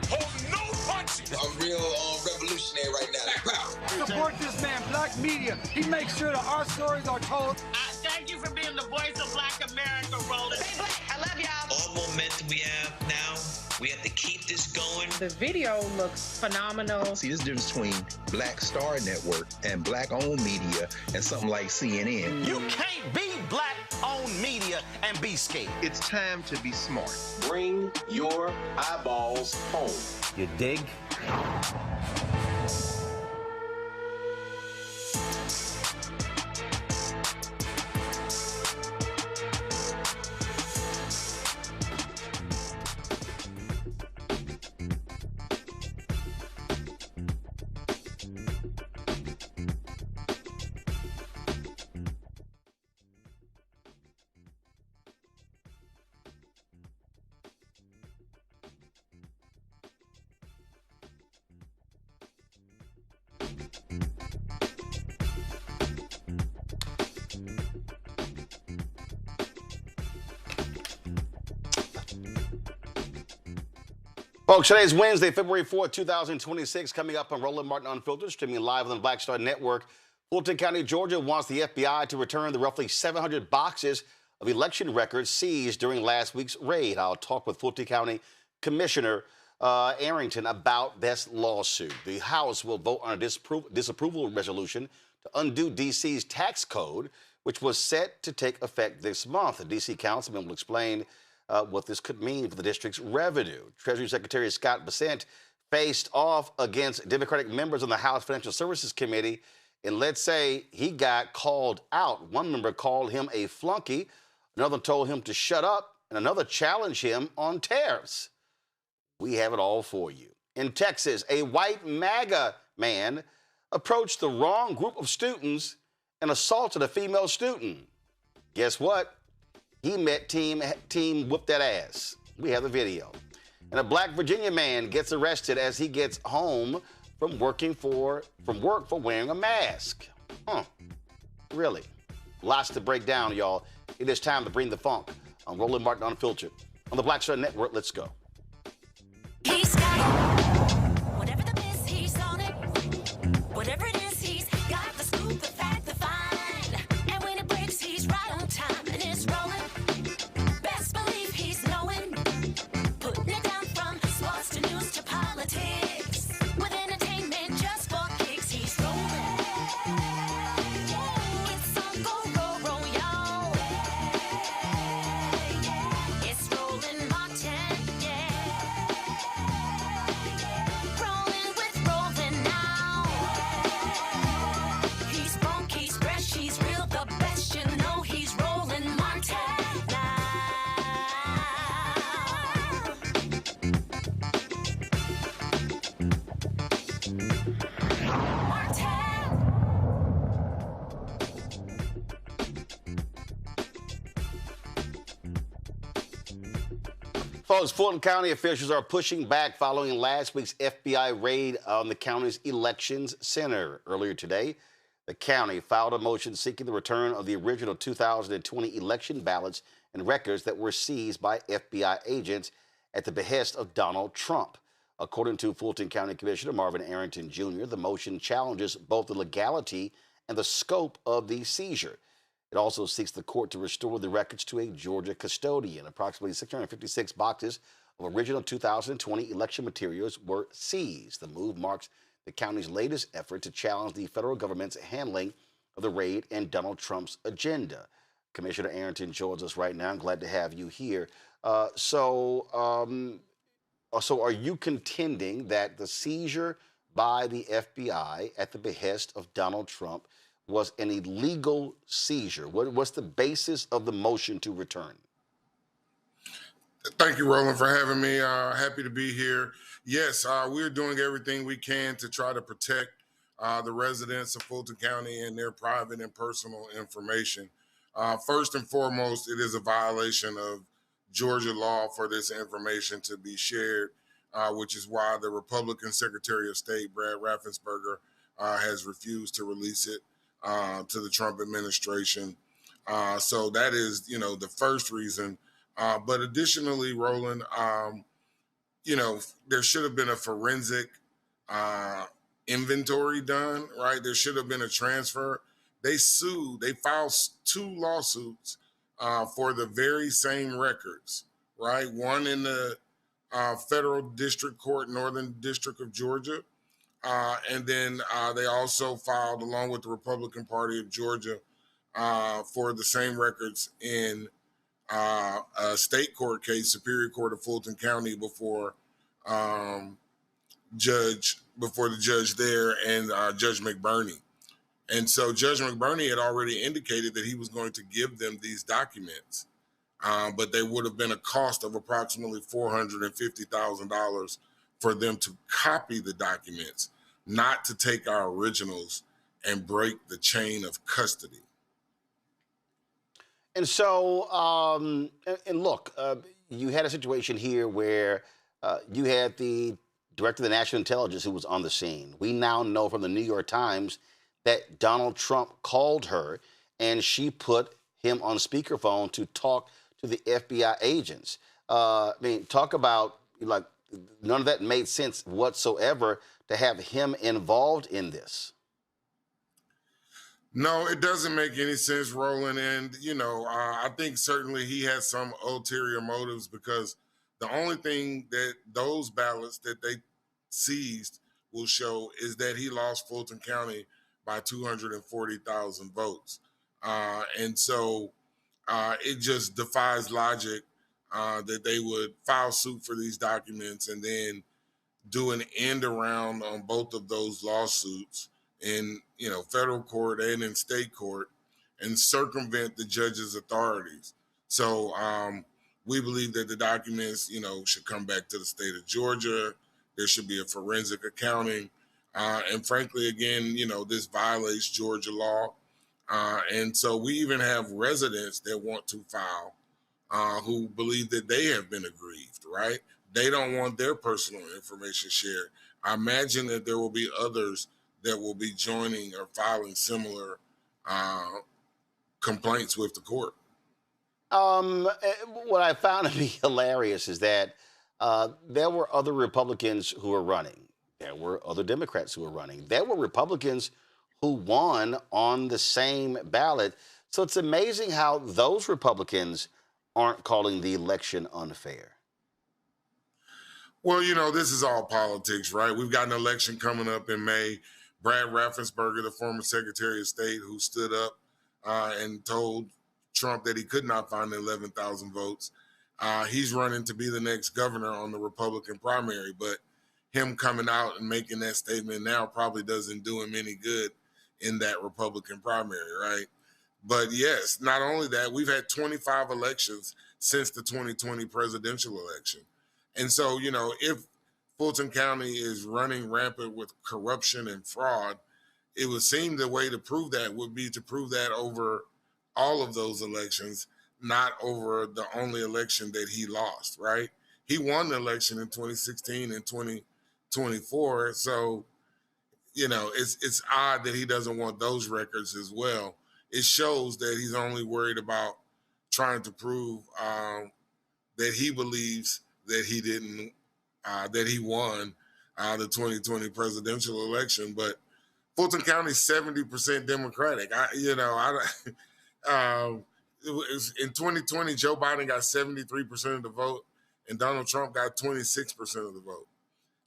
Holding no punches. I'm real revolutionary right now. Black power. support this man, Black media. He makes sure that our stories are told. Thank you for being the voice of Black America, Roland. Stay black. I love y'all. All momentum we have now, we have to keep this going. The video looks phenomenal. See, this difference between Black Star Network and Black-owned media and something like CNN. You can't be Black-owned media and be scared. It's time to be smart. Bring your eyeballs home. You dig? Folks, today is Wednesday, February 4th, 2026. Coming up on Roland Martin Unfiltered, streaming live on the Black Star Network. Fulton County, Georgia wants the FBI to return the roughly 700 boxes of election records seized during last week's raid. I'll talk with Fulton County Commissioner Arrington about this lawsuit. The House will vote on a disapproval resolution to undo D.C.'s tax code, which was set to take effect this month. The D.C. councilman will explain what this could mean for the district's revenue. Treasury Secretary Scott Bessent faced off against Democratic members on the House Financial Services Committee, and let's say he got called out. One member called him a flunky, another told him to shut up, and another challenged him on tariffs. We have it all for you. In Texas, a white MAGA man approached the wrong group of students and assaulted a female student. Guess what? He met team whoop that ass. We have the video. And a Black Virginia man gets arrested as he gets home from work for wearing a mask. Really? Lots to break down, y'all. It is time to bring the funk on Roland Martin Unfiltered. On the Black Star Network, let's go. He's got whatever the miss, he's on it. Whatever it is, he's got the scoop, the fact, the find. And when it breaks, he's right on time and it's rolling. Best believe he's knowing. Putting it down from sports to news to politics. With entertainment just for kicks, he's rolling. It's on go, y'all. It's Roland Martin, rolling with Roland now. He's funky, he's fresh, he's real, the best, you know he's Roland Martin now. Folks, Fulton County officials are pushing back following last week's FBI raid on the county's elections center. Earlier today, the county filed a motion seeking the return of the original 2020 election ballots and records that were seized by FBI agents at the behest of Donald Trump. According to Fulton County Commissioner Marvin Arrington Jr., the motion challenges both the legality and the scope of the seizure. It also seeks the court to restore the records to a Georgia custodian. Approximately 656 boxes of original 2020 election materials were seized. The move marks the county's latest effort to challenge the federal government's handling of the raid and Donald Trump's agenda. Commissioner Arrington joins us right now. I'm glad to have you here. So are you contending that the seizure by the FBI at the behest of Donald Trump was an illegal seizure? What's the basis of the motion to return? Thank you, Roland, for having me. Happy to be here. Yes, we're doing everything we can to try to protect the residents of Fulton County and their private and personal information. First and foremost, it is a violation of Georgia law for this information to be shared, which is why the Republican Secretary of State, Brad Raffensperger, has refused to release it to the Trump administration. So that is, the first reason. But additionally, Roland, there should have been a forensic inventory done, right? There should have been a transfer. They filed 2 lawsuits for the very same records, right? One in the Federal District Court, Northern District of Georgia. And then they also filed, along with the Republican Party of Georgia, for the same records in a state court case, Superior Court of Fulton County, before the judge there and Judge McBurney. And so Judge McBurney had already indicated that he was going to give them these documents, but they would have been a cost of approximately $450,000 for them to copy the documents, not to take our originals and break the chain of custody. And so, and look, you had a situation here where you had the director of the National Intelligence who was on the scene. We now know from the New York Times that Donald Trump called her and she put him on speakerphone to talk to the FBI agents. I mean, talk about, like, none of that made sense whatsoever to have him involved in this. No, it doesn't make any sense, Roland. And, I think certainly he has some ulterior motives, because the only thing that those ballots that they seized will show is that he lost Fulton County by 240,000 votes. And so it just defies logic that they would file suit for these documents and then do an end around on both of those lawsuits in, federal court and in state court, and circumvent the judge's authorities. So we believe that the documents, should come back to the state of Georgia. There should be a forensic accounting. And frankly, again, this violates Georgia law. And so we even have residents that want to file who believe that they have been aggrieved, right? They don't want their personal information shared. I imagine that there will be others that will be joining or filing similar complaints with the court. What I found to be hilarious is that there were other Republicans who were running. There were other Democrats who were running. There were Republicans who won on the same ballot. So it's amazing how those Republicans aren't calling the election unfair. Well, this is all politics, right? We've got an election coming up in May. Brad Raffensperger, the former Secretary of State, who stood up and told Trump that he could not find the 11,000 votes. He's running to be the next governor on the Republican primary, but him coming out and making that statement now probably doesn't do him any good in that Republican primary, right? But yes, not only that, we've had 25 elections since the 2020 presidential election. And so, if Fulton County is running rampant with corruption and fraud, it would seem the way to prove that would be to prove that over all of those elections, not over the only election that he lost, right? He won the election in 2016 and 2024. So, it's odd that he doesn't want those records as well. It shows that he's only worried about trying to prove that he believes that he didn't, that he won the 2020 presidential election. But Fulton County is 70% Democratic. In 2020, Joe Biden got 73% of the vote, and Donald Trump got 26% of the vote.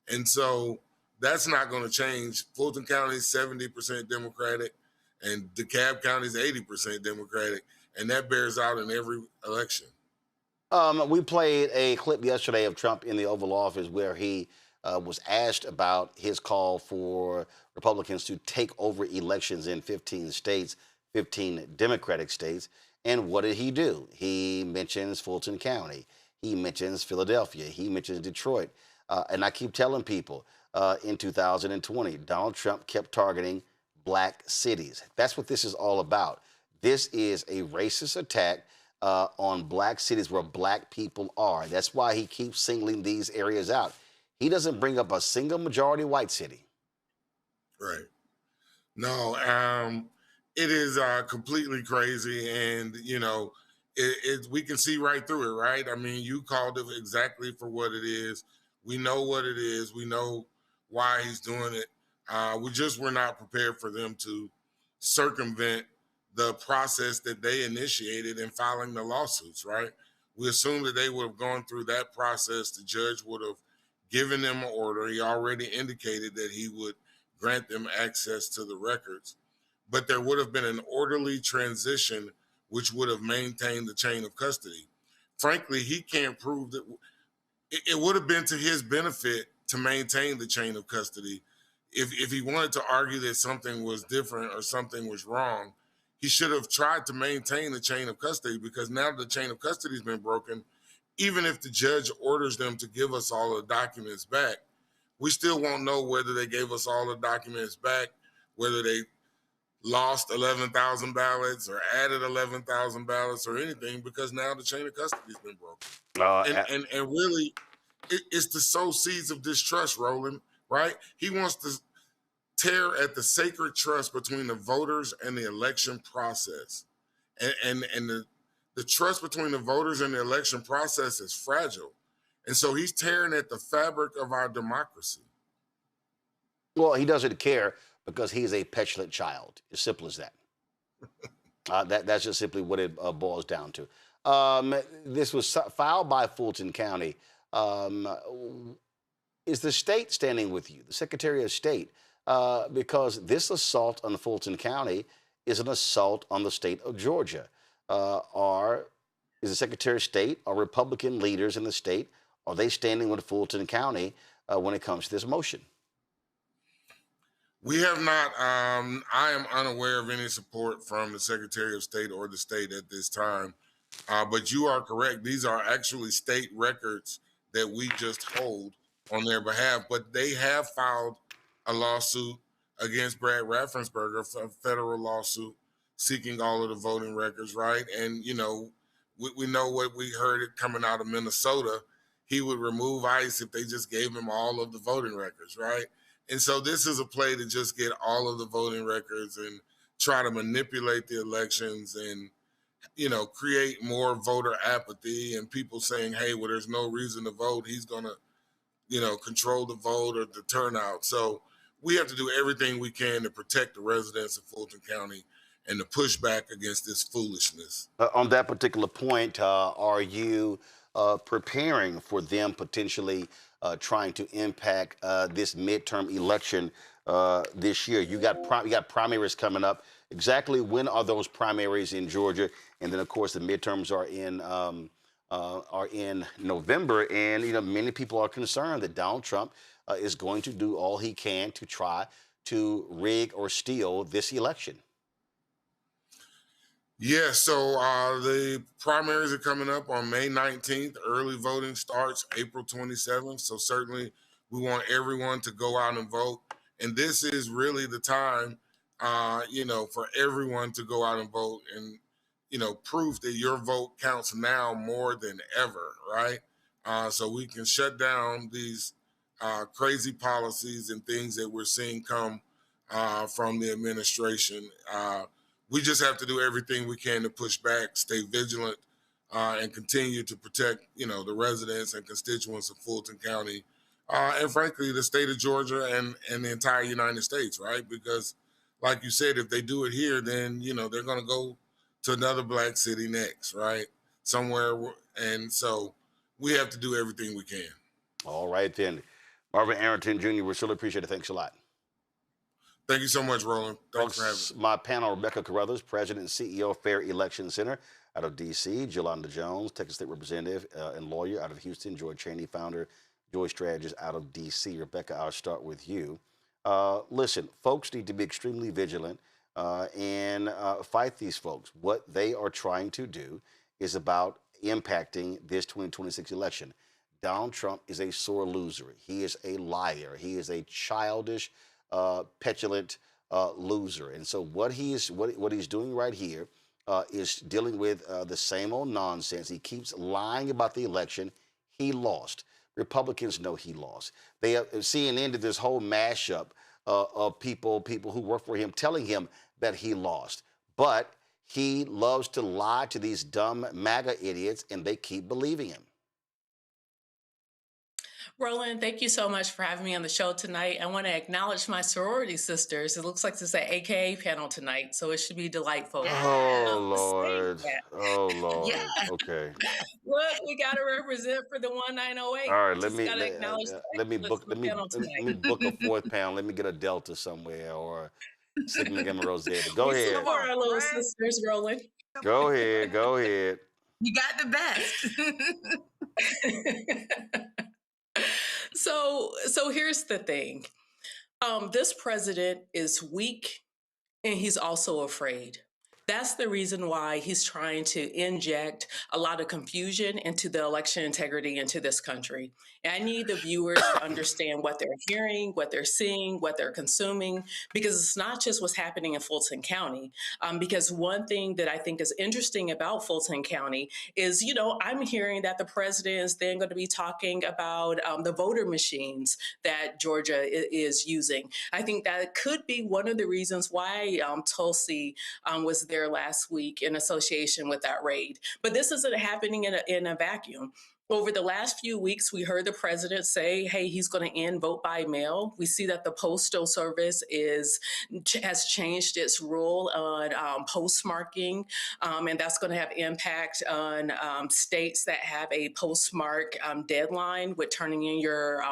And so that's not going to change. Fulton County is 70% Democratic, and DeKalb County is 80% Democratic, and that bears out in every election. We played a clip yesterday of Trump in the Oval Office where he was asked about his call for Republicans to take over elections in 15 states, 15 Democratic states. And what did he do? He mentions Fulton County. He mentions Philadelphia. He mentions Detroit. And I keep telling people, in 2020, Donald Trump kept targeting black cities. That's what this is all about. This is a racist attack on black cities where black people are. That's why he keeps singling these areas out. He doesn't bring up a single majority white city. Right. No, it is completely crazy. And, we can see right through it, right? I mean, you called it exactly for what it is. We know what it is. We know why he's doing it. We just were not prepared for them to circumvent the process that they initiated in filing the lawsuits, right? We assumed that they would have gone through that process. The judge would have given them an order. He already indicated that he would grant them access to the records, but there would have been an orderly transition which would have maintained the chain of custody. Frankly, he can't prove that it would have been to his benefit to maintain the chain of custody. If he wanted to argue that something was different or something was wrong, he should have tried to maintain the chain of custody, because now the chain of custody has been broken. Even if the judge orders them to give us all the documents back, we still won't know whether they gave us all the documents back, whether they lost 11,000 ballots or added 11,000 ballots or anything, because now the chain of custody has been broken. And really, it's to sow seeds of distrust, Roland, right? He wants to tear at the sacred trust between the voters and the election process. And the trust between the voters and the election process is fragile. And so he's tearing at the fabric of our democracy. Well, he doesn't care because he's a petulant child. As simple as that. That's just simply what it boils down to. This was filed by Fulton County. Is the state standing with you, the Secretary of State? Because this assault on Fulton County is an assault on the state of Georgia. Is the Secretary of State or Republican leaders in the state, are they standing with Fulton County when it comes to this motion? We have not. I am unaware of any support from the Secretary of State or the state at this time. But you are correct. These are actually state records that we just hold on their behalf. But they have filed a lawsuit against Brad Raffensperger, a federal lawsuit seeking all of the voting records, right? And, you know, we know what we heard it coming out of Minnesota. He would remove ICE if they just gave him all of the voting records, right? And so this is a play to just get all of the voting records and try to manipulate the elections and, you know, create more voter apathy and people saying, hey, well, there's no reason to vote. He's going to, you know, control the vote or the turnout. So we have to do everything we can to protect the residents of Fulton County and to push back against this foolishness. On that particular point, are you preparing for them potentially trying to impact this midterm election this year? You got primaries coming up. Exactly when are those primaries in Georgia? And then, of course, the midterms are in November. And you know, many people are concerned that Donald Trump is going to do all he can to try to rig or steal this election. Yeah, so the primaries are coming up on May 19th. Early voting starts April 27th. So certainly we want everyone to go out and vote. And this is really the time, you know, for everyone to go out and vote and, you know, prove that your vote counts now more than ever, right? So we can shut down these crazy policies and things that we're seeing come from the administration. We just have to do everything we can to push back, stay vigilant, and continue to protect, you know, the residents and constituents of Fulton County, and frankly, the state of Georgia and the entire United States, right? Because, like you said, if they do it here, then, you know, they're going to go to another black city next, right? Somewhere. And so we have to do everything we can. All right, then. Marvin Arrington Jr., we really appreciate it. Thanks a lot. Thank you so much, Roland. Thanks for having me. My panel, Rebecca Carruthers, President and CEO of Fair Election Center out of D.C., Jolanda Jones, Texas State Representative and lawyer out of Houston, George Cheney, founder, Joy Strategist out of D.C. Rebecca, I'll start with you. Listen, folks need to be extremely vigilant and fight these folks. What they are trying to do is about impacting this 2026 election. Donald Trump is a sore loser. He is a liar. He is a childish, petulant loser. And so what he's doing right here is dealing with the same old nonsense. He keeps lying about the election. He lost. Republicans know he lost. CNN did this whole mashup of people who work for him telling him that he lost. But he loves to lie to these dumb MAGA idiots, and they keep believing him. Roland, thank you so much for having me on the show tonight. I want to acknowledge my sorority sisters. It looks like this is an AKA panel tonight, so it should be delightful. Oh, Saying Lord. that, Oh, yeah, Lord. Okay. look, we got to represent for the 1908. All right, Just got to acknowledge the let me excellence book of the panel let me tonight. book a fourth panel. Let me get a Delta somewhere or Sigma Gamma Rosetta. Go We ahead. support our little sisters, Roland. Go ahead. Go ahead. You got the best. So here's the thing. This president is weak and he's also afraid. That's the reason why he's trying to inject a lot of confusion into the election integrity into this country. And I need the viewers to understand what they're hearing, what they're seeing, what they're consuming, because it's not just what's happening in Fulton County. Because one thing that I think is interesting about Fulton County is, I'm hearing that the president is then going to be talking about the voter machines that Georgia is using. I think that could be one of the reasons why Tulsi was there last week in association with that raid. But this isn't happening in a vacuum. Over the last few weeks, we heard the president say, hey, he's going to end vote by mail. We see that the Postal Service has changed its rule on postmarking, and that's going to have impact on states that have a postmark deadline with turning in your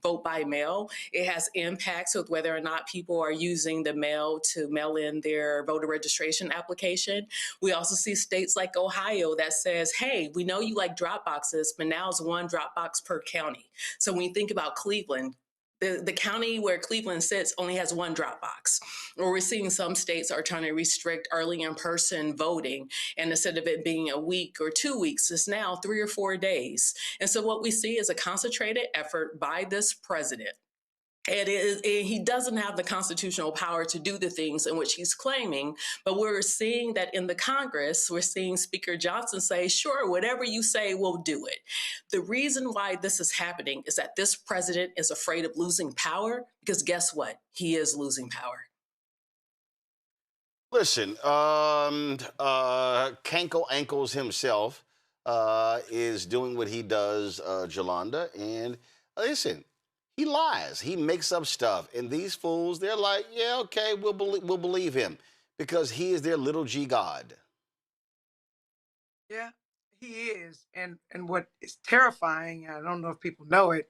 vote by mail. It has impacts with whether or not people are using the mail to mail in their voter registration application. We also see states like Ohio that says, hey, we know you like drop boxes, but now it's one drop box per county. So when you think about Cleveland, the county where Cleveland sits only has one drop box. Or we're seeing some states are trying to restrict early in-person voting. And instead of it being a week or 2 weeks, it's now 3 or 4 days. And so what we see is a concentrated effort by this president. He doesn't have the constitutional power to do the things in which he's claiming, but we're seeing that in the Congress, we're seeing Speaker Johnson say, sure, whatever you say, we'll do it. The reason why this is happening is that this president is afraid of losing power, because guess what? He is losing power. Listen, Cankle Ankles himself is doing what he does, Jolanda, and listen, he lies. He makes up stuff. And these fools, they're like, yeah, okay, we'll believe him because he is their little G God. Yeah, he is. And what is terrifying, I don't know if people know it,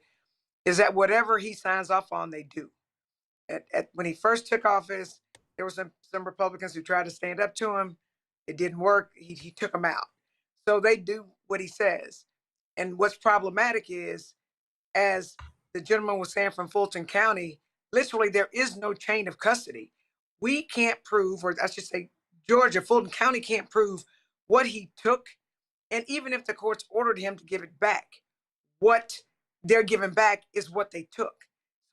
is that whatever he signs off on, they do. When he first took office, there were some Republicans who tried to stand up to him. It didn't work. He took them out. So they do what he says. And what's problematic is, as the gentleman was saying from Fulton County, literally there is no chain of custody. We can't prove, or I should say Georgia, Fulton County can't prove what he took. And even if the courts ordered him to give it back, what they're giving back is what they took.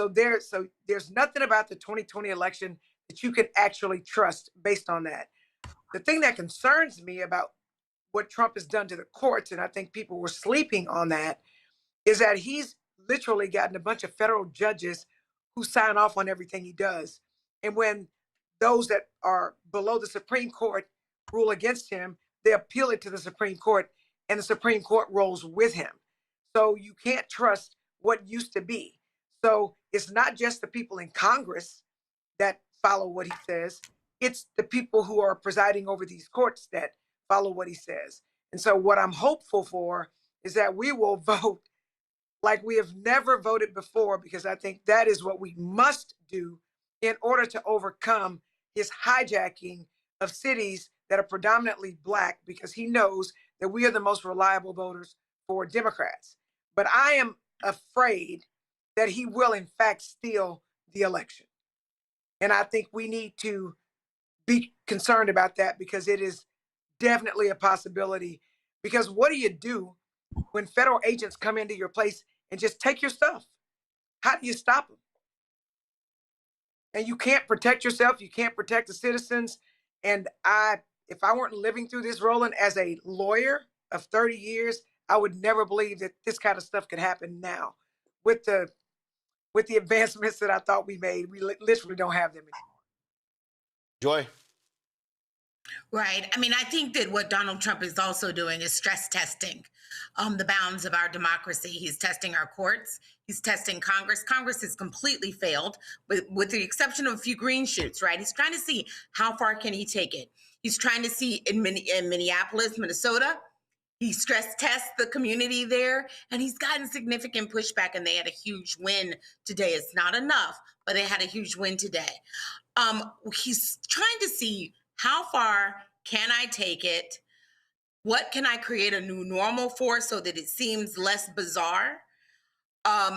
So there's nothing about the 2020 election that you can actually trust based on that. The thing that concerns me about what Trump has done to the courts, and I think people were sleeping on that, is that he's literally gotten a bunch of federal judges who sign off on everything he does. And when those that are below the Supreme Court rule against him, they appeal it to the Supreme Court, and the Supreme Court rolls with him. So you can't trust what used to be. So it's not just the people in Congress that follow what he says. It's the people who are presiding over these courts that follow what he says. And so what I'm hopeful for is that we will vote like we have never voted before, because I think that is what we must do in order to overcome his hijacking of cities that are predominantly Black, because he knows that we are the most reliable voters for Democrats. But I am afraid that he will, in fact, steal the election. And I think we need to be concerned about that, because it is definitely a possibility. Because what do you do when federal agents come into your place and just take your stuff? How do you stop them? And you can't protect yourself. You can't protect the citizens. And if I weren't living through this, Roland, as a lawyer of 30 years, I would never believe that this kind of stuff could happen now. With the advancements that I thought we made, we literally don't have them anymore. Joy? Right. I mean, I think that what Donald Trump is also doing is stress testing the bounds of our democracy. He's testing our courts. He's testing Congress. Congress has completely failed, with the exception of a few green shoots, right? He's trying to see how far can he take it. He's trying to see in Minneapolis, Minnesota, he stress tests the community there, and he's gotten significant pushback, and they had a huge win today. It's not enough, but they had a huge win today. He's trying to see how far can I take it? What can I create a new normal for so that it seems less bizarre?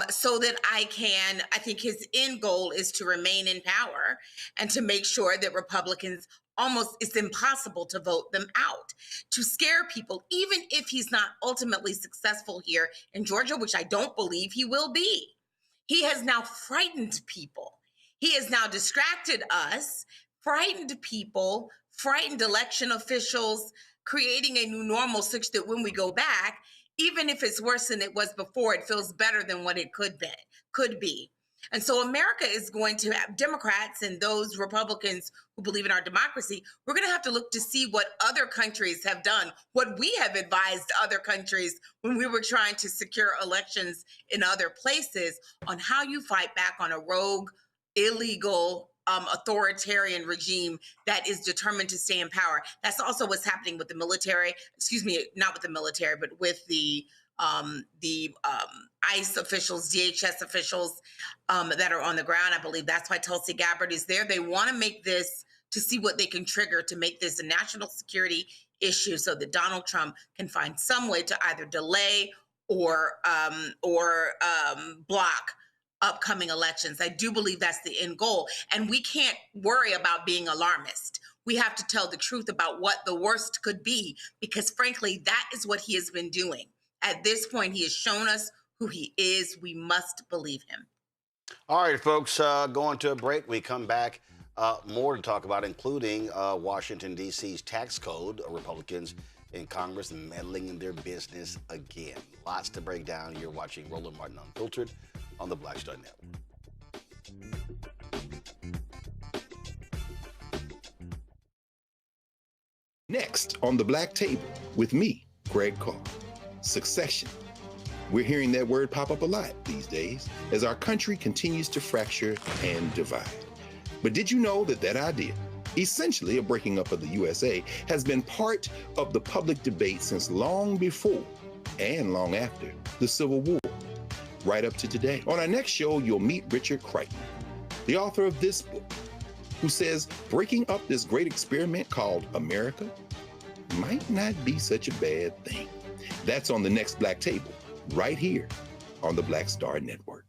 So that I think his end goal is to remain in power and to make sure that Republicans it's impossible to vote them out, to scare people, even if he's not ultimately successful here in Georgia, which I don't believe he will be. He has now frightened people. He has now distracted us, frightened people, frightened election officials, creating a new normal such that when we go back, even if it's worse than it was before, it feels better than what it could be. And so America is going to have Democrats and those Republicans who believe in our democracy. We're going to have to look to see what other countries have done, what we have advised other countries when we were trying to secure elections in other places, on how you fight back on a rogue, illegal, authoritarian regime that is determined to stay in power. That's also what's happening with the military. Excuse me, not with the military, but with the ICE officials, DHS officials that are on the ground. I believe that's why Tulsi Gabbard is there. They want to make this, to see what they can trigger to make this a national security issue so that Donald Trump can find some way to either delay or block upcoming elections. I do believe that's the end goal. And we can't worry about being alarmist. We have to tell the truth about what the worst could be, because frankly, that is what he has been doing. At this point, he has shown us who he is. We must believe him. All right, folks, going to a break. We come back, more to talk about, including Washington, D.C.'s tax code. Republicans in Congress meddling in their business again. Lots to break down. You're watching Roland Martin Unfiltered on the Black Star Network. Next on the Black Table with me, Greg Carr. Succession. We're hearing that word pop up a lot these days as our country continues to fracture and divide. But did you know that that idea, essentially a breaking up of the USA, has been part of the public debate since long before and long after the Civil War, right up to today? On our next show, you'll meet Richard Crichton, the author of this book, who says breaking up this great experiment called America might not be such a bad thing. That's on the next Black Table, right here on the Black Star Network.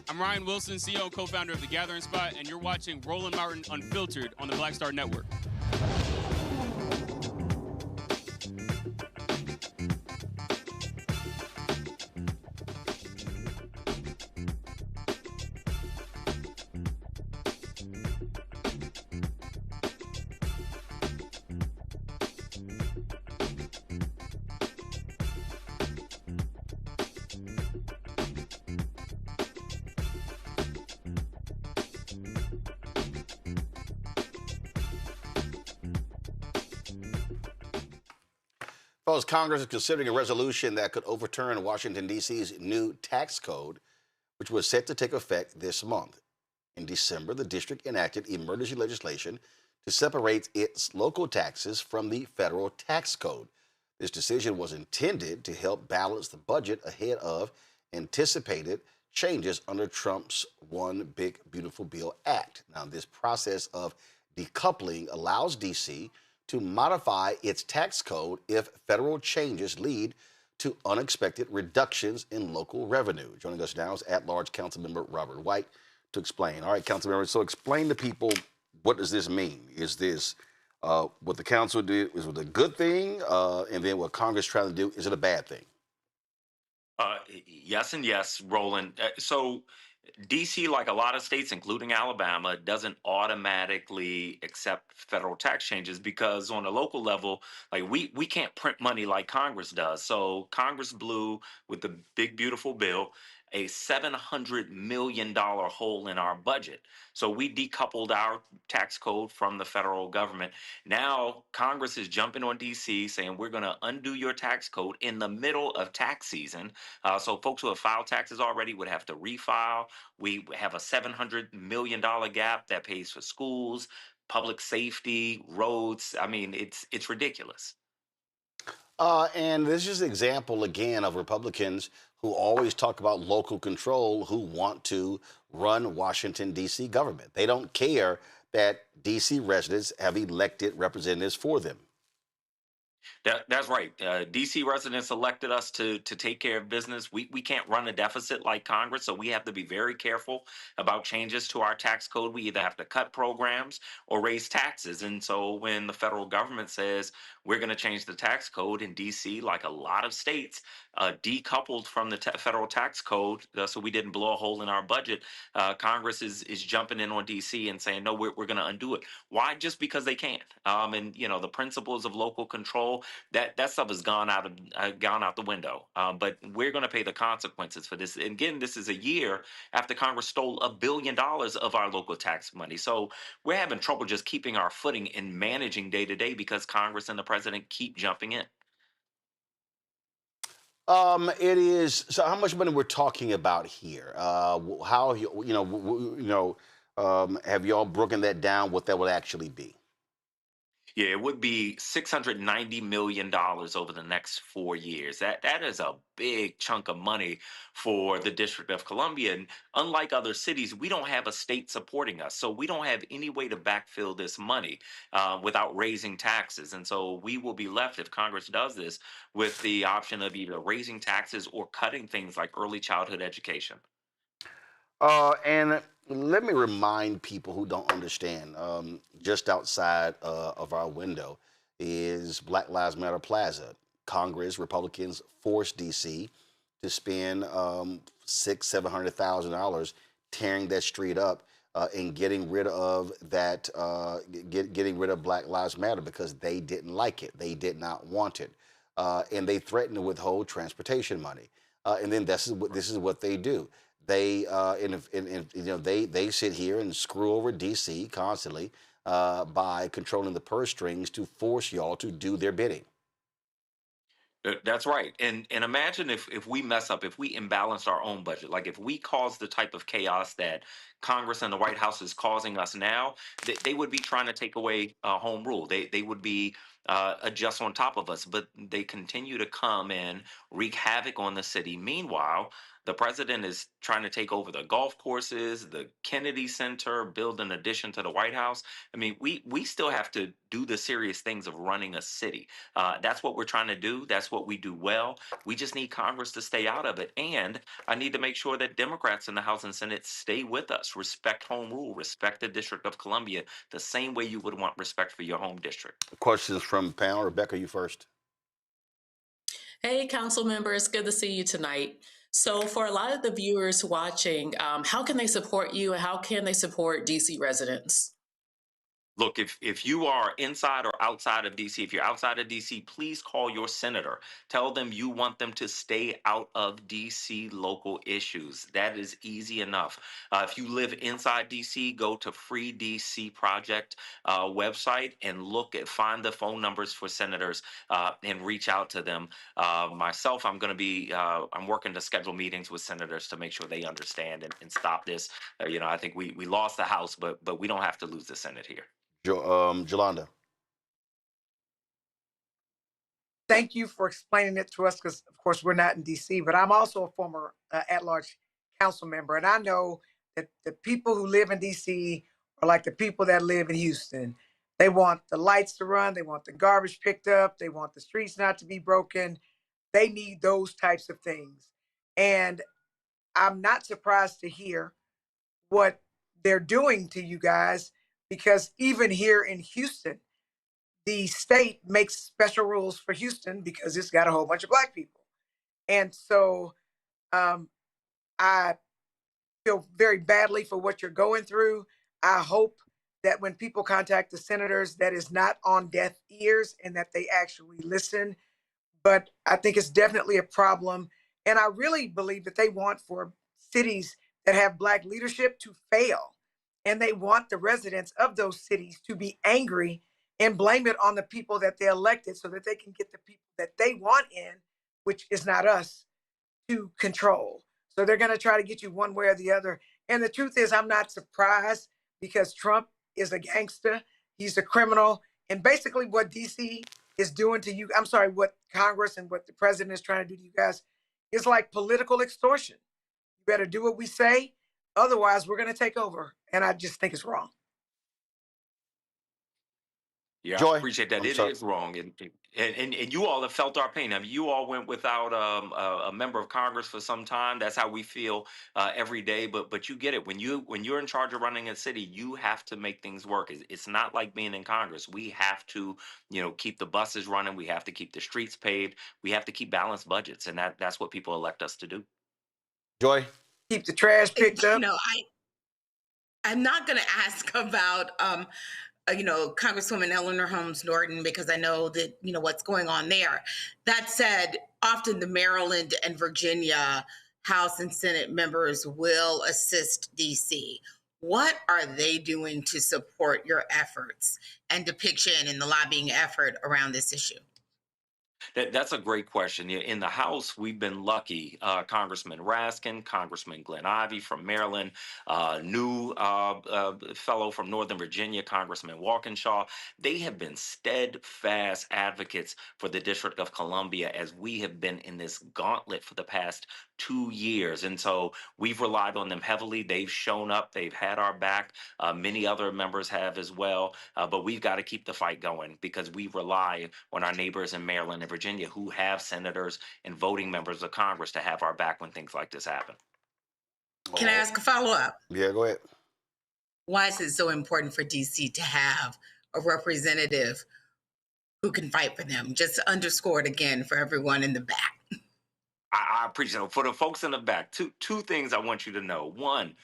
I'm Ryan Wilson, CEO and co-founder of The Gathering Spot, and you're watching Roland Martin Unfiltered on the Black Star Network. Folks, Congress is considering a resolution that could overturn Washington, D.C.'s new tax code, which was set to take effect this month. In December, the district enacted emergency legislation to separate its local taxes from the federal tax code. This decision was intended to help balance the budget ahead of anticipated changes under Trump's One Big Beautiful Bill Act. Now, this process of decoupling allows D.C. to modify its tax code if federal changes lead to unexpected reductions in local revenue. Joining us now is at-large Councilmember Robert White to explain. All right, Councilmember, so explain to people, what does this mean? Is this what the council did, is it a good thing? And then what Congress trying to do, is it a bad thing? Yes and yes, Roland. So DC, like a lot of states, including Alabama, doesn't automatically accept federal tax changes because on a local level, like we can't print money like Congress does. So Congress blew with the big, beautiful bill. a $700 million hole in our budget. So we decoupled our tax code from the federal government. Now Congress is jumping on DC saying we're going to undo your tax code in the middle of tax season. So folks who have filed taxes already would have to refile. We have a $700 million gap that pays for schools, public safety, roads. I mean, it's ridiculous. And this is an example again of Republicans who always talk about local control, who want to run Washington, D.C. government. They don't care that D.C. residents have elected representatives for them. That's right. DC residents elected us to take care of business. We can't run a deficit like Congress, so we have to be very careful about changes to our tax code. We either have to cut programs or raise taxes. And so when the federal government says we're going to change the tax code in DC, like a lot of states, decoupled from the federal tax code, so we didn't blow a hole in our budget, Congress is jumping in on DC and saying, no, we're going to undo it. Why? Just because they can. And the principles of local control, that stuff has gone out the window. But we're going to pay the consequences for this. And again, this is a year after Congress stole $1 billion of our local tax money. So we're having trouble just keeping our footing and managing day to day because Congress and the president keep jumping in. It is. So, how much money we're talking about here? How have y'all broken that down? What that would actually be? Yeah, it would be $690 million over the next 4 years. That is a big chunk of money for the District of Columbia. And unlike other cities, we don't have a state supporting us. So we don't have any way to backfill this money without raising taxes. And so we will be left, if Congress does this, with the option of either raising taxes or cutting things like early childhood education. And let me remind people who don't understand, just outside of our window is Black Lives Matter Plaza. Congress, Republicans forced DC to spend $700,000 tearing that street up and getting rid of that, getting rid of Black Lives Matter because they didn't like it. They did not want it. And they threatened to withhold transportation money. And then this is what they do. They they sit here and screw over DC constantly by controlling the purse strings to force y'all to do their bidding. That's right. And imagine if we mess up, if we imbalance our own budget, like if we cause the type of chaos that Congress and the White House is causing us now, they would be trying to take away home rule. They would be just on top of us, but they continue to come and wreak havoc on the city. Meanwhile, the president is trying to take over the golf courses, the Kennedy Center, build an addition to the White House. I mean, we still have to do the serious things of running a city. That's what we're trying to do. That's what we do well. We just need Congress to stay out of it. And I need to make sure that Democrats in the House and Senate stay with us, respect home rule, respect the District of Columbia, the same way you would want respect for your home district. Questions from the panel. Rebecca, you first. Hey, council members, good to see you tonight. So for a lot of the viewers watching, how can they support you and how can they support DC residents? Look, if you are inside or outside of DC, if you're outside of DC, please call your senator. Tell them you want them to stay out of DC local issues. That is easy enough. If you live inside DC, go to Free DC Project website and find the phone numbers for senators and reach out to them. Myself, I'm working to schedule meetings with senators to make sure they understand and stop this. I think we lost the House, but we don't have to lose the Senate here. Jolanda. Thank you for explaining it to us because, of course, we're not in DC, but I'm also a former at-large council member. And I know that the people who live in DC are like the people that live in Houston. They want the lights to run. They want the garbage picked up. They want the streets not to be broken. They need those types of things. And I'm not surprised to hear what they're doing to you guys, because even here in Houston, the state makes special rules for Houston because it's got a whole bunch of Black people. And so I feel very badly for what you're going through. I hope that when people contact the senators, that is not on deaf ears and that they actually listen. But I think it's definitely a problem. And I really believe that they want for cities that have Black leadership to fail. And they want the residents of those cities to be angry and blame it on the people that they elected so that they can get the people that they want in, which is not us, to control. So they're going to try to get you one way or the other. And the truth is, I'm not surprised because Trump is a gangster. He's a criminal. And basically what DC is doing to you, I'm sorry, what Congress and what the president is trying to do to you guys is like political extortion. You better do what we say. Otherwise, we're going to take over. And I just think it's wrong. Yeah, Joy, I appreciate that. It is wrong, and you all have felt our pain. I mean, you all went without a member of Congress for some time. That's how we feel every day. But you get it when you're in charge of running a city, you have to make things work. It's not like being in Congress. We have to, keep the buses running. We have to keep the streets paved. We have to keep balanced budgets, and that's what people elect us to do. Joy, keep the trash picked up. I'm not going to ask about Congresswoman Eleanor Holmes Norton, because I know that, what's going on there. That said, often the Maryland and Virginia House and Senate members will assist DC. What are they doing to support your efforts and depiction and the lobbying effort around this issue? That's a great question. In the House, we've been lucky. Congressman Raskin, Congressman Glenn Ivey from Maryland, new fellow from Northern Virginia, Congressman Walkinshaw. They have been steadfast advocates for the District of Columbia as we have been in this gauntlet for the past 2 years. And so we've relied on them heavily. They've shown up. They've had our back. Many other members have as well. But we've got to keep the fight going because we rely on our neighbors in Maryland and Virginia who have senators and voting members of Congress to have our back when things like this happen. Can I ask a follow-up? Yeah, go ahead. Why is it so important for DC to have a representative who can fight for them? Just to underscore it again for everyone in the back. I appreciate it. For the folks in the back, two things I want you to know. One,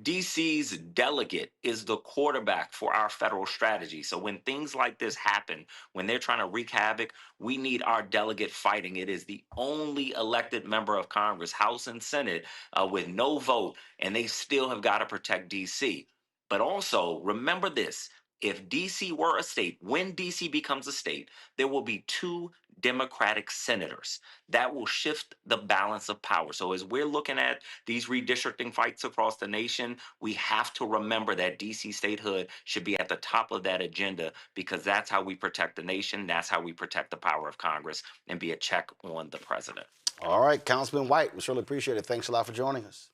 DC's delegate is the quarterback for our federal strategy. So when things like this happen, when they're trying to wreak havoc, we need our delegate fighting. It is the only elected member of Congress, House and Senate, with no vote, and they still have got to protect DC. But also, remember this. If DC were a state, when DC becomes a state, there will be 2 Democratic senators. That will shift the balance of power. So as we're looking at these redistricting fights across the nation, we have to remember that DC statehood should be at the top of that agenda because that's how we protect the nation. That's how we protect the power of Congress and be a check on the president. All right, Councilman White, we certainly appreciate it. Thanks a lot for joining us.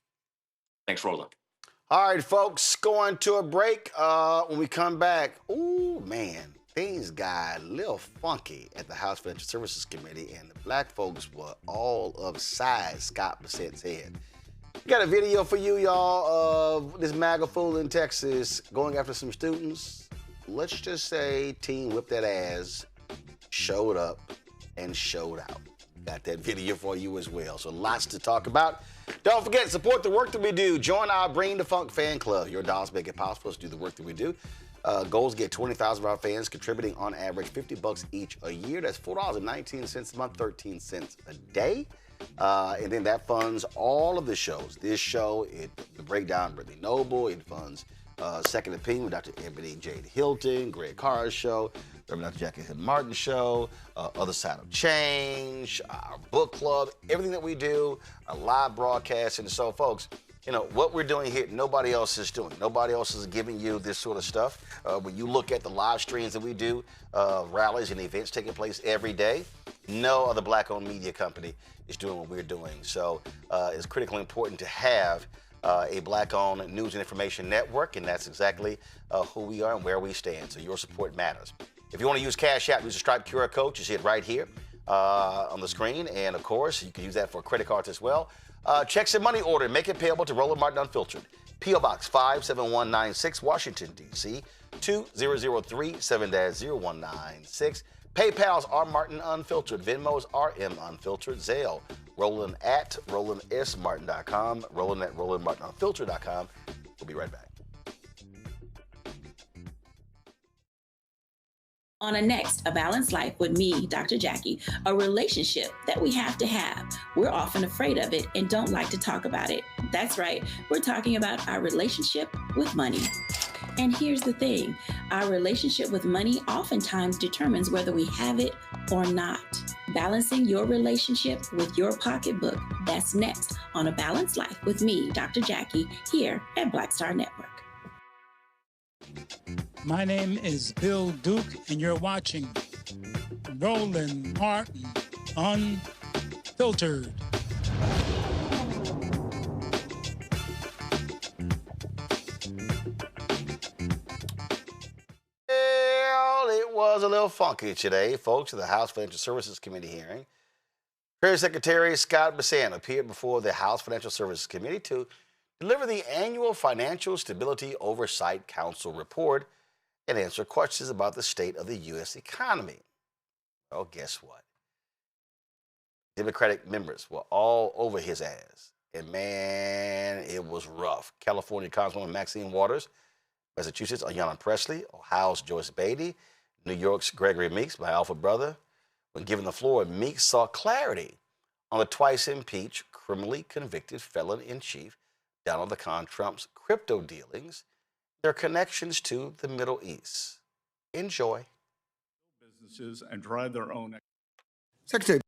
Thanks, Roland. All right, folks, going to a break. When we come back, ooh, man, things got a little funky at the House Financial Services Committee, and the black folks were all upside Scott Bessent's head. We got a video for you, y'all, of this MAGA fool in Texas going after some students. Let's just say Team Whip That Ass showed up and showed out. Got that video for you as well. So lots to talk about. Don't forget, support the work that we do. Join our Bring the Funk fan club. Your dollars make it possible to do the work that we do. Goals get 20,000 of our fans contributing on average $50 each a year. That's $4.19 a month, 13 cents a day. And then that funds all of the shows. This show, the Breakdown, Brittany Noble. It funds Second Opinion with Dr. Ebony Jade Hilton, Greg Carr's show, Reverend Dr. Jackie Hill Martin's show, Other Side of Change, our book club, everything that we do, our live broadcast. And so, folks, what we're doing here, nobody else is doing. Nobody else is giving you this sort of stuff. When you look at the live streams that we do, rallies and events taking place every day, no other black-owned media company is doing what we're doing. So it's critically important to have a black-owned news and information network, and that's exactly who we are and where we stand. So your support matters. If you want to use Cash App, use the Stripe QR code. You see it right here on the screen. And, of course, you can use that for credit cards as well. Checks and money order. Make it payable to Roland Martin Unfiltered. P.O. Box 57196, Washington, D.C. 2003 7-0196. PayPal's R. Martin Unfiltered. Venmo's RM Unfiltered. Zelle. Roland at RolandSMartin.com. Roland at RolandMartinUnfiltered.com. We'll be right back. On a balanced life with me, Dr. Jackie, a relationship that we have to have. We're often afraid of it and don't like to talk about it. That's right, we're talking about our relationship with money. And here's the thing, our relationship with money oftentimes determines whether we have it or not. Balancing your relationship with your pocketbook, that's next on A Balanced Life with me, Dr. Jackie, here at Black Star Network. My name is Bill Duke, and you're watching Roland Martin Unfiltered. Well, it was a little funky today, folks, at the House Financial Services Committee hearing. Treasury Secretary Scott Bessent appeared before the House Financial Services Committee to deliver the annual Financial Stability Oversight Council report and answer questions about the state of the U.S. economy. Well, guess what? Democratic members were all over his ass. And man, it was rough. California Councilwoman Maxine Waters, Massachusetts, Ayanna Pressley, Ohio's Joyce Beatty, New York's Gregory Meeks, my alpha brother. When given the floor, Meeks sought clarity on the twice impeached, criminally convicted felon-in-chief Donald the Con Trump's crypto dealings, their connections to the Middle East. Enjoy. Businesses and drive their own. Secretary.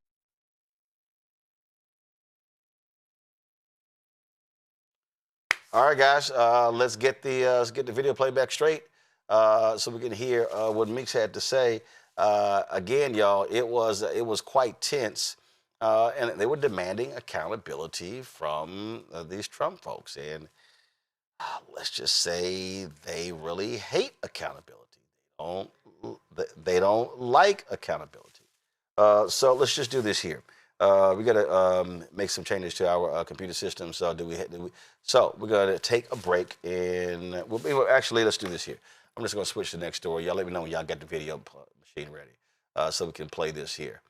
All right, guys, let's get the video playback straight so we can hear what Meeks had to say. Again, y'all, it was quite tense, and they were demanding accountability from these Trump folks. And let's just say they really hate accountability. They don't like accountability. So let's just do this here. We got to make some changes to our computer system. So So we're going to take a break, and actually, let's do this here. I'm just going to switch to the next story. Y'all let me know when y'all got the video machine ready so we can play this here.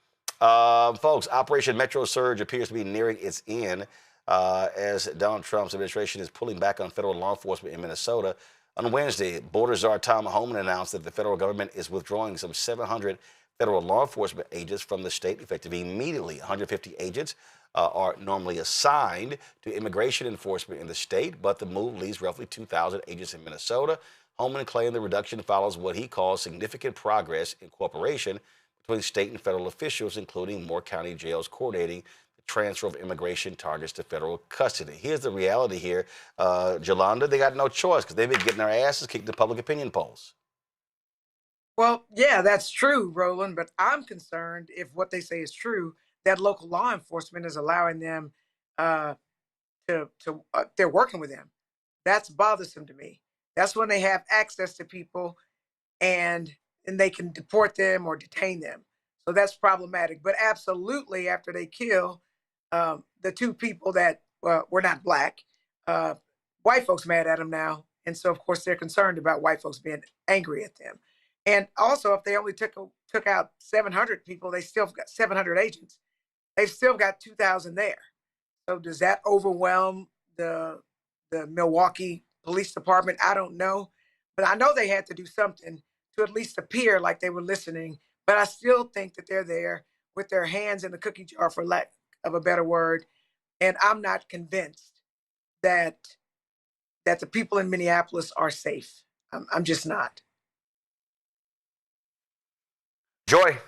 Folks, Operation Metro Surge appears to be nearing its end as Donald Trump's administration is pulling back on federal law enforcement in Minnesota. On Wednesday, Border Czar Tom Homan announced that the federal government is withdrawing some 700 federal law enforcement agents from the state effective immediately. 150 agents are normally assigned to immigration enforcement in the state, but the move leaves roughly 2,000 agents in Minnesota. Homan claimed the reduction follows what he calls significant progress in cooperation between state and federal officials, including more county jails coordinating the transfer of immigration targets to federal custody. Here's the reality here, Jolanda, they got no choice because they've been getting their asses kicked in public opinion polls. Well, yeah, that's true, Roland, but I'm concerned if what they say is true, that local law enforcement is allowing them they're working with them. That's bothersome to me. That's when they have access to people and they can deport them or detain them. So that's problematic. But absolutely, after they kill the two people that were not black, white folks mad at them now. And so, of course, they're concerned about white folks being angry at them. And also, if they only took out 700 people, they still got 700 agents. They've still got 2,000 there. So does that overwhelm the Milwaukee Police Department? I don't know. But I know they had to do something to at least appear like they were listening. But I still think that they're there with their hands in the cookie jar, for lack of a better word. And I'm not convinced that the people in Minneapolis are safe. I'm just not. Joy.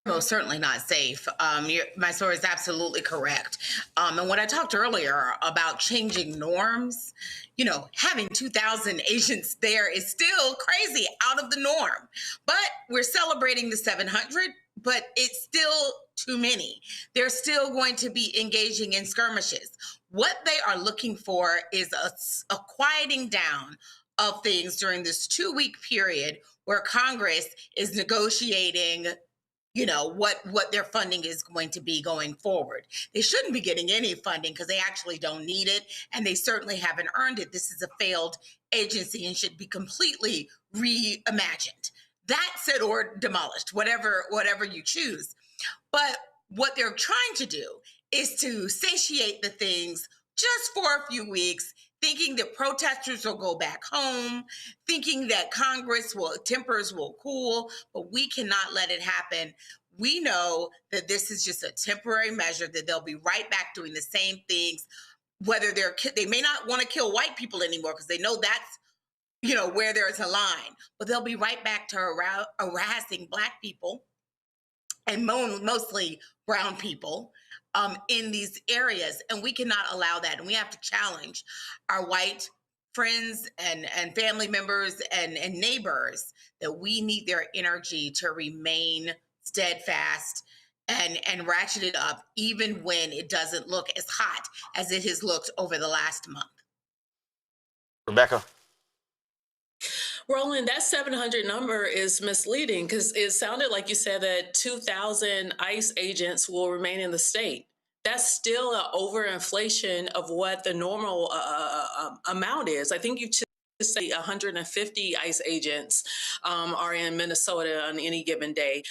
Most certainly not safe. My story is absolutely correct. And when I talked earlier about changing norms, having 2,000 agents there is still crazy, out of the norm. But we're celebrating the 700, but it's still too many. They're still going to be engaging in skirmishes. What they are looking for is a quieting down of things during this 2-week period where Congress is negotiating what their funding is going to be going forward. They shouldn't be getting any funding because they actually don't need it, and they certainly haven't earned it. This is a failed agency and should be completely reimagined. That said, or demolished, whatever you choose. But what they're trying to do is to satiate the things just for a few weeks, thinking that protesters will go back home, thinking that tempers will cool, but we cannot let it happen. We know that this is just a temporary measure, that they'll be right back doing the same things, whether they may not want to kill white people anymore because they know that's, where there's a line, but they'll be right back to harassing Black people and mostly brown people in these areas. And we cannot allow that. And we have to challenge our white friends and family members and neighbors that we need their energy to remain steadfast and ratchet it up, even when it doesn't look as hot as it has looked over the last month. Rebecca. Roland, that 700 number is misleading because it sounded like you said that 2,000 ICE agents will remain in the state. That's still an overinflation of what the normal amount is. I think you just say 150 ICE agents are in Minnesota on any given day.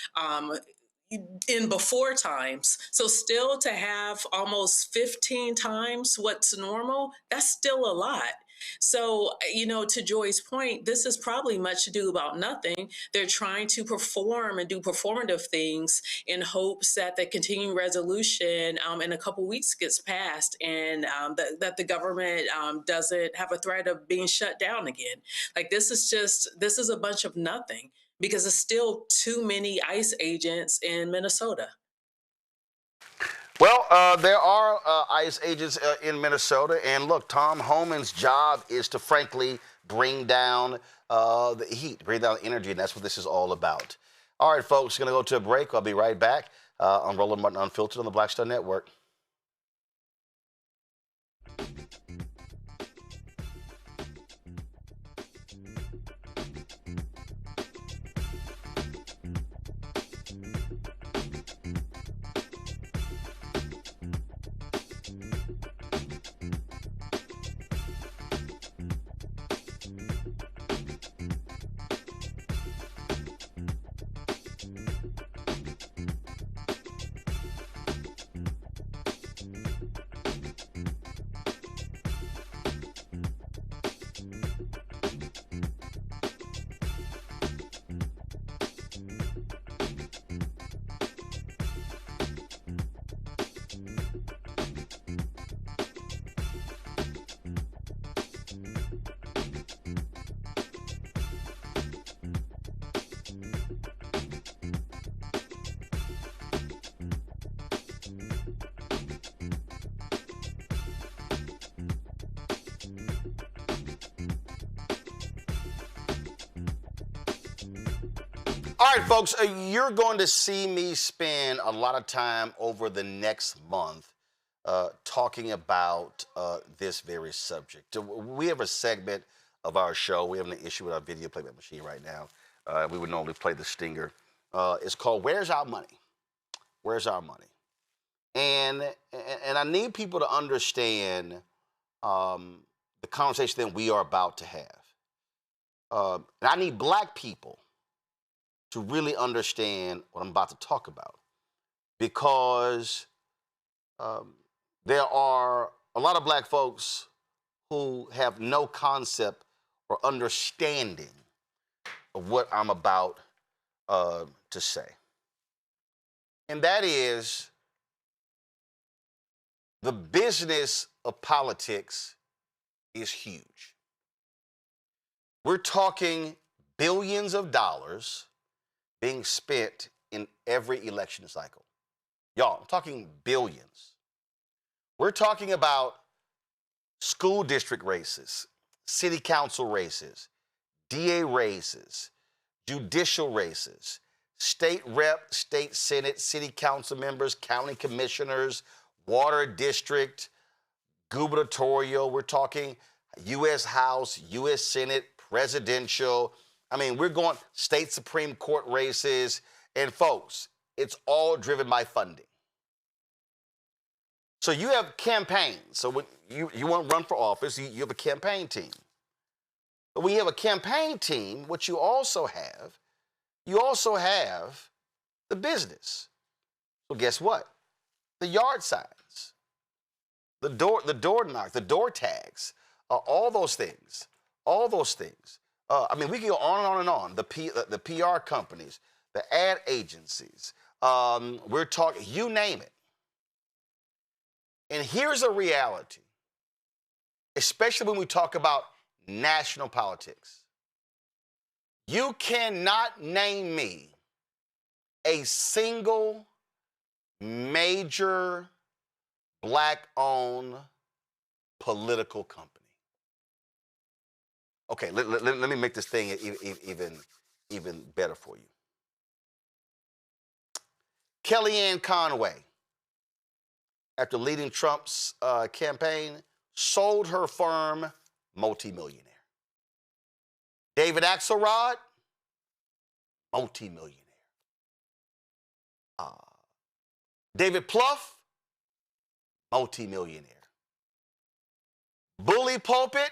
In before times. So still to have almost 15 times what's normal, that's still a lot. So, to Joy's point, this is probably much ado about nothing. They're trying to perform and do performative things in hopes that the continuing resolution in a couple weeks gets passed and that the government doesn't have a threat of being shut down again. Like this is a bunch of nothing because there's still too many ICE agents in Minnesota. Well, there are ICE agents in Minnesota, and look, Tom Homan's job is to, frankly, bring down the heat, bring down the energy, and that's what this is all about. All right, folks, going to go to a break. I'll be right back on Roland Martin Unfiltered on the Black Star Network. All right, folks, you're going to see me spend a lot of time over the next month talking about this very subject. We have a segment of our show. We have an issue with our video playback machine right now. We would normally play the stinger. It's called Where's Our Money? Where's Our Money? And I need people to understand the conversation that we are about to have. And I need Black people to really understand what I'm about to talk about, because there are a lot of Black folks who have no concept or understanding of what I'm about to say. And that is, the business of politics is huge. We're talking billions of dollars being spent in every election cycle. Y'all, I'm talking billions. We're talking about school district races, city council races, DA races, judicial races, state rep, state senate, city council members, county commissioners, water district, gubernatorial. We're talking U.S. House, U.S. Senate, presidential. I mean, we're going state Supreme Court races. And folks, it's all driven by funding. So you have campaigns. So when you want to run for office, you have a campaign team. But when you have a campaign team, what you also have the business. So guess what? The yard signs, the door knock, the door tags, all those things, all those things. I mean, we can go on and on and on. The PR companies, the ad agencies, we're talking, you name it. And here's a reality, especially when we talk about national politics. You cannot name me a single major black-owned political company. Okay, let me make this thing even better for you. Kellyanne Conway, after leading Trump's campaign, sold her firm, multimillionaire. David Axelrod, multimillionaire. David Plouffe, multimillionaire. Bully Pulpit,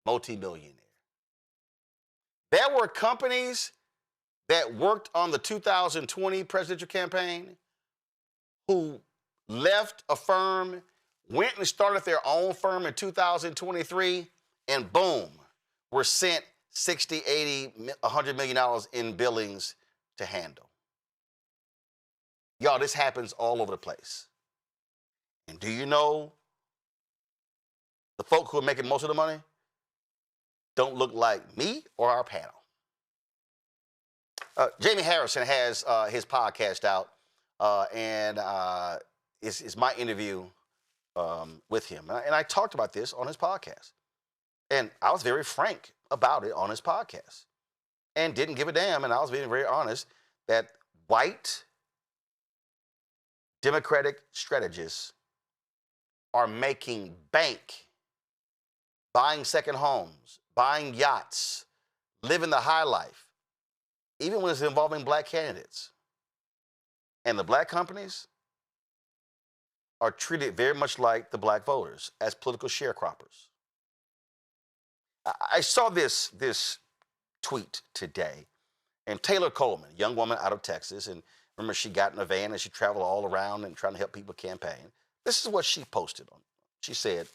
multimillionaire. There were companies that worked on the 2020 presidential campaign who left a firm, went and started their own firm in 2023, and boom, were sent $60, $80, $100 million in billings to handle. Y'all, this happens all over the place. And do you know the folk who are making most of the money don't look like me or our panel? Jamie Harrison has his podcast out, and it's my interview with him. And I talked about this on his podcast. And I was very frank about it on his podcast and didn't give a damn. And I was being very honest that white Democratic strategists are making bank, buying second homes, buying yachts, living the high life, even when it's involving black candidates. And the black companies are treated very much like the black voters, as political sharecroppers. I saw this tweet today, and Taylor Coleman, a young woman out of Texas, and remember she got in a van and she traveled all around and trying to help people campaign. This is what she posted on. She said,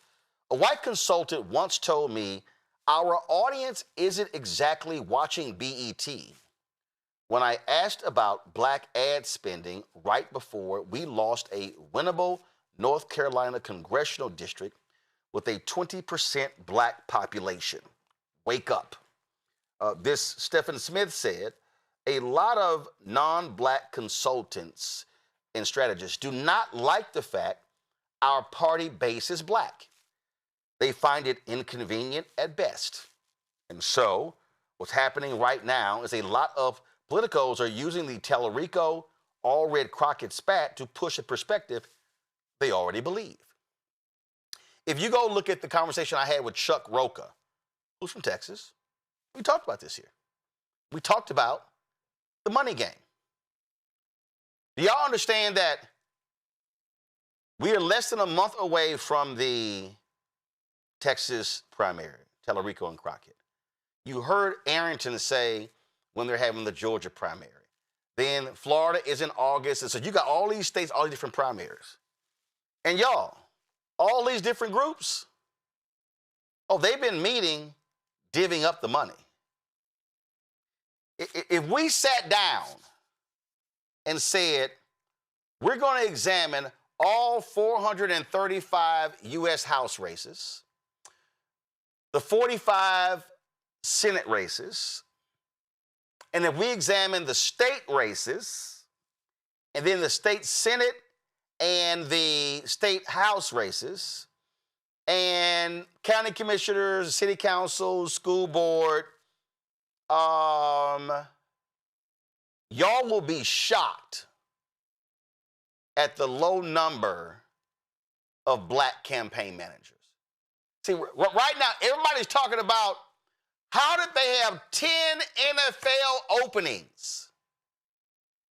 "A white consultant once told me our audience isn't exactly watching BET when I asked about black ad spending right before we lost a winnable North Carolina congressional district with a 20% black population. Wake up." This Stephen Smith said, "A lot of non-black consultants and strategists do not like the fact our party base is black. They find it inconvenient at best. And so what's happening right now is a lot of politicos are using the Tellerico, all red Crockett spat to push a perspective they already believe." If you go look at the conversation I had with Chuck Roca, who's from Texas, we talked about this here. We talked about the money game. Do y'all understand that we are less than a month away from the Texas primary, Tellerico and Crockett? You heard Arrington say when they're having the Georgia primary. Then Florida is in August. And so you got all these states, all these different primaries. And y'all, all these different groups, they've been meeting, divvying up the money. If we sat down and said, we're going to examine all 435 U.S. House races, the 45 Senate races, and if we examine the state races, and then the state Senate and the state House races, and county commissioners, city council, school board, y'all will be shocked at the low number of black campaign managers. See, right now, everybody's talking about how did they have 10 NFL openings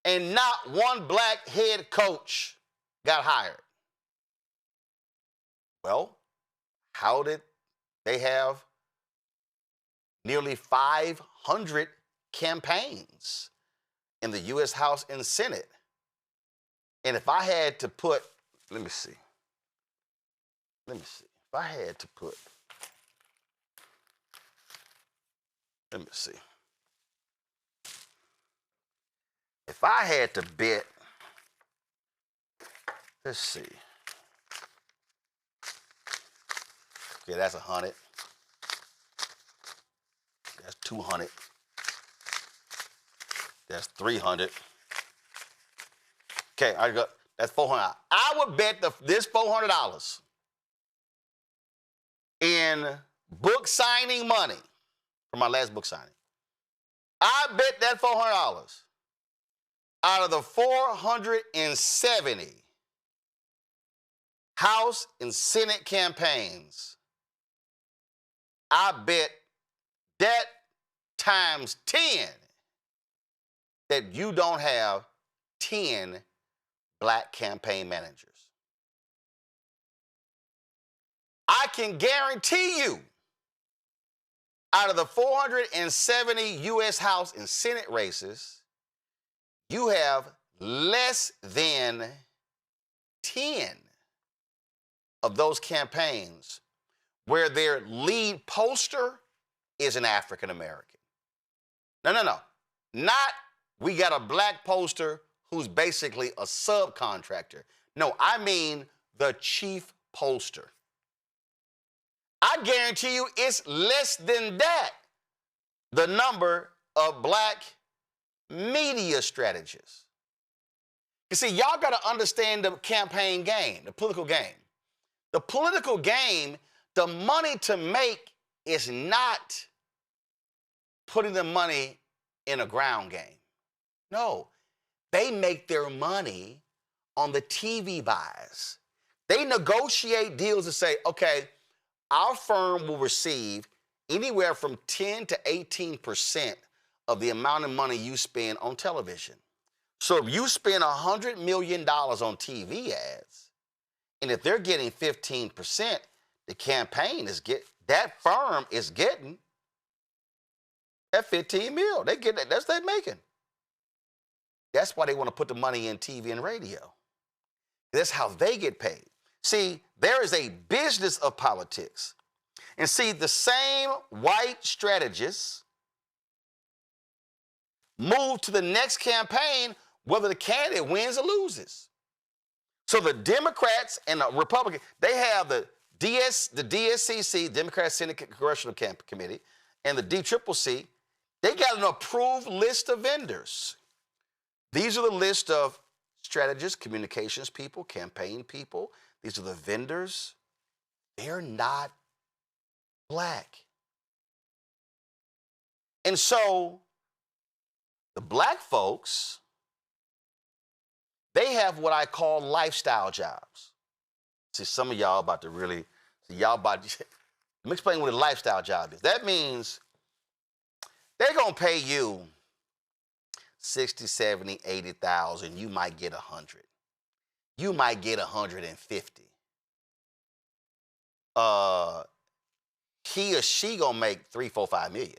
and not one black head coach got hired? Well, how did they have nearly 500 campaigns in the U.S. House and Senate? And if I had to put, let me see, If I had to put, let me see. If I had to bet, let's see. Okay, that's 100. That's 200. That's 300. Okay, I got that's 400. I would bet this $400 in book signing money for my last book signing. I bet that $400 out of the 470 House and Senate campaigns, I bet that times 10 that you don't have 10 black campaign managers. I can guarantee you, out of the 470 U.S. House and Senate races, you have less than 10 of those campaigns where their lead poster is an African American. No. Not we got a black poster who's basically a subcontractor. No, I mean the chief poster. I guarantee you it's less than that, the number of black media strategists. You see, y'all got to understand the campaign game, the political game. The political game, the money to make is not putting the money in a ground game. No, they make their money on the TV buys. They negotiate deals to say, okay, our firm will receive anywhere from 10 to 18% of the amount of money you spend on television. So if you spend $100 million on TV ads, and if they're getting 15%, the campaign is that firm is getting that 15 mil. They get that. That's what they're making. That's why they want to put the money in TV and radio. That's how they get paid. See, there is a business of politics. And see, the same white strategists move to the next campaign whether the candidate wins or loses. So the Democrats and the Republicans, they have the DSCC, Democratic Senate Congressional Committee, and the DCCC, they got an approved list of vendors. These are the list of strategists, communications people, campaign people. These are the vendors. They're not black. And so the black folks, they have what I call lifestyle jobs. See, some of y'all about to really, let me explain what a lifestyle job is. That means they're going to pay you 60, 70, 80,000. You might get 100. You might get 150. He or she going to make 3, 4, 5 million.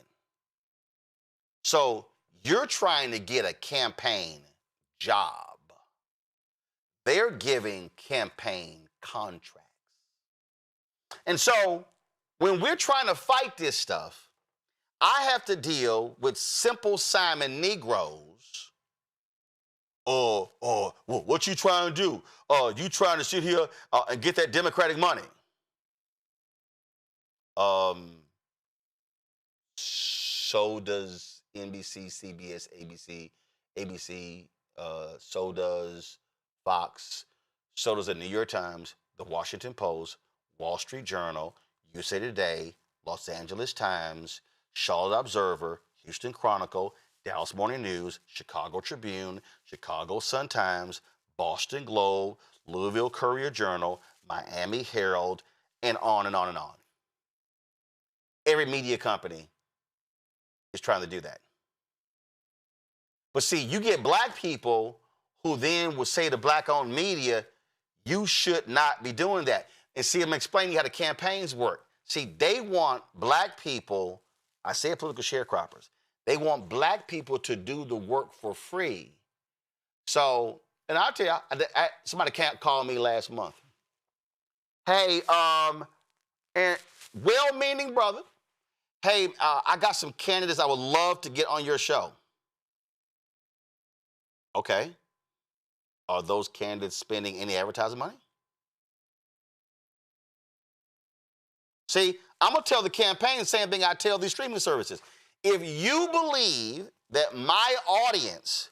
So you're trying to get a campaign job. They're giving campaign contracts. And so when we're trying to fight this stuff, I have to deal with Simple Simon Negroes. What you trying to do? You trying to sit here and get that Democratic money? So does NBC, CBS, ABC, so does Fox, so does the New York Times, the Washington Post, Wall Street Journal, USA Today, Los Angeles Times, Charlotte Observer, Houston Chronicle, Dallas Morning News, Chicago Tribune, Chicago Sun-Times, Boston Globe, Louisville Courier-Journal, Miami Herald, and on and on and on. Every media company is trying to do that. But see, you get black people who then will say to black-owned media, you should not be doing that. And see, I'm explaining how the campaigns work. See, they want black people, I say political sharecroppers, they want black people to do the work for free. So, and I'll tell you, somebody called me last month. Hey, And well-meaning brother, hey, I got some candidates I would love to get on your show. Okay. Are those candidates spending any advertising money? See, I'm going to tell the campaign the same thing I tell these streaming services. If you believe that my audience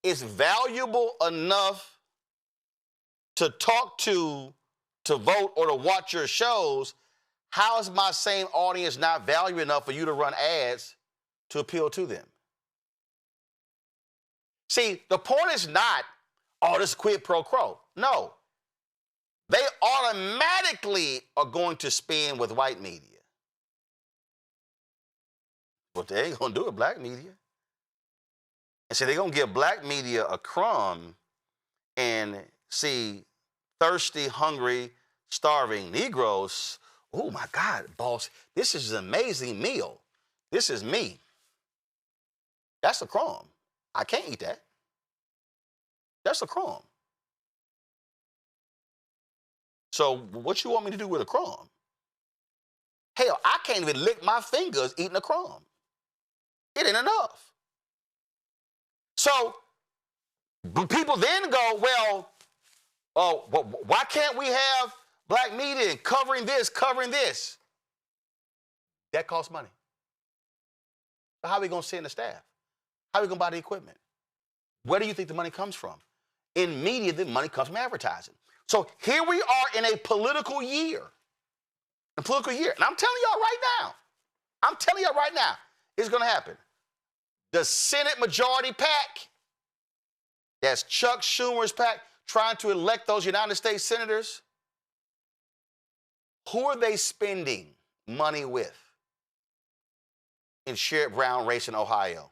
is valuable enough to talk to vote, or to watch your shows, how is my same audience not valuable enough for you to run ads to appeal to them? See, the point is not, oh, this quid pro quo. No. They automatically are going to spend with white media. But they ain't going to do it black media. And see, they're going to give black media a crumb and see thirsty, hungry, starving Negroes. Oh, my God, boss, this is an amazing meal. This is me. That's a crumb. I can't eat that. That's a crumb. So what you want me to do with a crumb? Hell, I can't even lick my fingers eating a crumb. It ain't enough. So people then go, well, why can't we have black media covering this, covering this? That costs money. So how are we going to send the staff? How are we going to buy the equipment? Where do you think the money comes from? In media, the money comes from advertising. So here we are in a political year. And I'm telling y'all right now, it's going to happen. The Senate Majority PAC, that's Chuck Schumer's PAC, trying to elect those United States senators. Who are they spending money with? In Sherrod Brown race in Ohio,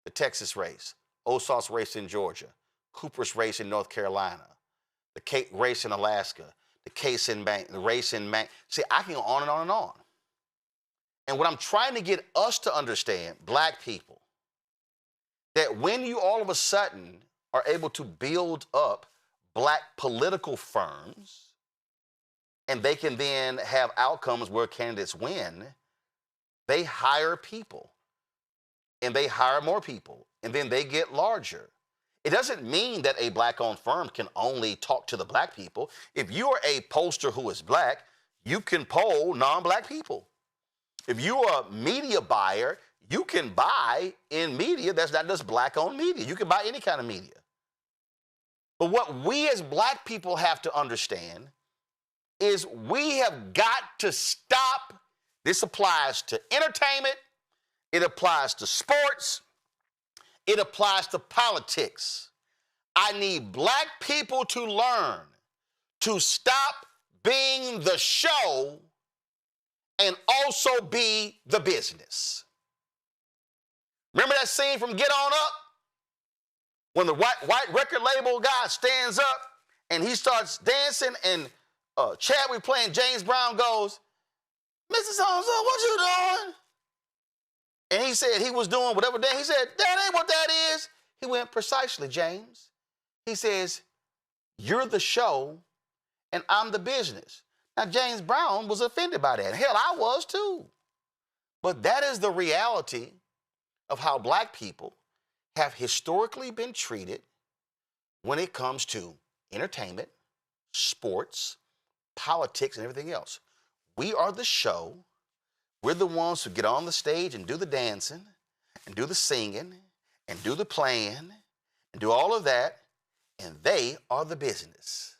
the Texas race, Ossoff's race in Georgia, Cooper's race in North Carolina, the race in Alaska, the race in Maine. See, I can go on and on and on. And what I'm trying to get us to understand, black people, that when you all of a sudden are able to build up black political firms, and they can then have outcomes where candidates win, they hire people, and they hire more people, and then they get larger. It doesn't mean that a black-owned firm can only talk to the black people. If you are a pollster who is black, you can poll non-black people. If you are a media buyer, you can buy in media that's not just black-owned media. You can buy any kind of media. But what we as black people have to understand is we have got to stop. This applies to entertainment. It applies to sports. It applies to politics. I need black people to learn to stop being the show and also be the business. Remember that scene from Get On Up? When the white record label guy stands up and he starts dancing, and Chadwick playing James Brown goes, "Mr. So-and-so, what you doing?" And he said he was doing whatever day. He said, "That ain't what that is." He went, "Precisely, James." He says, "You're the show and I'm the business." Now, James Brown was offended by that. Hell, I was too. But that is the reality of how black people have historically been treated when it comes to entertainment, sports, politics, and everything else. We are the show. We're the ones who get on the stage and do the dancing and do the singing and do the playing and do all of that, and they are the business.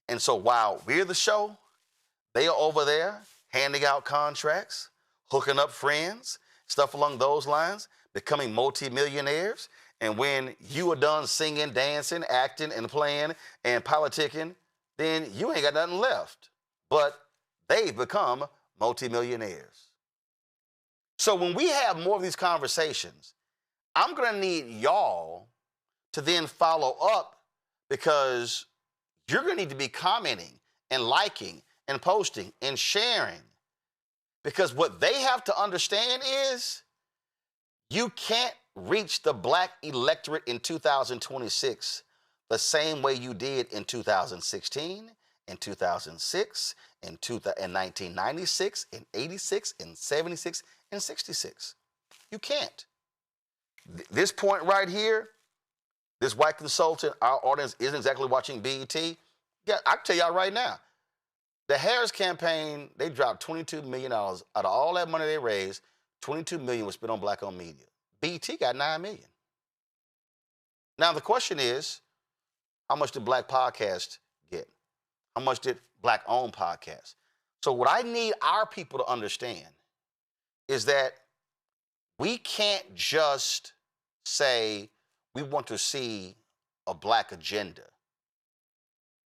And so while we're the show, they are over there handing out contracts, hooking up friends, stuff along those lines, becoming multimillionaires. And when you are done singing, dancing, acting, and playing and politicking, then you ain't got nothing left. But they've become multimillionaires. So when we have more of these conversations, I'm going to need y'all to then follow up, because you're going to need to be commenting and liking and posting and sharing. Because what they have to understand is you can't reach the black electorate in 2026 the same way you did in 2016 in 2006, in 1996, in 86, in 76, and 66. You can't. This point right here, this white consultant, our audience isn't exactly watching BET. Yeah, I can tell y'all right now, the Harris campaign, they dropped $22 million. Out of all that money they raised, $22 million was spent on black-owned media. BET got $9 million. Now, the question is, how much did black podcasts get? How much did black-owned podcasts? So what I need our people to understand is that we can't just say we want to see a black agenda.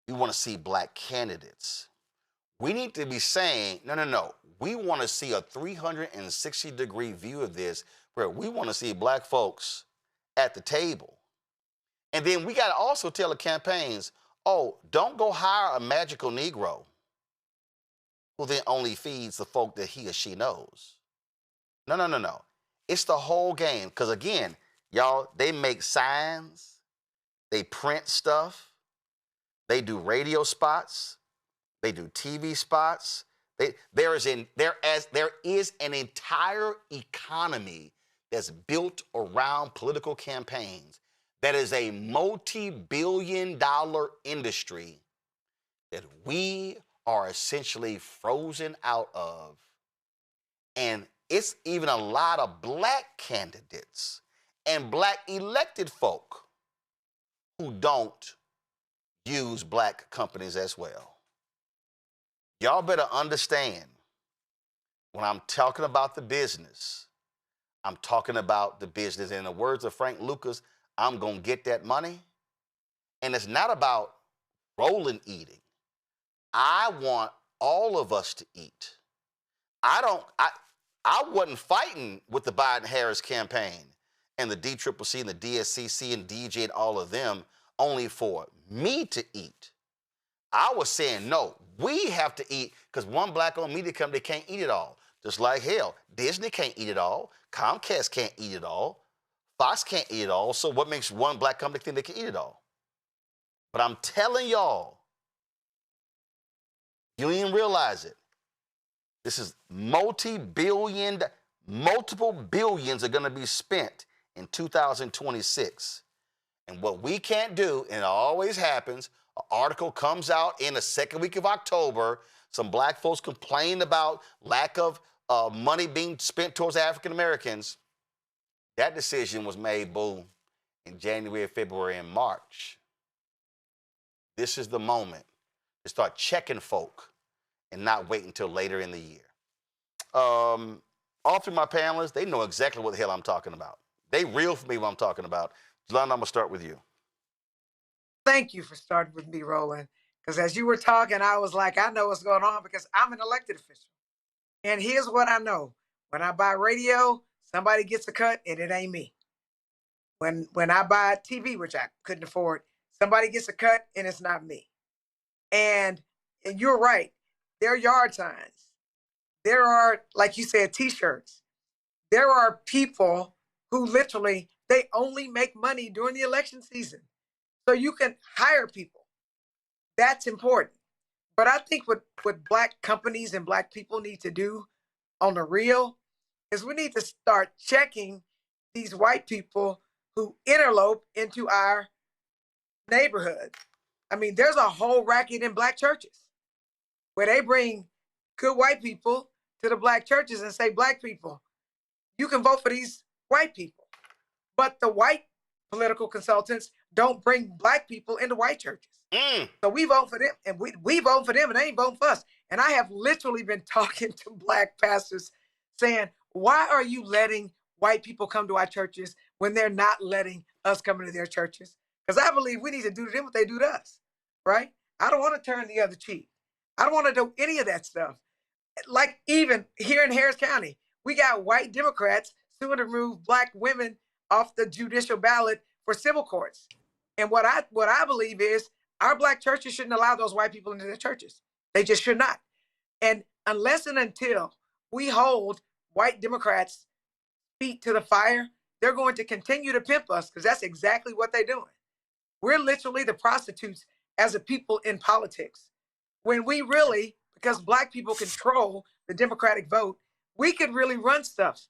We want to see black candidates. We need to be saying, no. We want to see a 360-degree view of this where we want to see black folks at the table. And then we got to also tell the campaigns, oh, don't go hire a magical Negro who then only feeds the folk that he or she knows. No. It's the whole game. Because again, y'all, they make signs, they print stuff, they do radio spots, they do TV spots. There is an entire economy that's built around political campaigns that is a multi-billion-dollar industry that we are essentially frozen out of. And it's even a lot of black candidates and black elected folk who don't use black companies as well. Y'all better understand, when I'm talking about the business, I'm talking about the business. In the words of Frank Lucas, I'm going to get that money. And it's not about Roland eating. I want all of us to eat. I wasn't fighting with the Biden-Harris campaign and the DCCC and the DSCC and DJ and all of them only for me to eat. I was saying, no, we have to eat because one black-owned media company can't eat it all. Just like hell, Disney can't eat it all. Comcast can't eat it all. Fox can't eat it all. So what makes one black company think they can eat it all? But I'm telling y'all, you don't even realize it. This is multiple billions are going to be spent in 2026. And what we can't do, and it always happens, an article comes out in the second week of October, some black folks complain about lack of money being spent towards African Americans. That decision was made, boom, in January, February, and March. This is the moment to start checking folk and not wait until later in the year. All through my panelists, they know exactly what the hell I'm talking about. They real for me what I'm talking about. Jelana, I'm going to start with you. Thank you for starting with me, Roland. Because as you were talking, I was like, I know what's going on because I'm an elected official. And here's what I know. When I buy radio, somebody gets a cut and it ain't me. When I buy TV, which I couldn't afford, somebody gets a cut and it's not me. And you're right. There are yard signs. There are, like you said, T-shirts. There are people who literally, they only make money during the election season. So you can hire people. That's important. But I think what black companies and black people need to do on the real is we need to start checking these white people who interlope into our neighborhood. I mean, there's a whole racket in black churches where they bring good white people to the black churches and say, black people, you can vote for these white people. But the white political consultants don't bring black people into white churches. So we vote for them and we vote for them and they ain't voting for us. And I have literally been talking to black pastors saying, why are you letting white people come to our churches when they're not letting us come into their churches? Because I believe we need to do to them what they do to us, right? I don't want to turn the other cheek. I don't want to do any of that stuff. Like even here in Harris County, we got white Democrats suing to remove black women off the judicial ballot for civil courts. And what I believe is our black churches shouldn't allow those white people into their churches. They just should not. And unless and until we hold white Democrats' feet to the fire, they're going to continue to pimp us because that's exactly what they're doing. We're literally the prostitutes as a people in politics. when we really, because Black people control the Democratic vote, we could really run stuff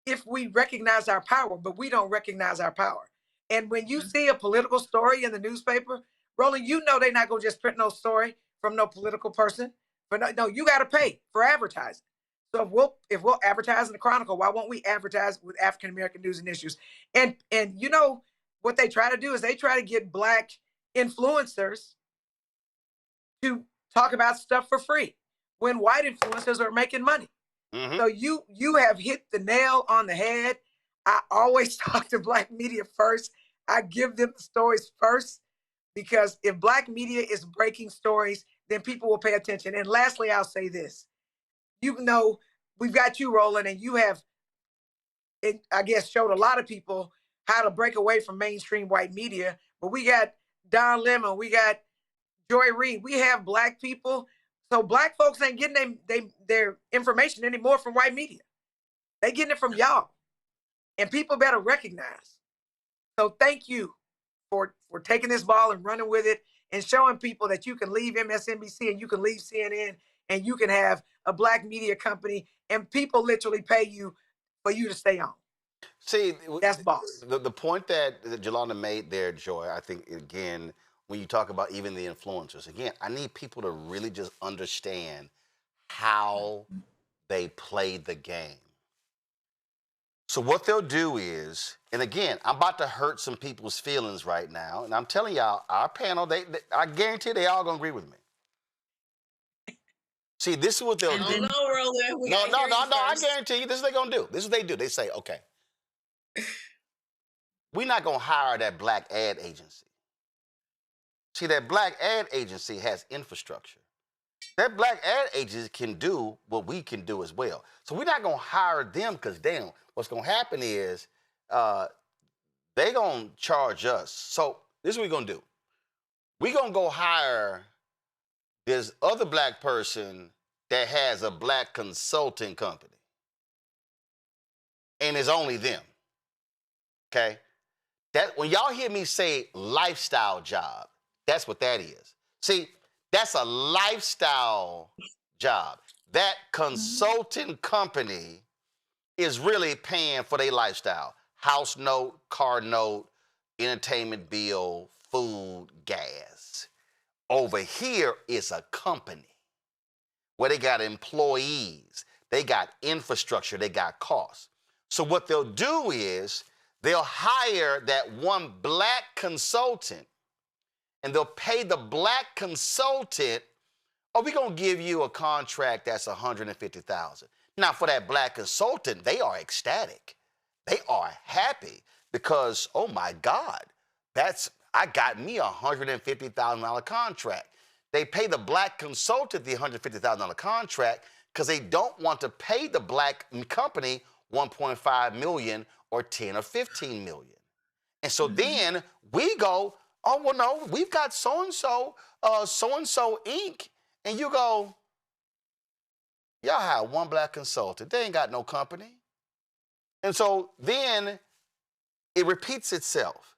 if we recognize our power, but we don't recognize our power. And when you see a political story in the newspaper, Roland, you know they're not going to just print no story from no political person. But no, you got to pay for advertising. So if we'll advertise in the Chronicle, why won't we advertise with African American news and issues? And you know what they try to do is they try to get Black influencers to talk about stuff for free when white influencers are making money. Mm-hmm. So you have hit the nail on the head. I always talk to Black media first. I give them the stories first, because if Black media is breaking stories, then people will pay attention. And lastly, I'll say this. You know, we've got you, Roland, and you have, I guess, showed a lot of people how to break away from mainstream white media. But we got Don Lemon, we got Joy Reid. We have Black people. So Black folks ain't getting their information anymore from white media. They getting it from y'all. And people better recognize. So thank you for taking this ball and running with it and showing people that you can leave MSNBC and you can leave CNN and you can have a Black media company and people literally pay you for you to stay on. See, that's boss. The point that Jolanda made there, Joy, I think, again, when you talk about even the influencers, again, I need people to really just understand how they play the game. So what they'll do is, and again, I'm about to hurt some people's feelings right now, and I'm telling y'all, our panel, I guarantee they all gonna agree with me. See, this is what they'll do. No, Roland. No, I guarantee you, this is what they're gonna do. This is what they do. They say, okay, we're not gonna hire that Black ad agency. See, that Black ad agency has infrastructure. That Black ad agency can do what we can do as well. So we're not gonna hire them because damn, what's gonna happen is they're gonna charge us. So this is what we're gonna do. We're gonna go hire this other Black person that has a Black consulting company. And it's only them. Okay? That when y'all hear me say lifestyle job, that's what that is. See, that's a lifestyle job. That consulting company is really paying for their lifestyle. House note, car note, entertainment bill, food, gas. Over here is a company where they got employees, they got infrastructure, they got costs. So what they'll do is they'll hire that one Black consultant and they'll pay the Black consultant, oh, we're going to give you a contract that's $150,000. Now, for that Black consultant, they are ecstatic. They are happy because, oh, my God, I got me a $150,000 contract. They pay the Black consultant the $150,000 contract because they don't want to pay the Black company $1.5 million or $10 or $15 million. And so then we go, oh, well, no, we've got so-and-so Inc. And you go, y'all have one Black consultant. They ain't got no company. And so then it repeats itself.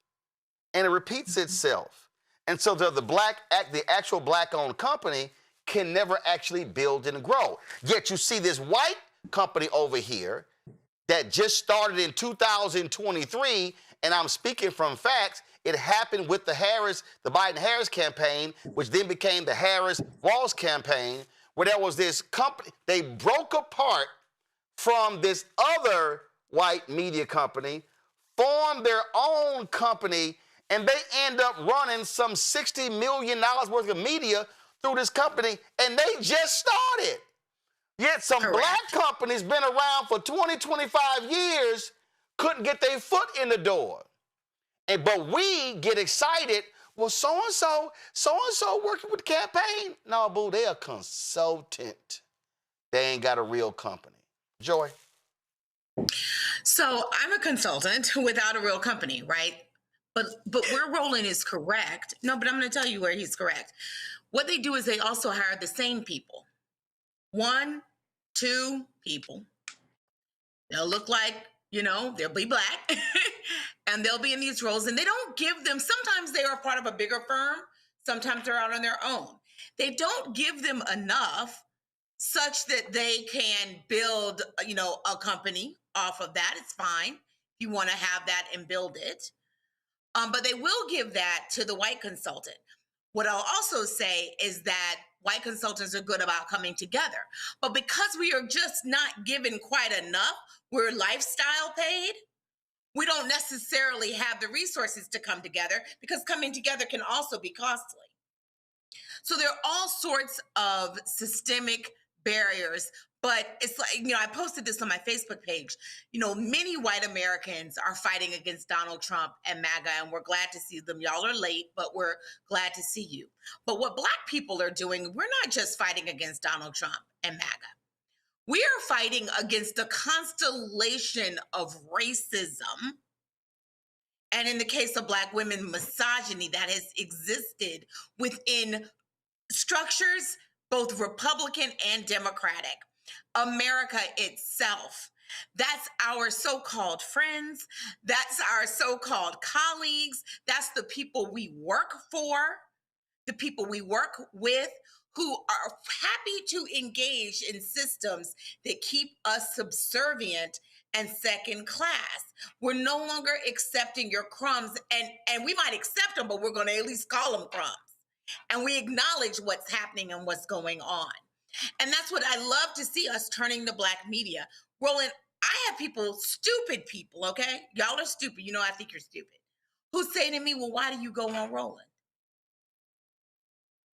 And it repeats itself. And so the actual Black-owned company can never actually build and grow. Yet you see this white company over here that just started in 2023, and I'm speaking from facts. It happened with the Biden-Harris campaign, which then became the Harris-Walz campaign, where there was this company. They broke apart from this other white media company, formed their own company, and they end up running some $60 million worth of media through this company, and they just started. Yet some Black companies been around for 20, 25 years, couldn't get their foot in the door. But we get excited, well, so-and-so working with the campaign. No, boo, they a consultant. They ain't got a real company. Joy? So I'm a consultant without a real company, right? But where Roland is correct, no, but I'm going to tell you where he's correct. What they do is they also hire the same people. 1, 2 people. They'll look like, they'll be Black and they'll be in these roles and they don't give them, sometimes they are part of a bigger firm. Sometimes they're out on their own. They don't give them enough such that they can build, a company off of that. It's fine if you want to have that and build it. But they will give that to the white consultant. What I'll also say is that white consultants are good about coming together. But because we are just not given quite enough, we're lifestyle paid, we don't necessarily have the resources to come together, because coming together can also be costly. So there are all sorts of systemic barriers, but it's like, I posted this on my Facebook page. Many white Americans are fighting against Donald Trump and MAGA, and we're glad to see them. Y'all are late, but we're glad to see you. But what Black people are doing, we're not just fighting against Donald Trump and MAGA. We are fighting against the constellation of racism, and in the case of Black women, misogyny that has existed within structures, both Republican and Democratic. America itself. That's our so-called friends. That's our so-called colleagues. That's the people we work for, the people we work with, who are happy to engage in systems that keep us subservient and second class. We're no longer accepting your crumbs, and we might accept them, but we're going to at least call them crumbs. And we acknowledge what's happening and what's going on. And that's what I love to see, us turning to Black media. Roland, I have people, stupid people, okay? Y'all are stupid. I think you're stupid. Who say to me, well, why do you go on Roland?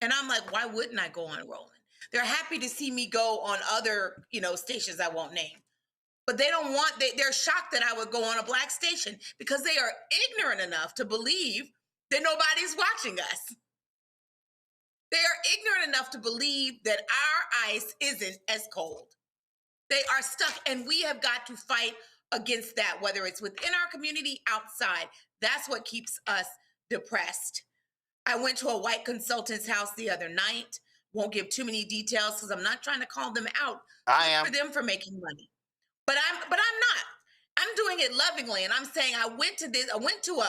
And I'm like, why wouldn't I go on Roland? They're happy to see me go on other, stations I won't name. But they're shocked that I would go on a Black station, because they are ignorant enough to believe that nobody's watching us. They are ignorant enough to believe that our ice isn't as cold. They are stuck, and we have got to fight against that, whether it's within our community, outside. That's what keeps us depressed. I went to a white consultant's house the other night. Won't give too many details because I'm not trying to call them out. I am. For them for making money. But I'm not. I'm doing it lovingly, and I'm saying I went to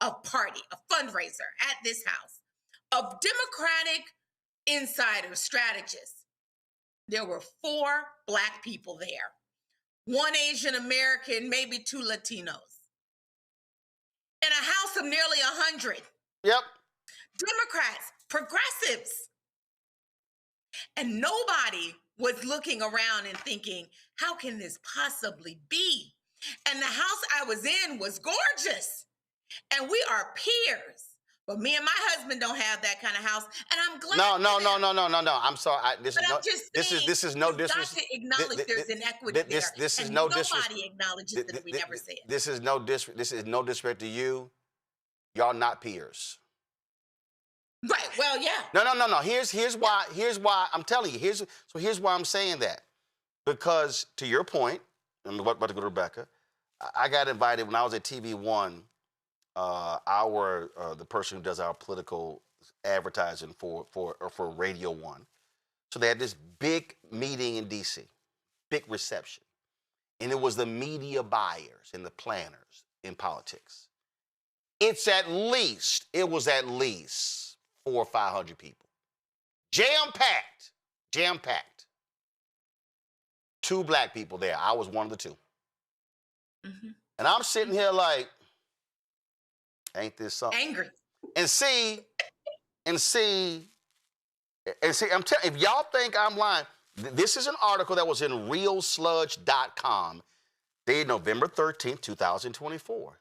a party, a fundraiser at this house of Democratic insider strategists. There were 4 Black people there, 1 Asian American, maybe 2 Latinos, in a house of nearly 100. Yep. Democrats, progressives. And nobody was looking around and thinking, how can this possibly be? And the house I was in was gorgeous. And we are peers. But me and my husband don't have that kind of house. And I'm glad. No. I'm sorry. This is no disrespect. You've got to acknowledge there's inequity there. This is and no nobody disrespect. acknowledges that we never say it. This is no disrespect to you. Y'all not peers. Right. Well, yeah. No. Here's why I'm telling you. Here's why I'm saying that. Because to your point, I'm about to go to Rebecca. I got invited when I was at TV One. The person who does our political advertising for Radio One. So they had this big meeting in DC, big reception. And it was the media buyers and the planners in politics. It was at least 400 or 500 people. Jam-packed. 2 Black people there. I was one of the 2. Mm-hmm. And I'm sitting here like, ain't this something? Angry. And see, I'm telling you, if y'all think I'm lying, this is an article that was in realsludge.com, dated November 13th, 2024.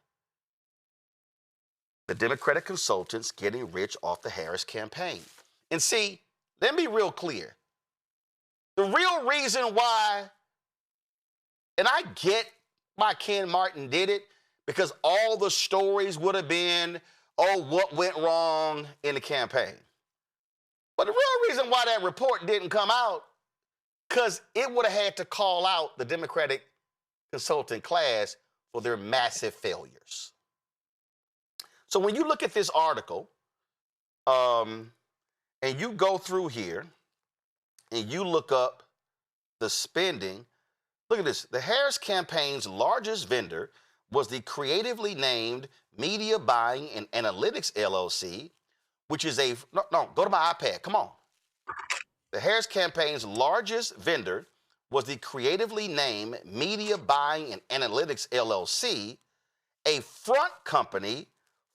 The Democratic consultants getting rich off the Harris campaign. And see, let me be real clear. The real reason why, and I get why Ken Martin did it, because all the stories would have been, what went wrong in the campaign. But the real reason why that report didn't come out, because it would have had to call out the Democratic consultant class for their massive failures. So when you look at this article, and you go through here, and you look up the spending, look at this. The Harris campaign's largest vendor was the creatively named Media Buying and Analytics LLC, which is go to my iPad, come on. The Harris campaign's largest vendor was the creatively named Media Buying and Analytics LLC, a front company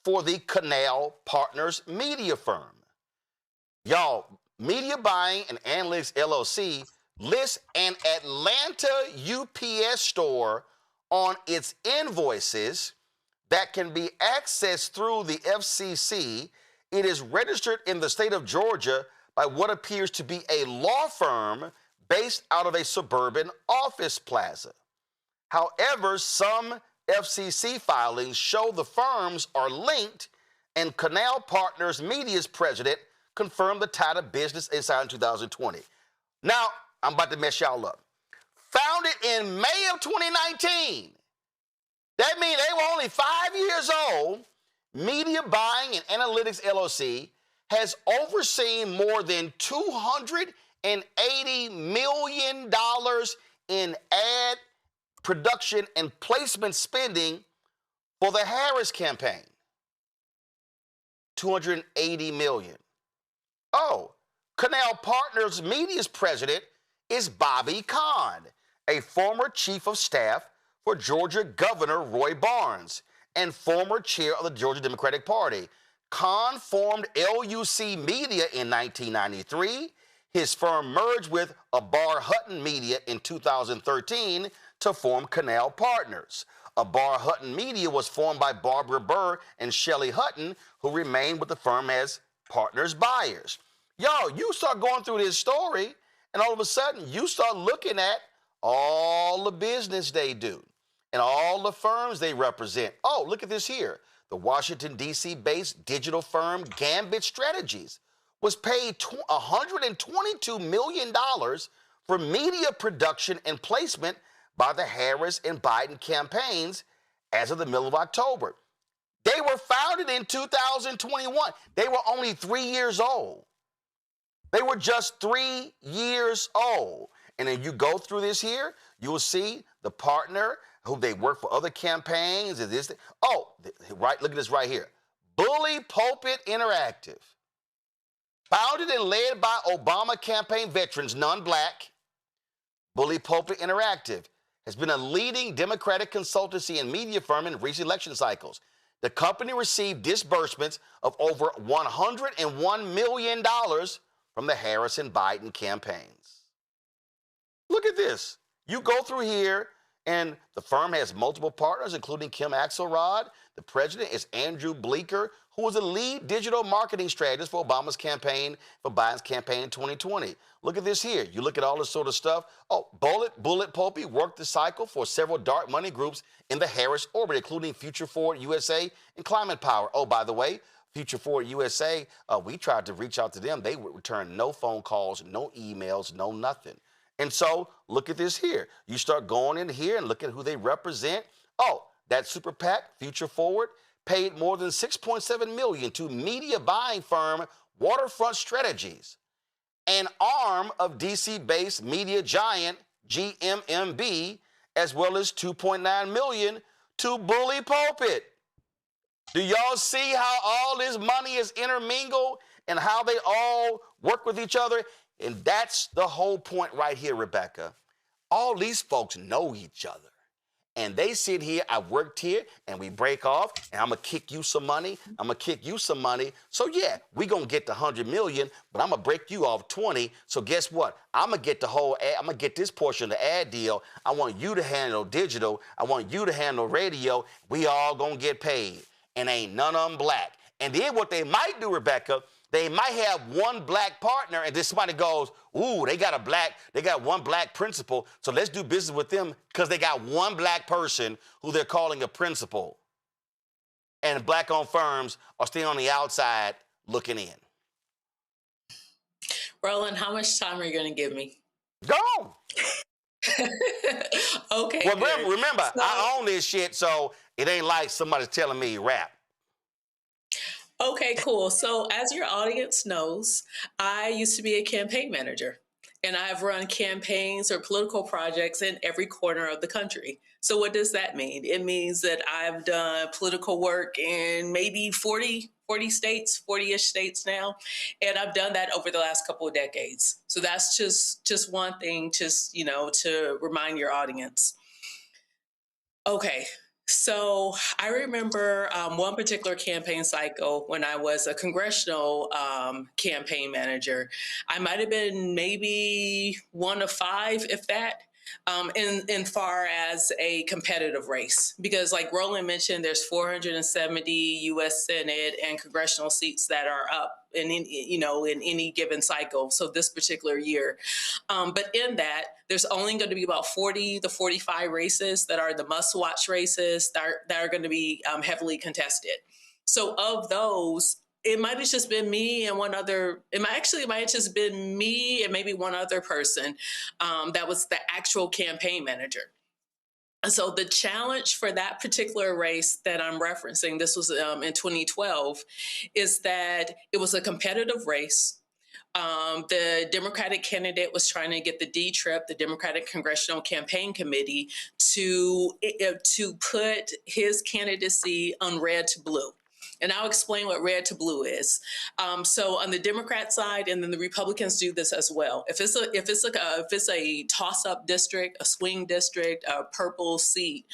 for the Canal Partners media firm. Y'all, Media Buying and Analytics LLC lists an Atlanta UPS store on its invoices that can be accessed through the FCC. It is registered in the state of Georgia by what appears to be a law firm based out of a suburban office plaza. However, some FCC filings show the firms are linked, and Canal Partners Media's president confirmed the tie to Business Insider in 2020. Now, I'm about to mess y'all up. Founded in May of 2019. That means they were only 5 years old. Media Buying and Analytics LLC has overseen more than $280 million in ad production and placement spending for the Harris campaign. $280 million. Oh, Canal Partners Media's president is Bobby Kahn, a former chief of staff for Georgia Governor Roy Barnes and former chair of the Georgia Democratic Party. Kahn formed LUC Media in 1993. His firm merged with Abar Hutton Media in 2013 to form Canal Partners. Abar Hutton Media was formed by Barbara Burr and Shelley Hutton, who remained with the firm as partners buyers. Yo, you start going through this story, and all of a sudden, you start looking at all the business they do and all the firms they represent. Oh, look at this here. The Washington, D.C.-based digital firm Gambit Strategies was paid $122 million for media production and placement by the Harris and Biden campaigns as of the middle of October. They were founded in 2021. They were only 3 years old. They were just 3 years old. And then you go through this here, you will see the partner who they work for other campaigns. Oh, right, look at this right here. Bully Pulpit Interactive. Founded and led by Obama campaign veterans, non-black, Bully Pulpit Interactive has been a leading Democratic consultancy and media firm in recent election cycles. The company received disbursements of over $101 million from the Harris and Biden campaigns. Look at this. You go through here, and the firm has multiple partners, including Kim Axelrod. The president is Andrew Bleeker, who was the lead digital marketing strategist for Obama's campaign, for Biden's campaign in 2020. Look at this here. You look at all this sort of stuff. Oh, Bullet Pulpy worked the cycle for several dark money groups in the Harris orbit, including Future Forward USA and Climate Power. Oh, by the way, Future Forward USA, we tried to reach out to them. They would return no phone calls, no emails, no nothing. And so look at this here. You start going in here and look at who they represent. Oh, that super PAC, Future Forward, paid more than $6.7 million to media buying firm Waterfront Strategies, an arm of DC-based media giant GMMB, as well as $2.9 million to Bully Pulpit. Do y'all see how all this money is intermingled and how they all work with each other? And that's the whole point right here, Rebecca. All these folks know each other. And they sit here, I worked here, and we break off, and I'm going to kick you some money. I'm going to kick you some money. So, yeah, we're going to get the $100 million, but I'm going to break you off 20. So guess what? I'm going to get the whole ad. I'm going to get this portion of the ad deal. I want you to handle digital. I want you to handle radio. We all going to get paid. And ain't none of them black. And then what they might do, Rebecca, they might have one black partner, and then somebody goes, ooh, they got one black principal, so let's do business with them because they got one black person who they're calling a principal. And black-owned firms are still on the outside looking in. Roland, how much time are you going to give me? Go! Okay. Well, remember, I own this shit, so it ain't like somebody's telling me rap. Okay, cool. So as your audience knows, I used to be a campaign manager. And I've run campaigns or political projects in every corner of the country. So what does that mean? It means that I've done political work in maybe 40 states, 40-ish states now. And I've done that over the last couple of decades. So that's just one thing, just, to remind your audience. Okay. So I remember one particular campaign cycle when I was a congressional campaign manager. I might have been maybe one of five, if that, in far as a competitive race. Because like Roland mentioned, there's 470 U.S. Senate and congressional seats that are up in any given cycle. So this particular year. But in that, there's only going to be about 40 to 45 races that are the must-watch races that are going to be heavily contested. So of those, it might have just been me and one other. It might have just been me and maybe one other person that was the actual campaign manager. And so the challenge for that particular race that I'm referencing, this was in 2012, is that it was a competitive race. The Democratic candidate was trying to get the D-TRIP, the Democratic Congressional Campaign Committee, to put his candidacy on red to blue. And I'll explain what red to blue is. So on the Democrat side, and then the Republicans do this as well. If it's a toss-up district, a swing district, a purple seat,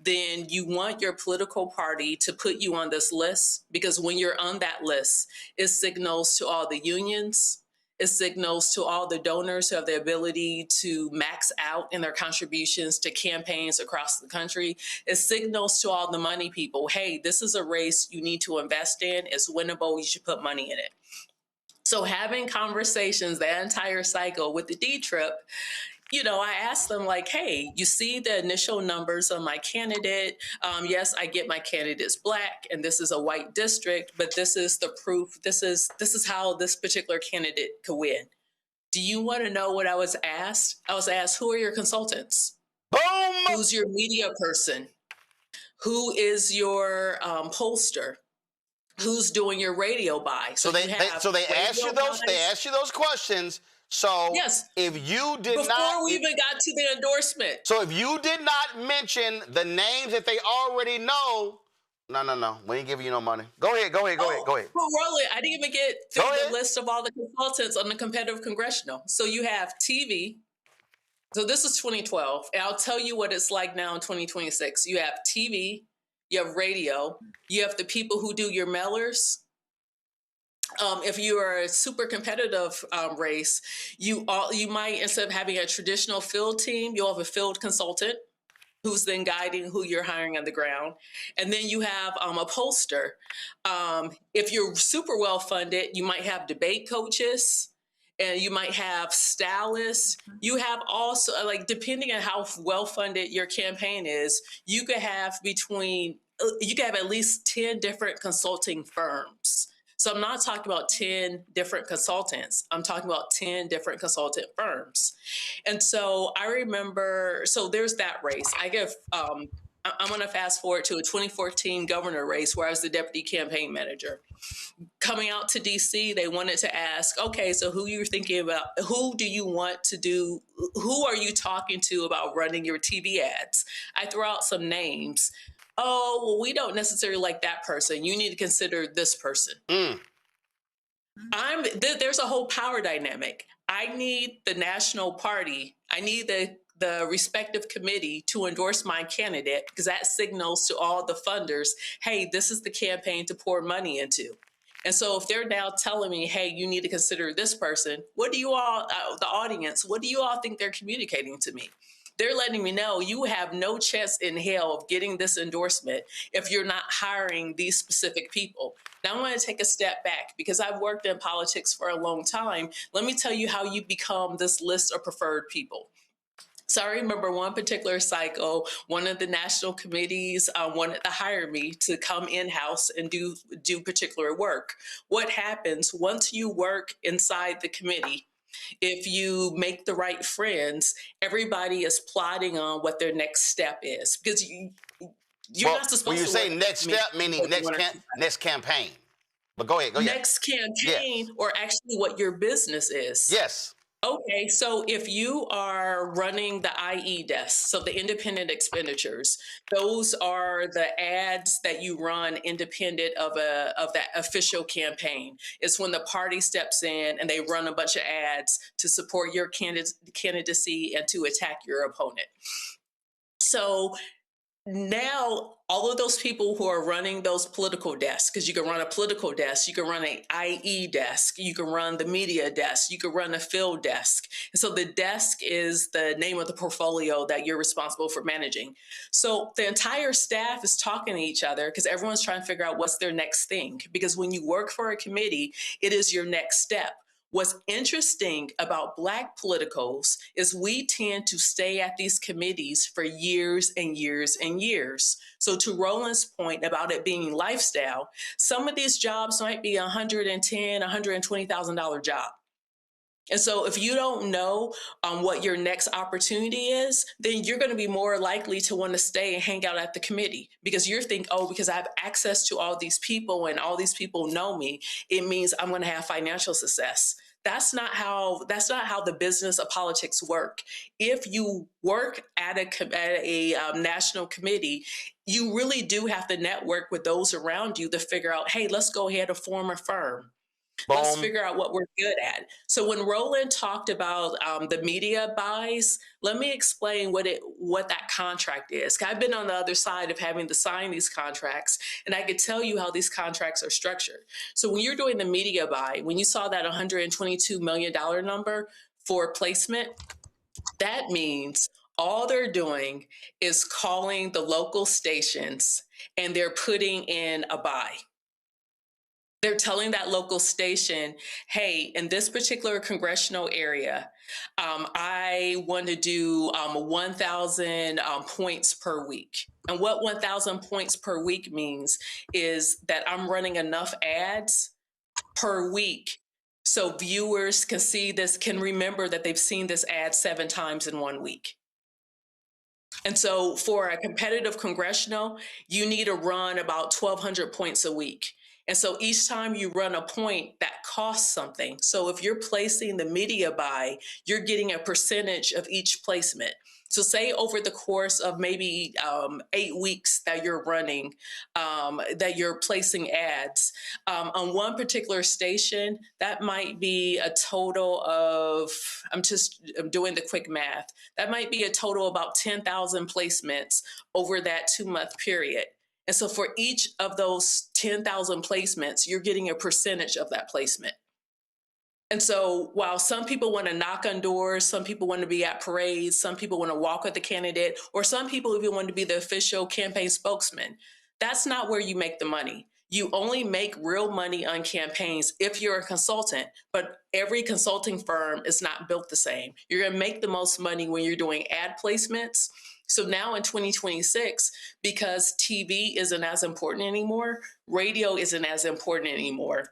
then you want your political party to put you on this list, because when you're on that list, it signals to all the unions. It signals to all the donors who have the ability to max out in their contributions to campaigns across the country. It signals to all the money people, hey, this is a race you need to invest in. It's winnable. You should put money in it. So having conversations that entire cycle with the D-TRIP, I asked them like, hey, you see the initial numbers on my candidate. Yes, I get my candidate's Black and this is a white district, but this is the proof. This is how this particular candidate could win. Do you want to know what I was asked? I was asked, who are your consultants? Boom! Who's your media person? Who is your pollster? Who's doing your radio buy? So they asked you those. They asked you those questions. So yes, if you did not, before we even got to the endorsement. So if you did not mention the names that they already know, no, we ain't giving you no money. Go ahead. Well, Roland, I didn't even get through the list of all the consultants on the competitive congressional. So you have TV. So this is 2012, and I'll tell you what it's like now in 2026. You have TV, you have radio, you have the people who do your mailers. If you are a super competitive race, you might, instead of having a traditional field team, you'll have a field consultant who's then guiding who you're hiring on the ground. And then you have a pollster. If you're super well funded, you might have debate coaches and you might have stylists. You have also, like, depending on how well funded your campaign is, you could have at least 10 different consulting firms. So I'm not talking about 10 different consultants. I'm talking about 10 different consultant firms. And so I remember, so there's that race. I'm going to fast forward to a 2014 governor race where I was the deputy campaign manager. Coming out to DC, they wanted to ask, okay, so who you're thinking about, who do you want to do, who are you talking to about running your TV ads? I throw out some names. Oh, well, we don't necessarily like that person. You need to consider this person. There's a whole power dynamic. I need the national party. I need the respective committee to endorse my candidate, because that signals to all the funders, hey, this is the campaign to pour money into. And so if they're now telling me, hey, you need to consider this person, what do you all, the audience, what do you all think they're communicating to me? They're letting me know you have no chance in hell of getting this endorsement if you're not hiring these specific people. Now, I'm going to take a step back because I've worked in politics for a long time. Let me tell you how you become this list of preferred people. So I remember one particular cycle, one of the national committees wanted to hire me to come in-house and do particular work. What happens once you work inside the committee? If you make the right friends, everybody is plotting on what their next step is, because you're not supposed to. When you say next step, meaning next campaign. But go ahead. Next campaign, yes. Or actually what your business is. Yes. Okay, so if you are running the IE desk, so the independent expenditures, those are the ads that you run independent of that official campaign. It's when the party steps in and they run a bunch of ads to support your candidacy and to attack your opponent. So now all of those people who are running those political desks, because you can run a political desk, you can run an IE desk, you can run the media desk, you can run a field desk. And so the desk is the name of the portfolio that you're responsible for managing. So the entire staff is talking to each other because everyone's trying to figure out what's their next thing. Because when you work for a committee, it is your next step. What's interesting about Black politicals is we tend to stay at these committees for years and years and years. So to Roland's point about it being lifestyle, some of these jobs might be $110,000, $120,000 job. And so if you don't know what your next opportunity is, then you're going to be more likely to want to stay and hang out at the committee because you're thinking, oh, because I have access to all these people and all these people know me, it means I'm going to have financial success. That's not how the business of politics work. If you work at a national committee, you really do have to network with those around you to figure out, hey, let's go ahead and form a firm. Let's figure out what we're good at. So when Roland talked about the media buys, let me explain what that contract is. I've been on the other side of having to sign these contracts, and I could tell you how these contracts are structured. So when you're doing the media buy, when you saw that $122 million number for placement, that means all they're doing is calling the local stations and they're putting in a buy. They're telling that local station, hey, in this particular congressional area, I want to do 1,000 points per week. And what 1,000 points per week means is that I'm running enough ads per week so viewers can see this, can remember that they've seen this ad 7 times in 1 week. And so for a competitive congressional, you need to run about 1,200 points a week. And so each time you run a point, that costs something. So if you're placing the media buy, you're getting a percentage of each placement. So say over the course of maybe 8 weeks that you're running, that you're placing ads, on one particular station, that might be a total of, I'm doing the quick math, that might be a total of about 10,000 placements over that 2-month period. And so for each of those 10,000 placements, you're getting a percentage of that placement. And so while some people want to knock on doors, some people want to be at parades, some people want to walk with the candidate, or some people even want to be the official campaign spokesman, that's not where you make the money. You only make real money on campaigns if you're a consultant, but every consulting firm is not built the same. You're going to make the most money when you're doing ad placements. So now in 2026, because TV isn't as important anymore, radio isn't as important anymore.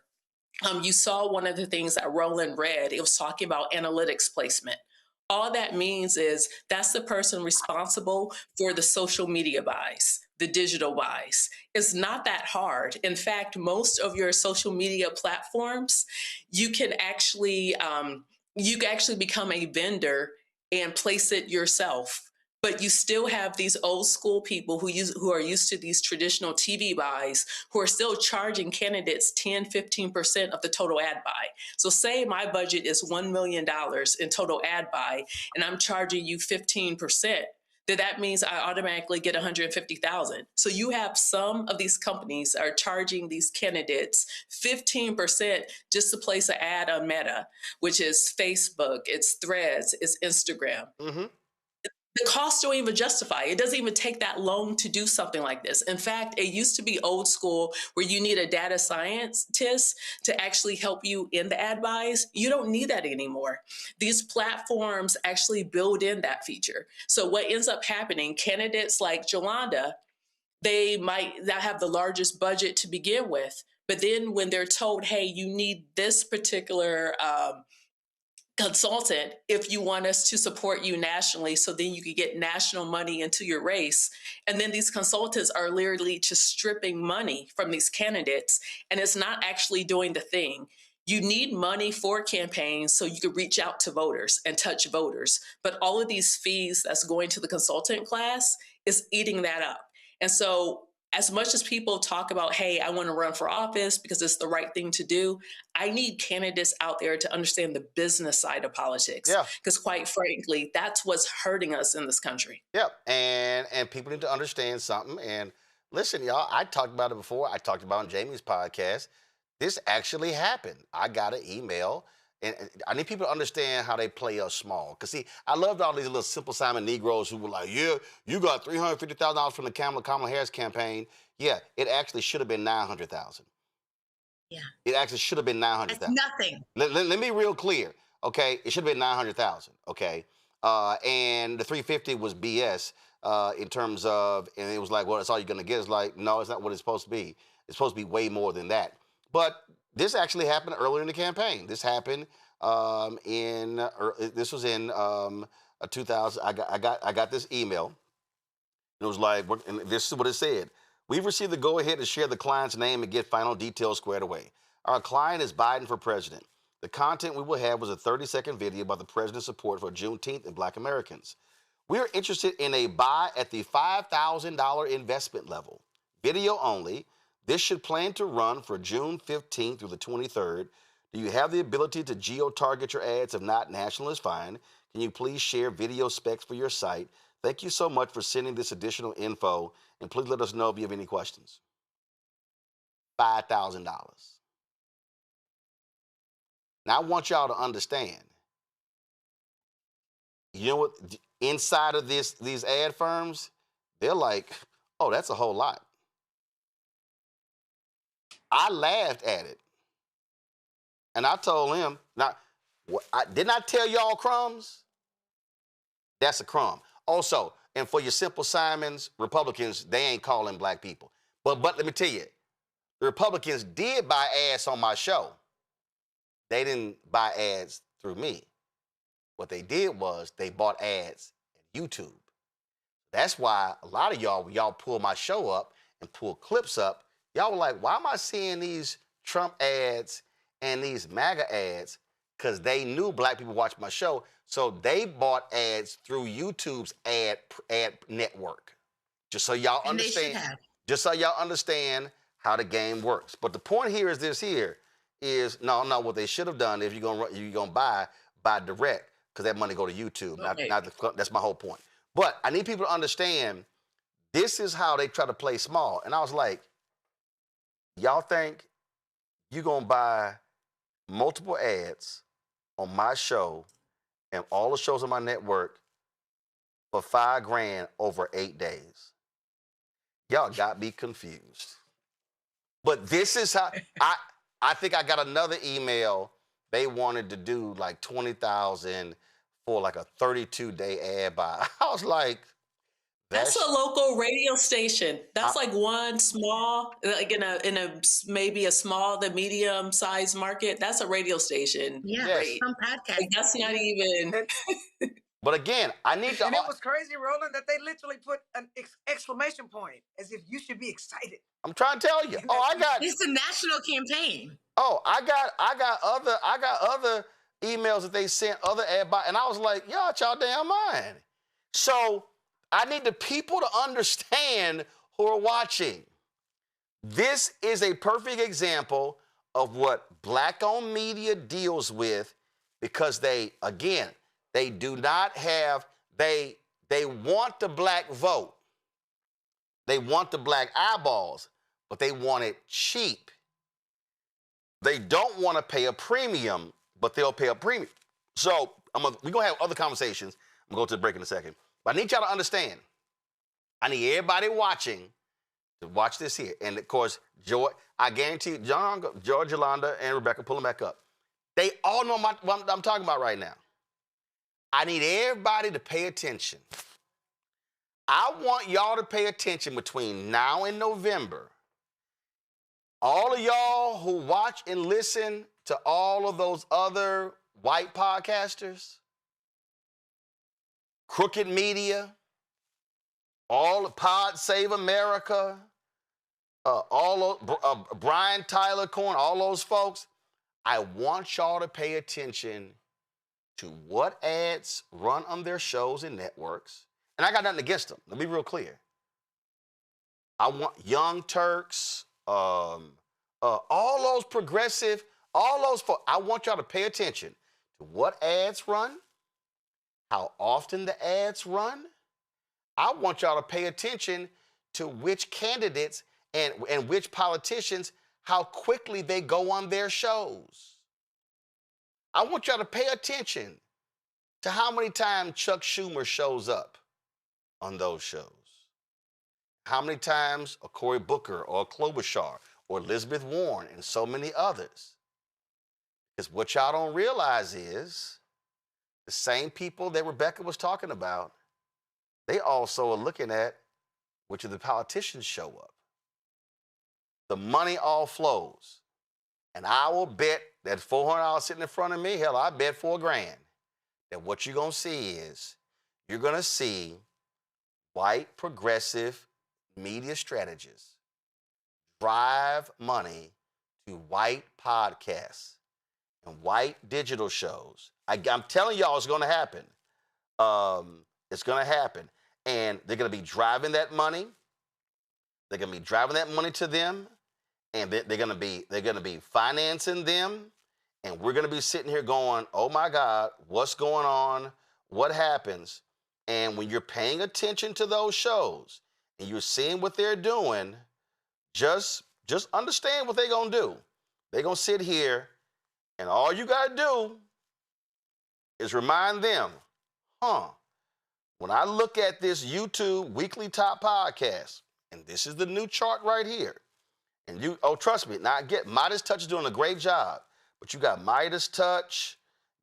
You saw one of the things that Roland read, it was talking about analytics placement. All that means is that's the person responsible for the social media buys, the digital buys. It's not that hard. In fact, most of your social media platforms, you can actually become a vendor and place it yourself. But you still have these old school people who are used to these traditional TV buys who are still charging candidates 10, 15% of the total ad buy. So say my budget is $1 million in total ad buy, and I'm charging you 15%. Then that means I automatically get $150,000. So you have some of these companies are charging these candidates 15% just to place an ad on Meta, which is Facebook, it's Threads, it's Instagram. Mm-hmm. The costs don't even justify. It doesn't even take that long to do something like this. In fact, it used to be old school where you need a data scientist to actually help you in the ad buys. You don't need that anymore. These platforms actually build in that feature. So what ends up happening, candidates like Yolanda, they might not have the largest budget to begin with, but then when they're told, hey, you need this particular consultant if you want us to support you nationally, so then you can get national money into your race. And then these consultants are literally just stripping money from these candidates, and it's not actually doing the thing. You need money for campaigns so you can reach out to voters and touch voters. But all of these fees that's going to the consultant class is eating that up. And so as much as people talk about, hey, I want to run for office because it's the right thing to do, I need candidates out there to understand the business side of politics. Yeah. Because quite frankly, that's what's hurting us in this country. Yep. And people need to understand something. And listen, y'all, I talked about it before. I talked about it on Jamie's podcast. This actually happened. I got an email. And I need people to understand how they play us small. Because, see, I loved all these little Simple Simon Negroes who were like, yeah, you got $350,000 from the Kamala Harris campaign. Yeah, it actually should have been $900,000. Yeah. It actually should have been $900,000. That's nothing. Let me be real clear, okay? It should have been $900,000, okay? And the $350 was BS in terms of, and it was like, well, that's all you're going to get. It's like, no, it's not what it's supposed to be. It's supposed to be way more than that. But this actually happened earlier in the campaign. This happened this was in 2000. I got this email. It was like, and this is what it said. We've received the go-ahead to share the client's name and get final details squared away. Our client is Biden for president. The content we will have was a 30-second video about the president's support for Juneteenth and Black Americans. We are interested in a buy at the $5,000 investment level. Video only. This should plan to run for June 15th through the 23rd. Do you have the ability to geo-target your ads? If not, national is fine. Can you please share video specs for your site? Thank you so much for sending this additional info, and please let us know if you have any questions. $5,000. Now, I want y'all to understand, you know what, inside of these ad firms, they're like, oh, that's a whole lot. I laughed at it. And I told him, now, didn't I tell y'all crumbs? That's a crumb. Also, and for your Simple Simons, Republicans, they ain't calling black people. But let me tell you, the Republicans did buy ads on my show. They didn't buy ads through me. What they did was they bought ads at YouTube. That's why a lot of y'all, when y'all pull my show up and pull clips up, y'all were like, why am I seeing these Trump ads and these MAGA ads? Because they knew black people watch my show, so they bought ads through YouTube's ad network. Just so y'all understand. Just so y'all understand how the game works. But the point here is this: no, what they should have done if you're gonna buy direct, because that money go to YouTube. Okay. That's my whole point. But I need people to understand this is how they try to play small. And I was like, y'all think you're gonna buy multiple ads on my show and all the shows on my network for $5,000 over 8 days? Y'all got me confused. But this is how I think I got another email. They wanted to do like $20,000 for like a 32-day ad buy. I was like, that's a local radio station. That's like one small, like in a maybe a small to medium sized market. That's a radio station. Yeah, some podcast. Like, that's not even. But again, I need to. And it was crazy, Roland, that they literally put an exclamation point as if you should be excited. I'm trying to tell you. It's a national campaign. Oh, I got other emails that they sent, other ad buy, and I was like, y'all damn mind. So I need the people to understand who are watching. This is a perfect example of what black-owned media deals with, because they do not have, they want the black vote. They want the black eyeballs, but they want it cheap. They don't want to pay a premium, but they'll pay a premium. So we're going to have other conversations. I'm going to go to the break in a second. But I need y'all to understand. I need everybody watching to watch this here. And, of course, I guarantee you, George, Yolanda, and Rebecca, pull them back up. They all know what I'm talking about right now. I need everybody to pay attention. I want y'all to pay attention between now and November. All of y'all who watch and listen to all of those other white podcasters, Crooked Media, all the Pod Save America, Brian Tyler Corn, all those folks, I want y'all to pay attention to what ads run on their shows and networks. And I got nothing against them. Let me be real clear. I want Young Turks, all those progressive, all those folks. I want y'all to pay attention to what ads run, how often the ads run. I want y'all to pay attention to which candidates and which politicians, how quickly they go on their shows. I want y'all to pay attention to how many times Chuck Schumer shows up on those shows. How many times a Cory Booker or a Klobuchar or Elizabeth Warren and so many others. Because what y'all don't realize is the same people that Rebecca was talking about, they also are looking at which of the politicians show up. The money all flows. And I will bet that $400 sitting in front of me, hell, I bet $4,000, that what you're going to see is you're going to see white progressive media strategists drive money to white podcasts and white digital shows. I'm telling y'all it's going to happen. It's going to happen. And they're going to be driving that money. They're going to be driving that money to them. And they're going to be financing them. And we're going to be sitting here going, oh my God, what's going on? What happens? And when you're paying attention to those shows and you're seeing what they're doing, just understand what they're going to do. They're going to sit here and all you got to do is remind them, when I look at this YouTube weekly top podcast, and this is the new chart right here, and trust me, now Midas Touch is doing a great job, but you got Midas Touch,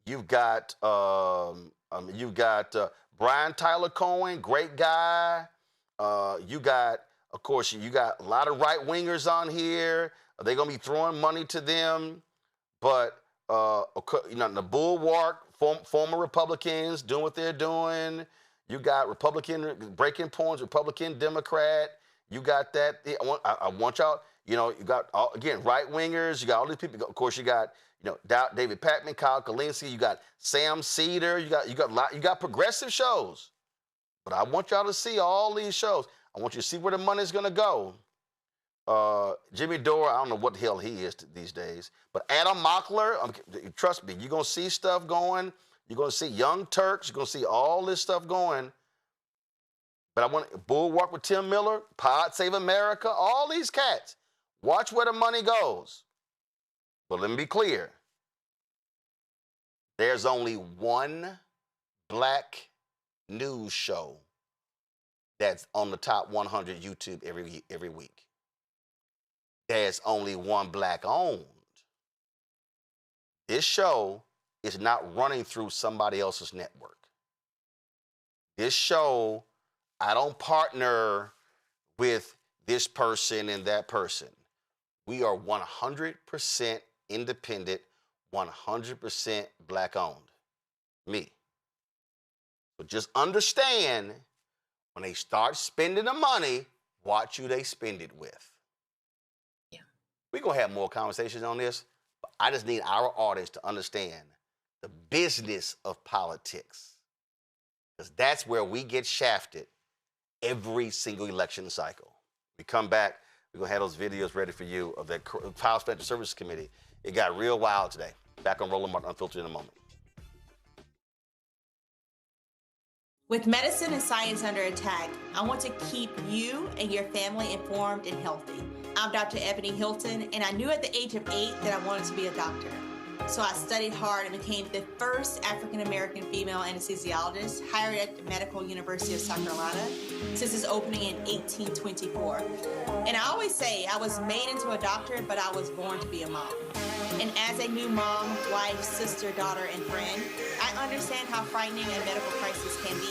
you've got Brian Tyler Cohen, great guy. You got a lot of right wingers on here. They're gonna be throwing money to them, but the Bulwark, former Republicans doing what they're doing. You got Republican breaking points, Republican, Democrat. You got that. I want y'all. You got right wingers. You got all these people. Of course, you got David Patman, Kyle Kalinske. You got Sam Cedar. You got progressive shows. But I want y'all to see all these shows. I want you to see where the money's gonna go. Jimmy Dore, I don't know what the hell he is these days. But Adam Mockler, trust me, you're gonna see stuff going. You're gonna see Young Turks. You're gonna see all this stuff going. But I want Bulwark with Tim Miller, Pod Save America, all these cats. Watch where the money goes. But let me be clear. There's only one black news show that's on the top 100 YouTube every week. There's only one black owned. This show is not running through somebody else's network. This show, I don't partner with this person and that person. We are 100% independent, 100% black owned. Me. But just understand, when they start spending the money, watch who they spend it with. Yeah. We're going to have more conversations on this, but I just need our audience to understand the business of politics. Because that's where we get shafted every single election cycle. We come back, we're going to have those videos ready for you of that House Financial Services Committee. It got real wild today. Back on Roland Martin Unfiltered in a moment. With medicine and science under attack, I want to keep you and your family informed and healthy. I'm Dr. Ebony Hilton, and I knew at the age of 8 that I wanted to be a doctor. So I studied hard and became the first African-American female anesthesiologist hired at the Medical University of South Carolina since its opening in 1824. And I always say I was made into a doctor, but I was born to be a mom. And as a new mom, wife, sister, daughter, and friend, I understand how frightening a medical crisis can be.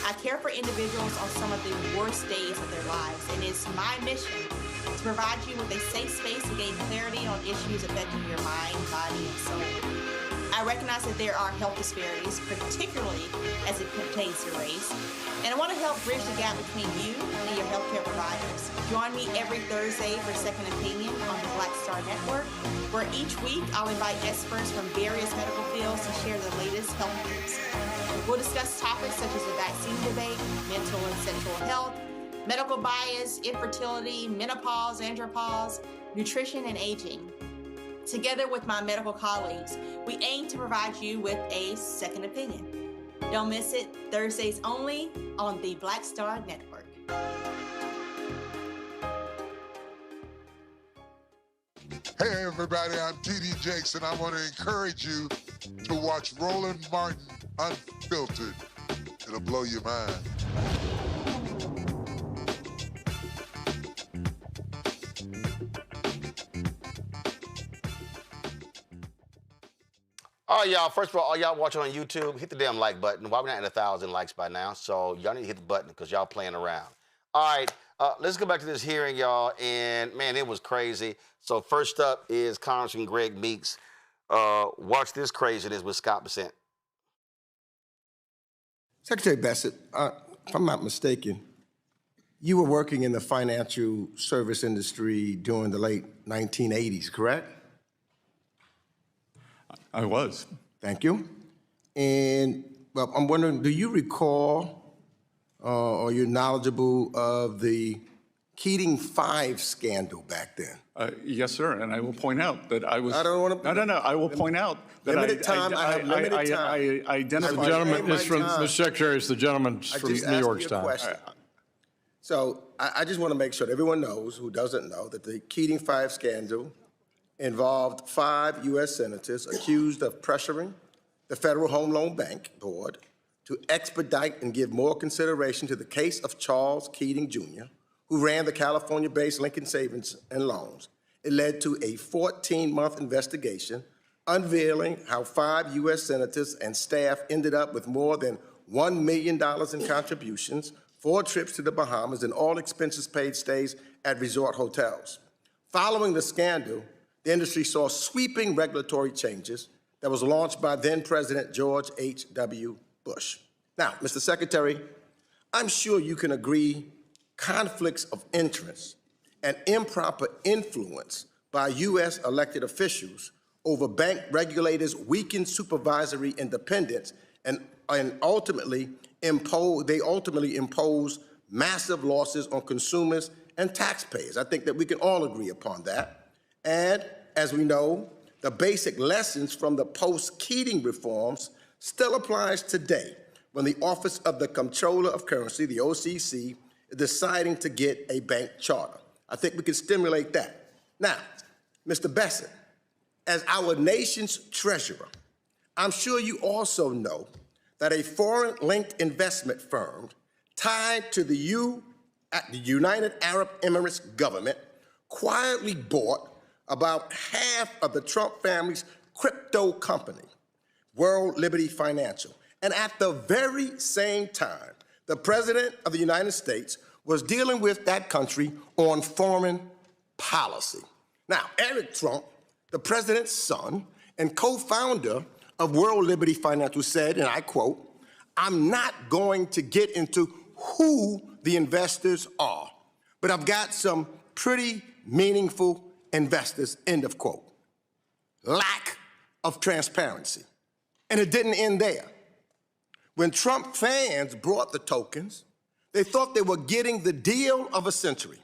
I care for individuals on some of the worst days of their lives, and it's my mission to provide you with a safe space to gain clarity on issues affecting your mind, body, and soul. I I recognize that there are health disparities, particularly as it pertains to race, and I want to help bridge the gap between you and your healthcare providers. Join me every Thursday for Second Opinion on the Black Star Network, where each week I'll invite experts from various medical fields to share the latest health news. We'll discuss topics such as the vaccine debate, mental and sexual health, medical bias, infertility, menopause, andropause, nutrition, and aging. Together with my medical colleagues, we aim to provide you with a second opinion. Don't miss it, Thursdays only on the Black Star Network. Hey everybody, I'm T.D. Jakes, and I want to encourage you to watch Roland Martin Unfiltered. It'll blow your mind. All right, y'all. First of all y'all watching on YouTube, hit the damn like button. Why we not at 1,000 likes by now? So y'all need to hit the button because y'all playing around. All right, let's go back to this hearing, y'all. And man, it was crazy. So first up is Congressman Greg Meeks. Watch this craziness with Scott Bessent. Secretary Bessent, if I'm not mistaken, you were working in the financial service industry during the late 1980s, correct? I was. Thank you. And well, I'm wondering, do you recall or you're knowledgeable of the Keating 5 scandal back then? Yes, sir. And I will point out that I was. I don't want to. No. I will point out that I identified. The gentleman is from the secretary. Is the gentleman from New York Times. So I just want to make sure that everyone knows who doesn't know that the Keating 5 scandal involved 5 U.S. senators accused of pressuring the Federal Home Loan Bank Board to expedite and give more consideration to the case of Charles Keating, Jr., who ran the California-based Lincoln Savings and Loans. It led to a 14-month investigation unveiling how 5 U.S. senators and staff ended up with more than $1 million in contributions, 4 trips to the Bahamas, and all expenses paid stays at resort hotels. Following the scandal, the industry saw sweeping regulatory changes that was launched by then-President George H.W. Bush. Now, Mr. Secretary, I'm sure you can agree conflicts of interest and improper influence by U.S. elected officials over bank regulators weaken supervisory independence and ultimately impose massive losses on consumers and taxpayers. I think that we can all agree upon that. And as we know, the basic lessons from the post-Keating reforms still applies today when the Office of the Comptroller of Currency, the OCC, is deciding to get a bank charter. I think we can stimulate that. Now, Mr. Bessent, as our nation's treasurer, I'm sure you also know that a foreign-linked investment firm tied to the United Arab Emirates government quietly bought about half of the Trump family's crypto company, World Liberty Financial. And at the very same time, the President of the United States was dealing with that country on foreign policy. Now, Eric Trump, the president's son and co-founder of World Liberty Financial, said, and I quote, "I'm not going to get into who the investors are, but I've got some pretty meaningful investors," end of quote. Lack of transparency. And it didn't end there. When Trump fans brought the tokens, they thought they were getting the deal of a century.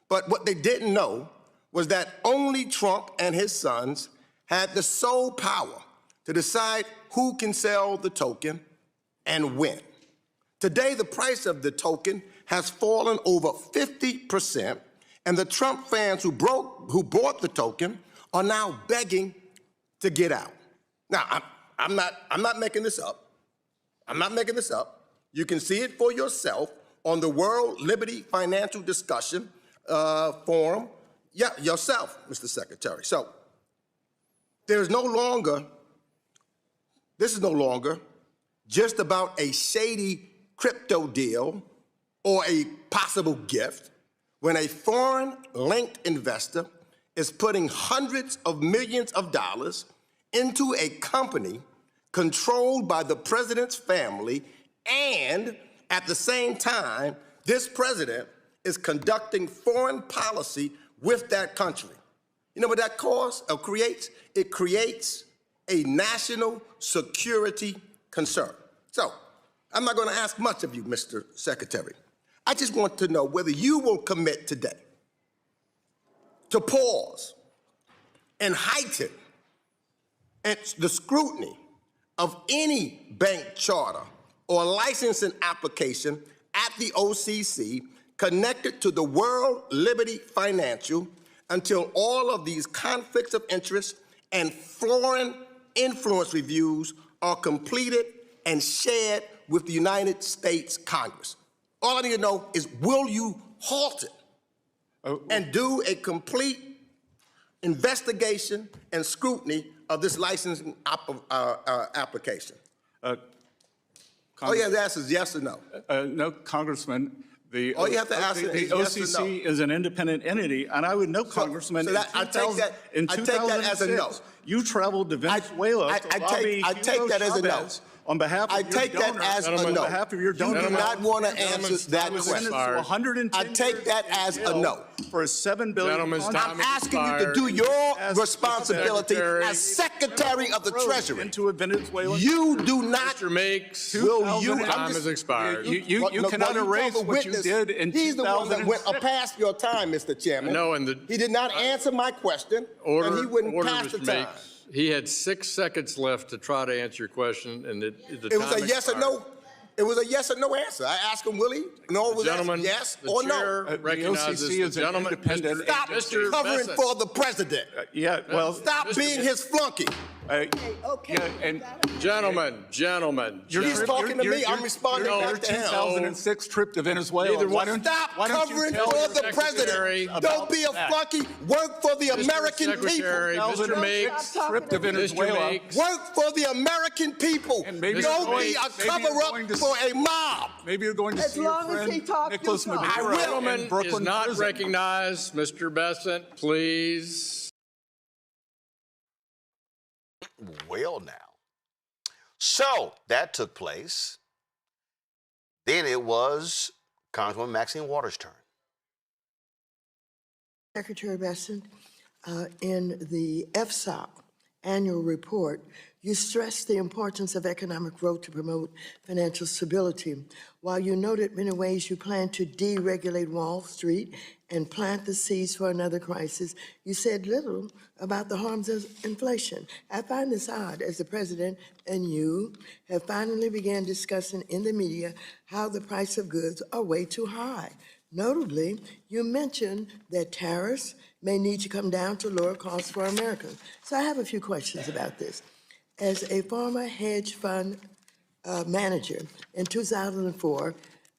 But what they didn't know was that only Trump and his sons had the sole power to decide who can sell the token and when. Today, the price of the token has fallen over 50%, and the Trump fans who bought the token are now begging to get out. Now, I'm not making this up. I'm not making this up. You can see it for yourself on the World Liberty Financial Discussion Forum. Yeah, yourself, Mr. Secretary. So this is no longer just about a shady crypto deal or a possible gift when a foreign-linked investor is putting hundreds of millions of dollars into a company controlled by the president's family, and at the same time, this president is conducting foreign policy with that country. You know what that creates? It creates a national security concern. So, I'm not going to ask much of you, Mr. Secretary. I just want to know whether you will commit today to pause and heighten the scrutiny of any bank charter or licensing application at the OCC connected to the World Liberty Financial until all of these conflicts of interest and foreign influence reviews are completed and shared with the United States Congress. All I need to know is, will you halt it and do a complete investigation and scrutiny of this licensing application? All you have to ask is yes or no. No, Congressman. All you have to ask the is yes or no. OCC is an independent entity, and I would know, Congressman, I take that as a no. You traveled to Venezuela to lobby I take that as a no. On behalf of I take that as a no. On behalf of your donors. You do not want to answer that question. I take that as a no. For a $7 billion. I'm asking you to do your responsibility as Secretary of the Treasury. Into a Venezuelan. You do not. Mr. Makes, time has expired. You cannot erase what you did in 2006. He's the one that went past your time, Mr. Chairman. No, he did not answer my question, and he wouldn't pass the time. He had 6 seconds left to try to answer your question, and the it was a yes or no. It was a yes or no answer. I asked him, will he? No, was gentleman, yes or no? Recognizes the gentleman. Stop covering for the president. Stop being his flunky. And gentlemen, he's talking to me. I'm responding back to him. 2006 trip to Venezuela. Stop covering for the president. Don't be a flunky. Work for the American people. Mr. Makes, trip to Venezuela. Work for the American people. Don't be a cover-up for a mob. Maybe you're going to see your friend Nicholas Maduro. Gentleman is not recognized. Mr. Bessent, please. Well, now. So that took place. Then it was Congresswoman Maxine Waters' turn. Secretary Bessent, in the FSOC annual report, you stressed the importance of economic growth to promote financial stability. While you noted many ways you plan to deregulate Wall Street and plant the seeds for another crisis, you said little about the harms of inflation. I find this odd, as the president and you have finally began discussing in the media how the price of goods are way too high. Notably, you mentioned that tariffs may need to come down to lower costs for Americans. So I have a few questions about this. As a former hedge fund manager in 2004,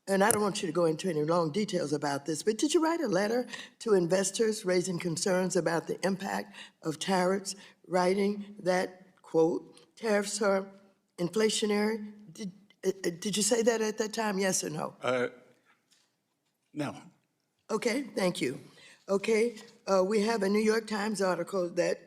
and I don't want you to go into any long details about this, but did you write a letter to investors raising concerns about the impact of tariffs, writing that, quote, tariffs are inflationary? Did you say that at that time, yes or no? No. Okay, thank you. Okay, we have a New York Times article that,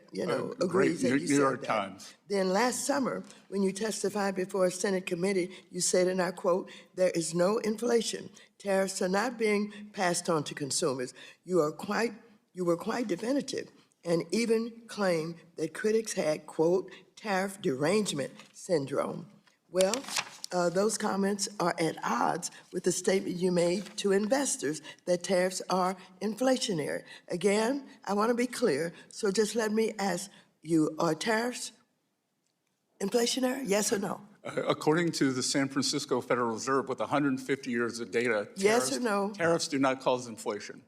agrees that you said New York that. Times. Then last summer, when you testified before a Senate committee, you said, and I quote, there is no inflation. Tariffs are not being passed on to consumers. You were quite definitive and even claimed that critics had, quote, tariff derangement syndrome. Well, those comments are at odds with the statement you made to investors that tariffs are inflationary. Again, I want to be clear, so just let me ask you, are tariffs inflationary, yes or no? According to the San Francisco Federal Reserve, with 150 years of data, yes or no? Tariffs do not cause inflation.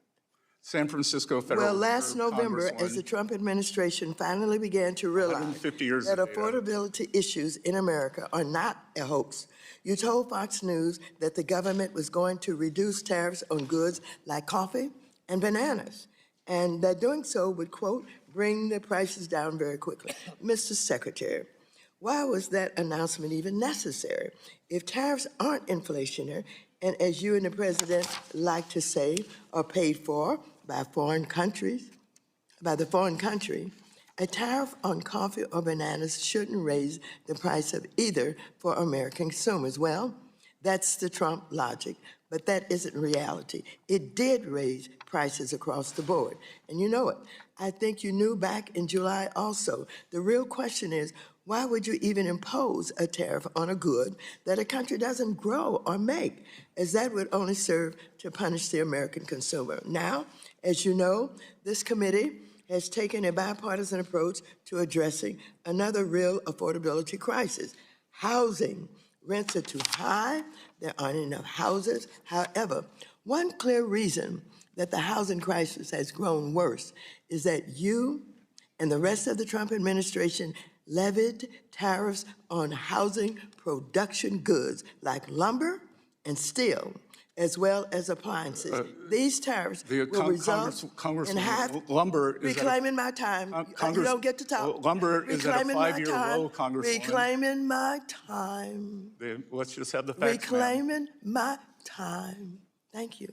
San Francisco Federal Reserve. Well, last November, as the Trump administration finally began to realize that affordability issues in America are not a hoax, you told Fox News that the government was going to reduce tariffs on goods like coffee and bananas, and that doing so would, quote, bring the prices down very quickly. Mr. Secretary, why was that announcement even necessary? If tariffs aren't inflationary, and as you and the president like to say, are paid for by foreign countries, by the foreign country, A tariff on coffee or bananas shouldn't raise the price of either for American consumers. Well, that's the Trump logic, but that isn't reality. It did raise prices across the board, and you know it. I think you knew back in July also. The real question is, why would you even impose a tariff on a good that a country doesn't grow or make, as that would only serve to punish the American consumer? Now, as you know, this committee has taken a bipartisan approach to addressing another real affordability crisis. Housing. Rents are too high. There aren't enough houses. However, one clear reason that the housing crisis has grown worse is that you and the rest of the Trump administration levied tariffs on housing production goods like lumber and steel, as well as appliances. These tariffs will result in half. Lumber is reclaiming my time. You don't get to talk. Lumber is at a 5-year low, Congresswoman. Reclaiming my time. Let's just have the facts, Reclaiming my time. Thank you.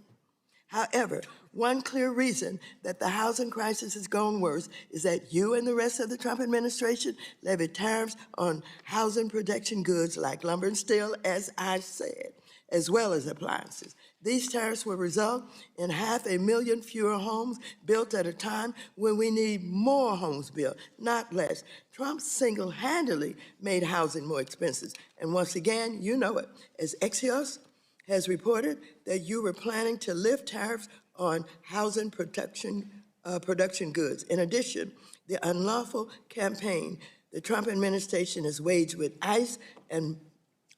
However, one clear reason that the housing crisis has gone worse is that you and the rest of the Trump administration levied tariffs on housing production goods like lumber and steel, as I said, as well as appliances. These tariffs will result in 500,000 fewer homes built at a time when we need more homes built, not less. Trump single-handedly made housing more expensive. And once again, you know it, as Axios has reported that you were planning to lift tariffs on housing production goods. In addition, the unlawful campaign the Trump administration has waged with ICE and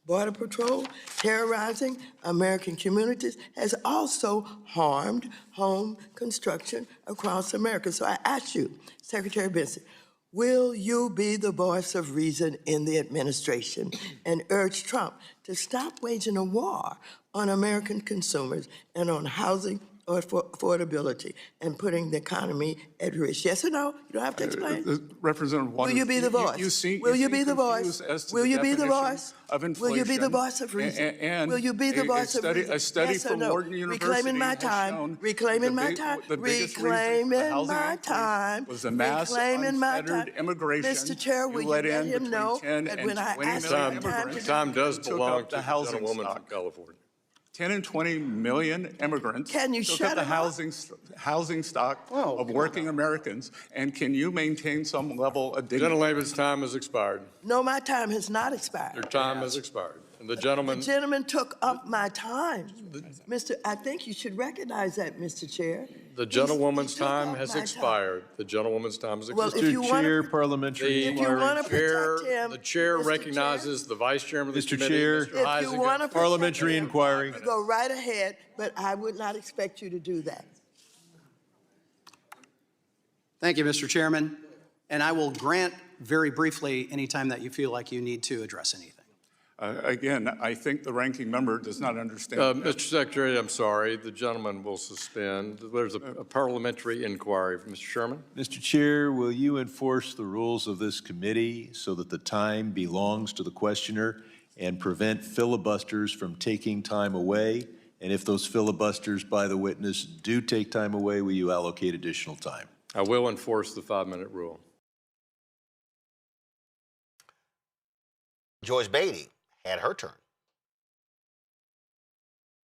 Border Patrol, terrorizing American communities, has also harmed home construction across America. So I ask you, Secretary Bessent, will you be the voice of reason in the administration and urge Trump to stop waging a war on American consumers and on housing or affordability and putting the economy at risk? Yes or no? You don't have to explain. Representative Waters, will you be the voice? Will you be the voice? Will you be the voice? Will you be the voice of reason? Will you be the voice of reason? A study yes from Wharton University reclaiming my time. Reclaiming my time. Reclaiming my time. Was a mass unfettered immigration. Mr. Chair, will you let him know that when I ask him time does belong to the gentlewoman from California. 10 and 20 million immigrants can you took shut up the housing stock of working Americans, and can you maintain some level of dignity? Gentlelady's time has expired. No, my time has not expired. Your time has expired. And the gentleman... The gentleman took up my time. I think you should recognize that, Mr. Chair. The gentlewoman's time has expired. The gentlewoman's time has expired. Well, if you Chair, parliamentary inquiry. The chair recognizes the vice chairman of the committee, Chair, Mr. If you want to parliamentary inquiry. Go right ahead, but I would not expect you to do that. Thank you, Mr. Chairman. And I will grant very briefly any time that you feel like you need to address anything. Again, I think the ranking member does not understand. Mr. Secretary, I'm sorry. The gentleman will suspend. There's a parliamentary inquiry. Mr. Sherman? Mr. Chair, will you enforce the rules of this committee so that the time belongs to the questioner and prevent filibusters from taking time away? And if those filibusters by the witness do take time away, will you allocate additional time? I will enforce the 5-minute rule. Joyce Beatty had her turn.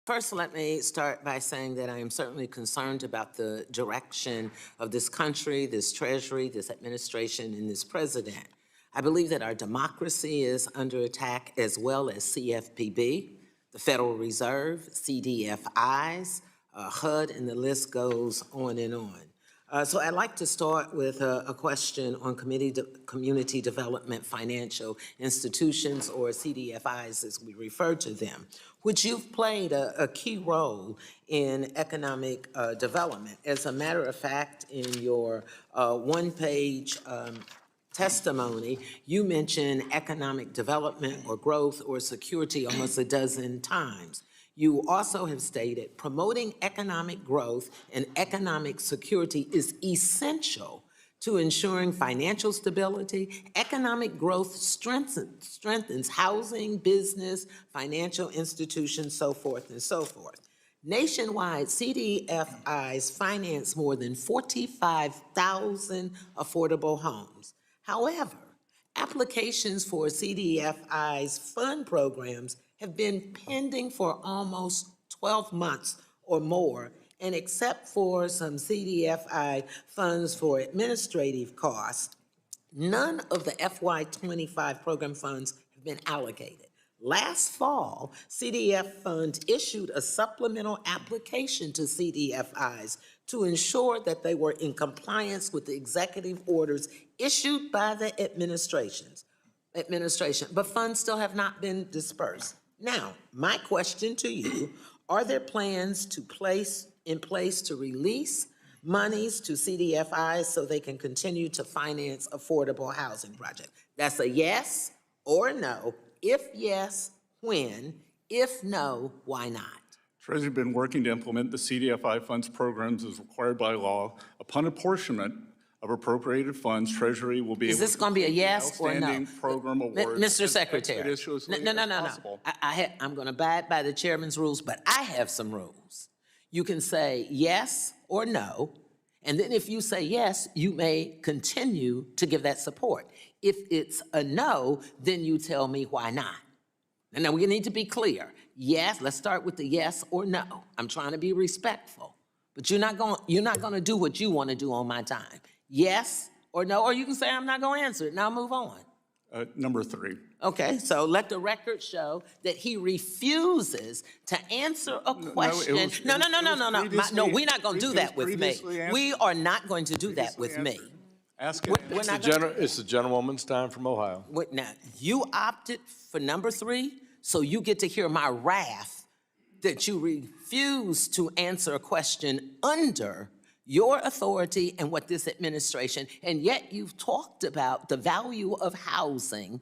First, let me start by saying that I am certainly concerned about the direction of this country, this Treasury, this administration, and this president. I believe that our democracy is under attack, as well as CFPB, the Federal Reserve, CDFIs, HUD, and the list goes on and on. So I'd like to start with a question on community development financial institutions, or CDFIs as we refer to them, which you've played a key role in economic development. As a matter of fact, in your one-page testimony, you mention economic development or growth or security almost a dozen times. You also have stated promoting economic growth and economic security is essential to ensuring financial stability. Economic growth strengthens housing, business, financial institutions, so forth and so forth. Nationwide, CDFIs finance more than 45,000 affordable homes. However, applications for CDFIs fund programs have been pending for almost 12 months or more, and except for some CDFI funds for administrative costs, none of the FY25 program funds have been allocated. Last fall, CDF funds issued a supplemental application to CDFIs to ensure that they were in compliance with the executive orders issued by the administration, but funds still have not been dispersed. Now, my question to you, are there plans in place to release monies to CDFIs so they can continue to finance affordable housing projects? That's a yes or no. If yes, when? If no, why not? Treasury has been working to implement the CDFI funds programs as required by law. Upon apportionment of appropriated funds, Treasury will be Is able this to going to be a complete yes or no? outstanding program awards Mr. as Secretary, expeditiously no. as possible. I'm going to abide by the chairman's rules, but I have some rules. You can say yes or no, and then if you say yes, you may continue to give that support. If it's a no, then you tell me why not. And now we need to be clear. Yes, let's start with the yes or no. I'm trying to be respectful, but you're not going to do what you want to do on my time. Yes or no, or you can say I'm not going to answer it, and I'll move on. Number 3. Okay, so let the record show that he refuses to answer a question. No, we're not going to do that with me. We are not going to do that with me. Ask it. It's the gentlewoman's time from Ohio. Now, you opted for number 3, so you get to hear my wrath that you refuse to answer a question under your authority and what this administration, and yet you've talked about the value of housing,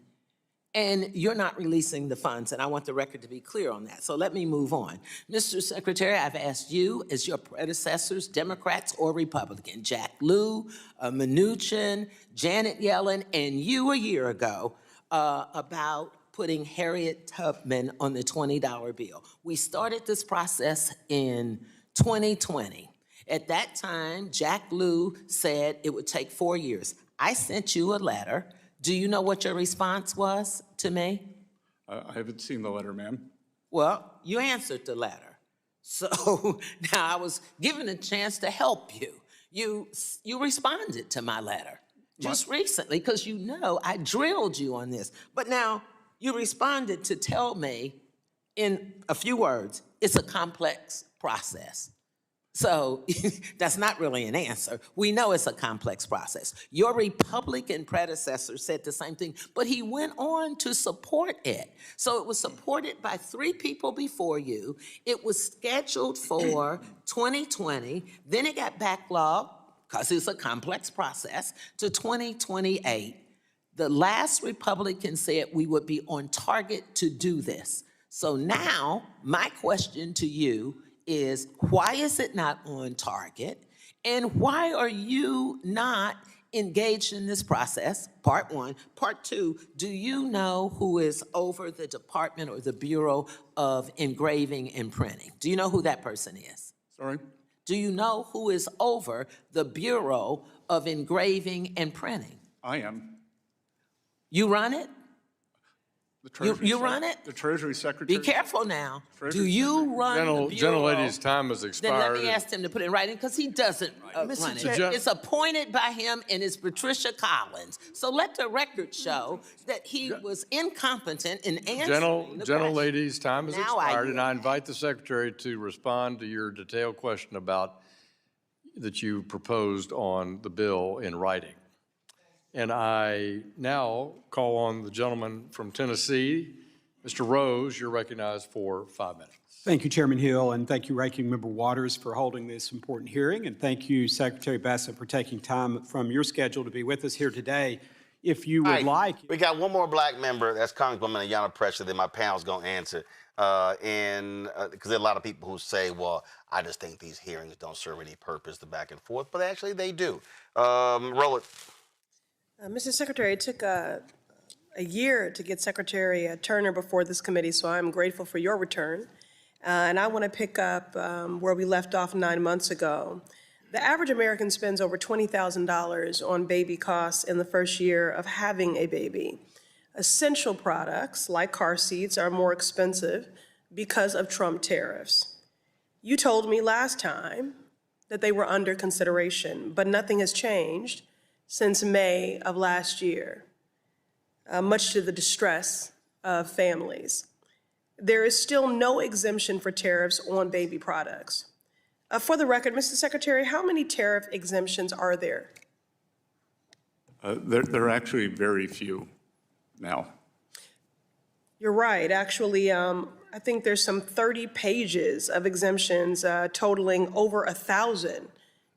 and you're not releasing the funds, and I want the record to be clear on that. So let me move on. Mr. Secretary, I've asked you, as your predecessors, Democrats or Republican, Jack Lew, Mnuchin, Janet Yellen, and you a year ago, about putting Harriet Tubman on the $20 bill. We started this process in 2020. At that time, Jack Lew said it would take 4 years. I sent you a letter. Do you know what your response was to me? I haven't seen the letter, ma'am. Well, you answered the letter. So now I was given a chance to help you. You responded to my letter just recently because you know I drilled you on this. But now you responded to tell me in a few words, it's a complex process. So that's not really an answer. We know it's a complex process. Your Republican predecessor said the same thing, but he went on to support it. So it was supported by 3 people before you. It was scheduled for 2020. Then it got backlogged, because it's a complex process, to 2028. The last Republican said we would be on target to do this. So now my question to you is, why is it not on target? And why are you not engaged in this process? Part 1. Part 2, do you know who is over the Department or the Bureau of Engraving and Printing? Do you know who that person is? Sorry? Do you know who is over the Bureau of Engraving and Printing? I am. You run it? You run it? The Treasury Secretary. Be careful now. Do you run the Bureau? Gentlelady's time has expired. Then let me ask him to put it in writing, because he doesn't run it. It's appointed by him, and it's Patricia Collins. So let the record show that he was incompetent in answering the Gentlelady's time has Now expired, and I invite the Secretary to respond to your detailed question about that you proposed on the bill in writing. And I now call on the gentleman from Tennessee, Mr. Rose. You're recognized for 5 minutes. Thank you, Chairman Hill, and thank you, Ranking Member Waters, for holding this important hearing. And thank you, Secretary Bessent, for taking time from your schedule to be with us here today. If you would like. We got one more black member, that's Congresswoman Ayanna Pressley, that my panel's going to answer. Because there are a lot of people who say, well, I just think these hearings don't serve any purpose, the back and forth, but actually they do. Roland. Mr. Secretary, it took a year to get Secretary Turner before this committee, so I'm grateful for your return. And I want to pick up where we left off 9 months ago. The average American spends over $20,000 on baby costs in the first year of having a baby. Essential products like car seats are more expensive because of Trump tariffs. You told me last time that they were under consideration, but nothing has changed since May of last year, much to the distress of families. There is still no exemption for tariffs on baby products. For the record, Mr. Secretary, how many tariff exemptions are there? There are actually very few now. You're right. Actually, I think there's some 30 pages of exemptions totaling over 1,000,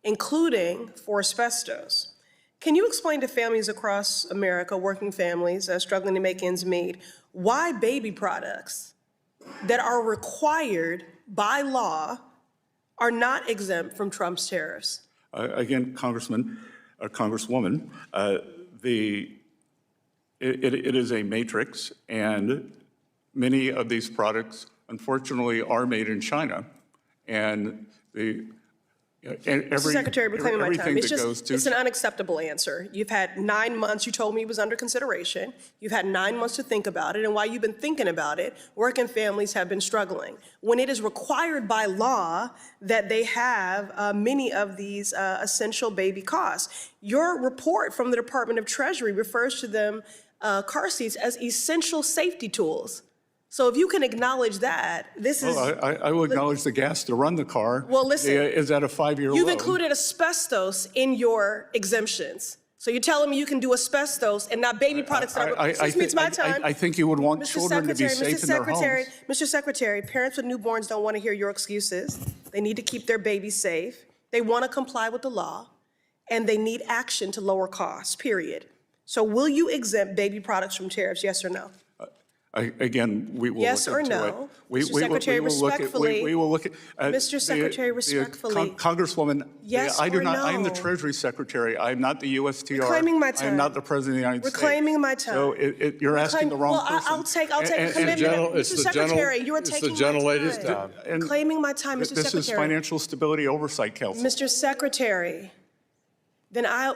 including for asbestos. Can you explain to families across America, working families struggling to make ends meet, why baby products that are required by law are not exempt from Trump's tariffs? Again, Congresswoman, it is a matrix, and many of these products, unfortunately, are made in China, and Mr. Secretary, reclaiming my time. It's an to unacceptable answer. You've had 9 months. You told me it was under consideration. You've had 9 months to think about it, and while you've been thinking about it, working families have been struggling. When it is required by law that they have many of these essential baby costs, your report from the Department of Treasury refers to them, car seats, as essential safety tools. So if you can acknowledge that, this is... I will acknowledge the gas to run the car. Well, listen, is at a 5-year low. You've included asbestos in your exemptions. So you're telling me you can do asbestos and not baby products that are... Excuse me, it's my time. I think you would want children to be safe in their homes. Mr. Secretary, parents with newborns don't want to hear your excuses. They need to keep their babies safe. They want to comply with the law, and they need action to lower costs, period. So will you exempt baby products from tariffs, yes or no? Again, we will yes look into or no? it. Mr. Secretary, respectfully. We will look at. Mr. Secretary, respectfully. Congresswoman, yes I or no? I am the Treasury Secretary. I am not the USTR. Reclaiming my time. I am not the President of the United States. Reclaiming my time. So you're asking the wrong person. I'll take a commitment. Mr. Secretary, you are taking my time. Reclaiming my time, Mr. Secretary. This is Financial Stability Oversight Council. Mr. Secretary, then I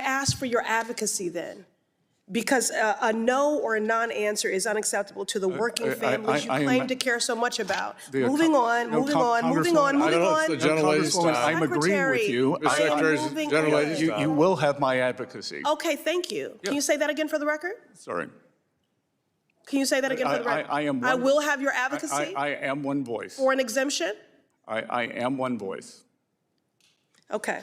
ask for your advocacy then. Because a no or a non-answer is unacceptable to the working families you claim to care so much about. Moving on. I don't know, it's the gentlelady's time. I'm agreeing with you. The Secretary's gentlelady's time. You will have my advocacy. Okay, thank you. Can you say that again for the record? Sorry. Can you say that again for the record? I will have your advocacy? I am one voice. For an exemption? I am one voice. Okay.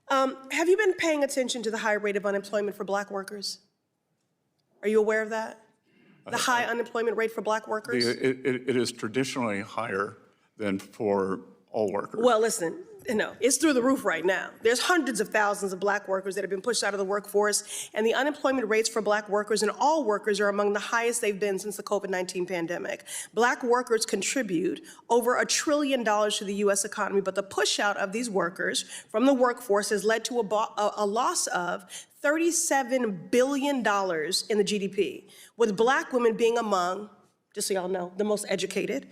Have you been paying attention to the high rate of unemployment for Black workers? Are you aware of that? The high unemployment rate for Black workers? It is traditionally higher than for all workers. Well, listen, it's through the roof right now. There's hundreds of thousands of Black workers that have been pushed out of the workforce, and the unemployment rates for Black workers and all workers are among the highest they've been since the COVID-19 pandemic. Black workers contribute over $1 trillion to the U.S. economy, but the push out of these workers from the workforce has led to a loss of $37 billion in the GDP, with Black women being among, just so y'all know, the most educated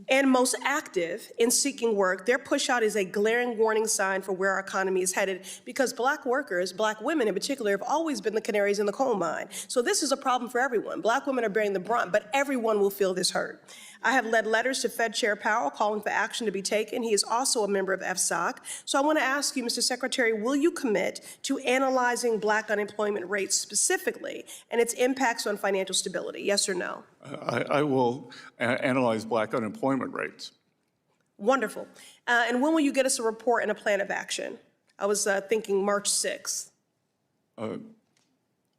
and most active in seeking work. Their push out is a glaring warning sign for where our economy is headed, because Black workers, Black women in particular, have always been the canaries in the coal mine. So this is a problem for everyone. Black women are bearing the brunt, but everyone will feel this hurt. I have led letters to Fed Chair Powell calling for action to be taken. He is also a member of FSOC. So I want to ask you, Mr. Secretary, will you commit to analyzing Black unemployment rates specifically and its impacts on financial stability? Yes or no? I will analyze Black unemployment rates. Wonderful. And when will you get us a report and a plan of action? I was thinking March 6th.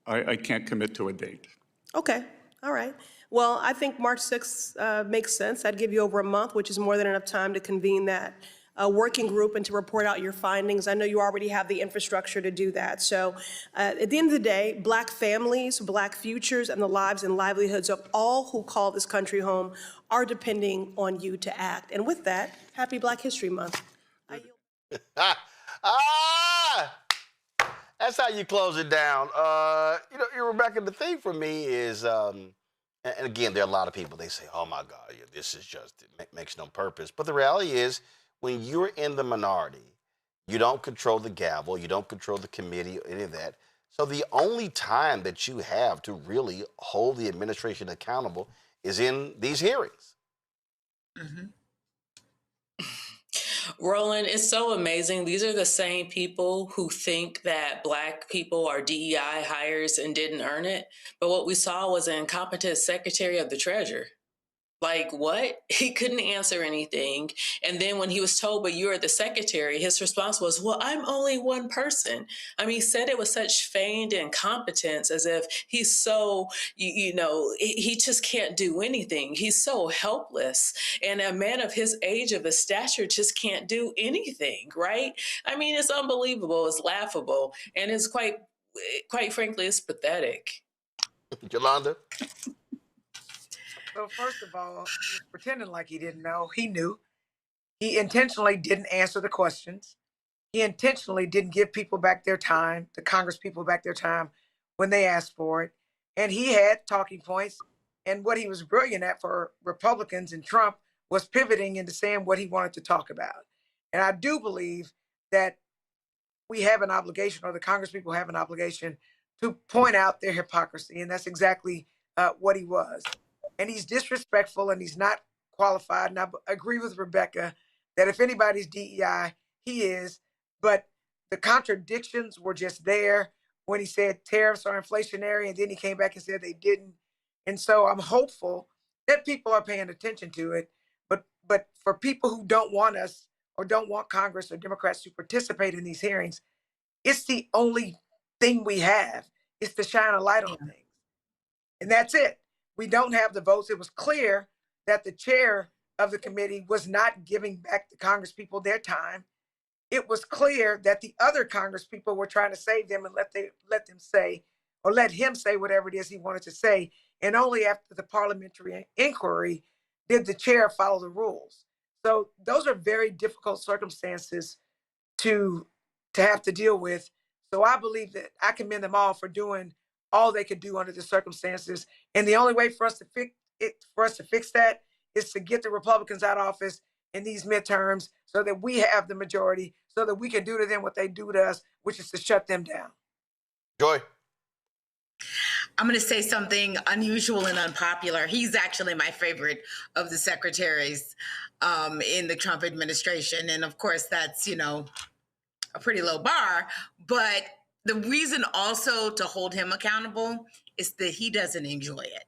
I can't commit to a date. Okay. All right. Well, I think March 6th makes sense. That'd give you over a month, which is more than enough time to convene that working group and to report out your findings. I know you already have the infrastructure to do that. So at the end of the day, Black families, Black futures, and the lives and livelihoods of all who call this country home are depending on you to act. And with that, happy Black History Month. That's how you close it down. Rebecca, the thing for me is, and And again, there are a lot of people, they say, oh my God, this is just, it makes no purpose. But the reality is, when you're in the minority, you don't control the gavel, you don't control the committee or any of that. So the only time that you have to really hold the administration accountable is in these hearings. Mm-hmm. Roland, it's so amazing. These are the same people who think that Black people are DEI hires and didn't earn it. But what we saw was an incompetent Secretary of the Treasury. Like, what? He couldn't answer anything. And then when he was told, but you're the secretary, his response was, well, I'm only one person. I mean, he said it with such feigned incompetence, as if he's so, he just can't do anything. He's so helpless. And a man of his age, of his stature, just can't do anything, right? I mean, it's unbelievable. It's laughable. And it's quite frankly, it's pathetic. Yolanda? So first of all, he was pretending like he didn't know. He knew. He intentionally didn't answer the questions. He intentionally didn't give people back their time, the Congress people back their time when they asked for it. And he had talking points. And what he was brilliant at for Republicans and Trump was pivoting into saying what he wanted to talk about. And I do believe that we have an obligation, or the Congress people have an obligation, to point out their hypocrisy. And that's exactly what he was. And he's disrespectful and he's not qualified. And I agree with Rebecca that if anybody's DEI, he is. But the contradictions were just there when he said tariffs are inflationary, and then he came back and said they didn't. And so I'm hopeful that people are paying attention to it. But for people who don't want us, or don't want Congress or Democrats to participate in these hearings, it's the only thing we have. It's to shine a light on things. And that's it. We don't have the votes. It was clear that the chair of the committee was not giving back the Congress people their time. It was clear that the other Congress people were trying to save them and let them say, or let him say whatever it is he wanted to say. And only after the parliamentary inquiry did the chair follow the rules. So those are very difficult circumstances to have to deal with. So I believe that I commend them all for doing all they could do under the circumstances. And the only way for us to fix that is to get the Republicans out of office in these midterms, so that we have the majority, so that we can do to them what they do to us, which is to shut them down. Joy? I'm going to say something unusual and unpopular. He's actually my favorite of the secretaries in the Trump administration. And of course, that's, a pretty low bar. But the reason also to hold him accountable is that he doesn't enjoy it.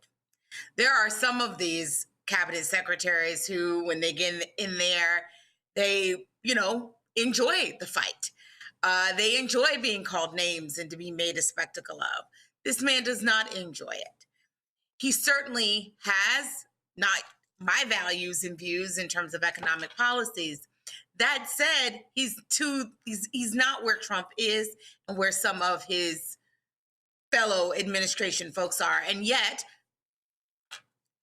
There are some of these cabinet secretaries who, when they get in there, they, enjoy the fight. They enjoy being called names and to be made a spectacle of. This man does not enjoy it. He certainly has not my values and views in terms of economic policies. That said, he's not where Trump is and where some of his fellow administration folks are. And yet,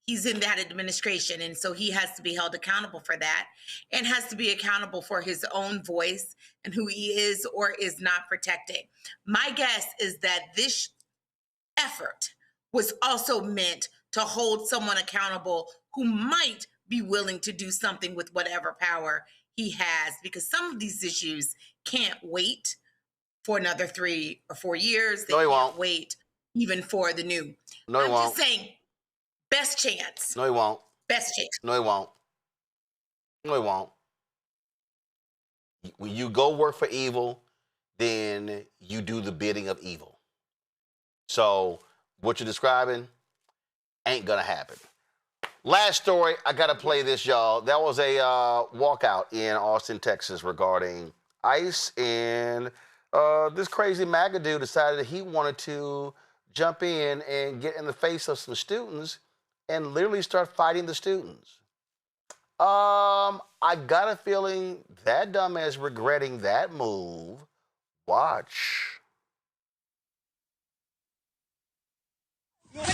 he's in that administration. And so he has to be held accountable for that, and has to be accountable for his own voice and who he is or is not protecting. My guess is that this effort was also meant to hold someone accountable who might be willing to do something with whatever power he has, because some of these issues can't wait for another 3 or 4 years. They can't wait even for the new. No, he I'm won't. just saying, best chance. No, he won't. Best chance. No, he won't. No, he won't. When you go work for evil, then you do the bidding of evil. So what you're describing ain't gonna happen. Last story, I gotta play this, y'all. That was a walkout in Austin, Texas regarding ICE, and this crazy MAGA dude decided that he wanted to jump in and get in the face of some students and literally start fighting the students. I got a feeling that dumbass regretting that move. Watch. Get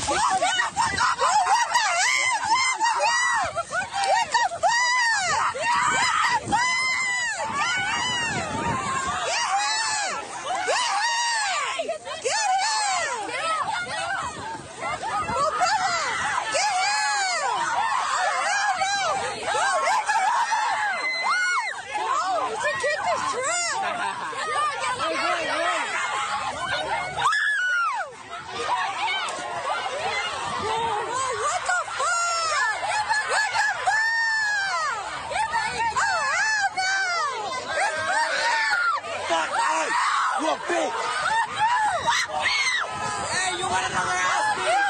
Hey, you want another ass beat?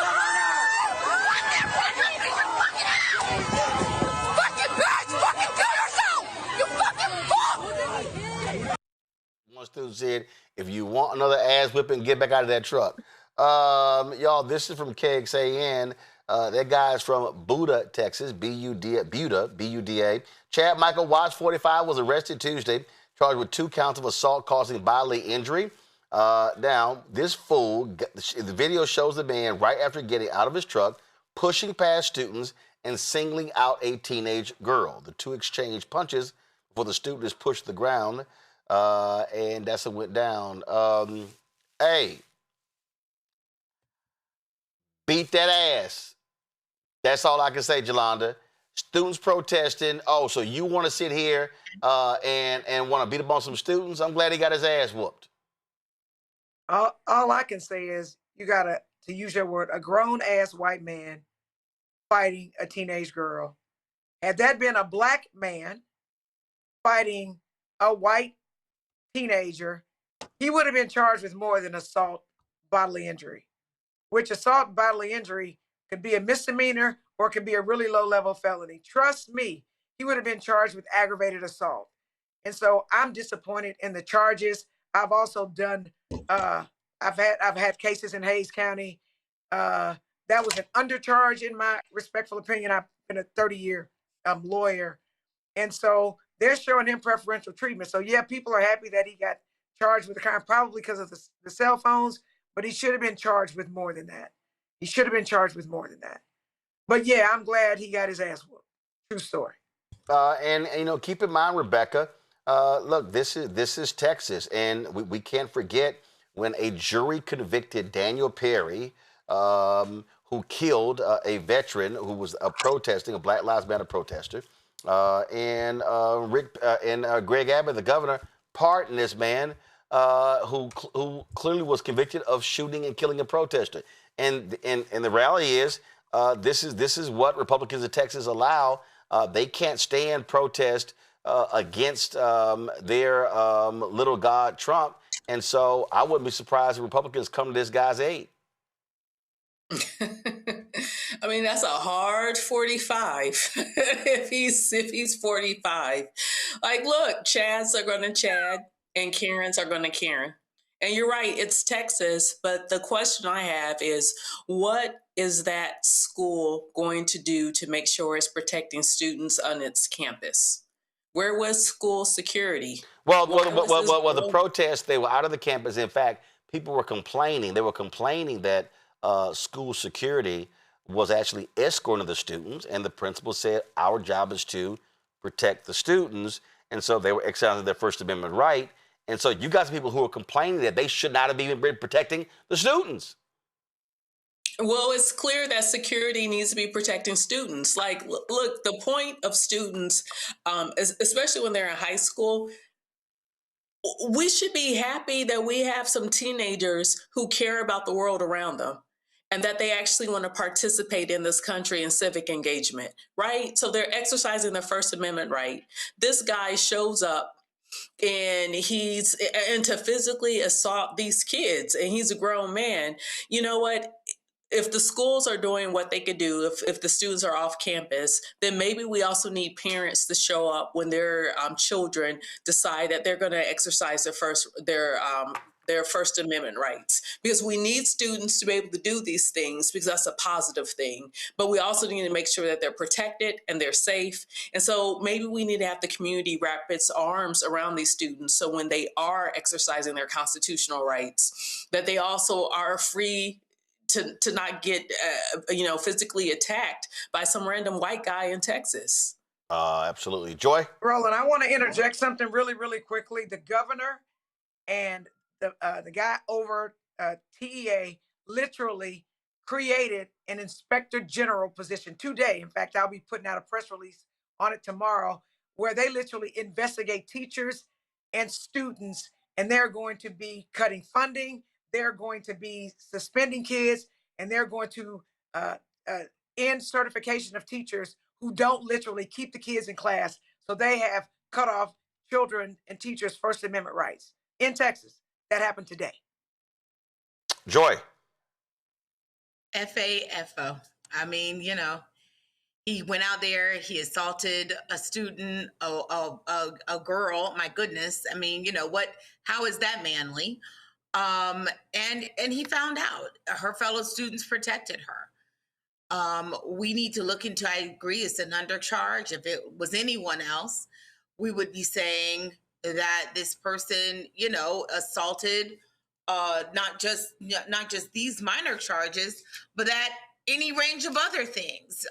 Fucking bitch! Fucking kill yourself! You fucking fuck! One student said, if you want another ass whipping, get back out of that truck. Y'all, this is from KXAN. That guy's from Buda, Texas, B-U-D-A. Chad Michael Watts, 45, was arrested Tuesday, charged with 2 counts of assault causing bodily injury. Now, this fool, the video shows the man right after getting out of his truck, pushing past students and singling out a teenage girl. The two exchanged punches before the student is pushed to the ground, and that's what went down. Hey, beat that ass. That's all I can say, Jolanda. Students protesting. Oh, so you want to sit here and want to beat up on some students? I'm glad he got his ass whooped. All I can say is you got to use your word, a grown-ass white man fighting a teenage girl. Had that been a black man fighting a white teenager, he would have been charged with more than assault bodily injury, which assault bodily injury could be a misdemeanor or it could be a really low-level felony. Trust me, he would have been charged with aggravated assault. And so I'm disappointed in the charges. I've also done, I've had cases in Hayes County. That was an undercharge in my respectful opinion. I've been a 30-year lawyer. And so they're showing him preferential treatment. So yeah, people are happy that he got charged with the crime, probably because of the cell phones, but he should have been charged with more than that. He should have been charged with more than that. But yeah, I'm glad he got his ass whooped. True story. And you know, keep in mind, Rebecca, look, this is Texas, and we can't forget when a jury convicted Daniel Perry, who killed a veteran who was protesting, a Black Lives Matter protester, and Greg Abbott, the governor, pardoned this man who clearly was convicted of shooting and killing a protester. And the reality is, this is what Republicans in Texas allow. They can't stand protest against their little god Trump. And so I wouldn't be surprised if Republicans come to this guy's aid. I mean, that's a hard 45 if he's 45. Like, look, Chads are going to Chad and Karens are going to Karen. And you're right, it's Texas, but the question I have is, what is that school going to do to make sure it's protecting students on its campus? Where was school security? Well, the protests, they were out of the campus. In fact, people were complaining. They were complaining that school security was actually escorting the students, and the principal said, our job is to protect the students. And so they were exercising their First Amendment right. And so you got some people who are complaining that they should not have even been protecting the students. Well, it's clear that security needs to be protecting students. Like, look, the point of students, especially when they're in high school, we should be happy that we have some teenagers who care about the world around them and that they actually want to participate in this country in civic engagement, right? So they're exercising their First Amendment right. This guy shows up and he's to physically assault these kids, and he's a grown man. You know what? If the schools are doing what they could do, if the students are off campus, then maybe we also need parents to show up when their children decide that they're going to exercise their First Amendment rights, because we need students to be able to do these things because that's a positive thing. But we also need to make sure that they're protected and they're safe. And so maybe we need to have the community wrap its arms around these students so when they are exercising their constitutional rights, that they also are free to not get physically attacked by some random white guy in Texas. Absolutely. Joy? Roland, I want to interject something really, really quickly. The governor and the guy over TEA literally created an inspector general position today. In fact, I'll be putting out a press release on it tomorrow, where they literally investigate teachers and students, and they're going to be cutting funding. They're going to be suspending kids, and they're going to end certification of teachers who don't literally keep the kids in class. So they have cut off children and teachers' First Amendment rights in Texas. That happened today. Joy. FAFO. I mean, he went out there, he assaulted a student, a girl. My goodness. I mean, how is that manly? And he found out her fellow students protected her. We need to look into, I agree, it's an undercharge. If it was anyone else, we would be saying that this person, assaulted not just these minor charges, but that any range of other things,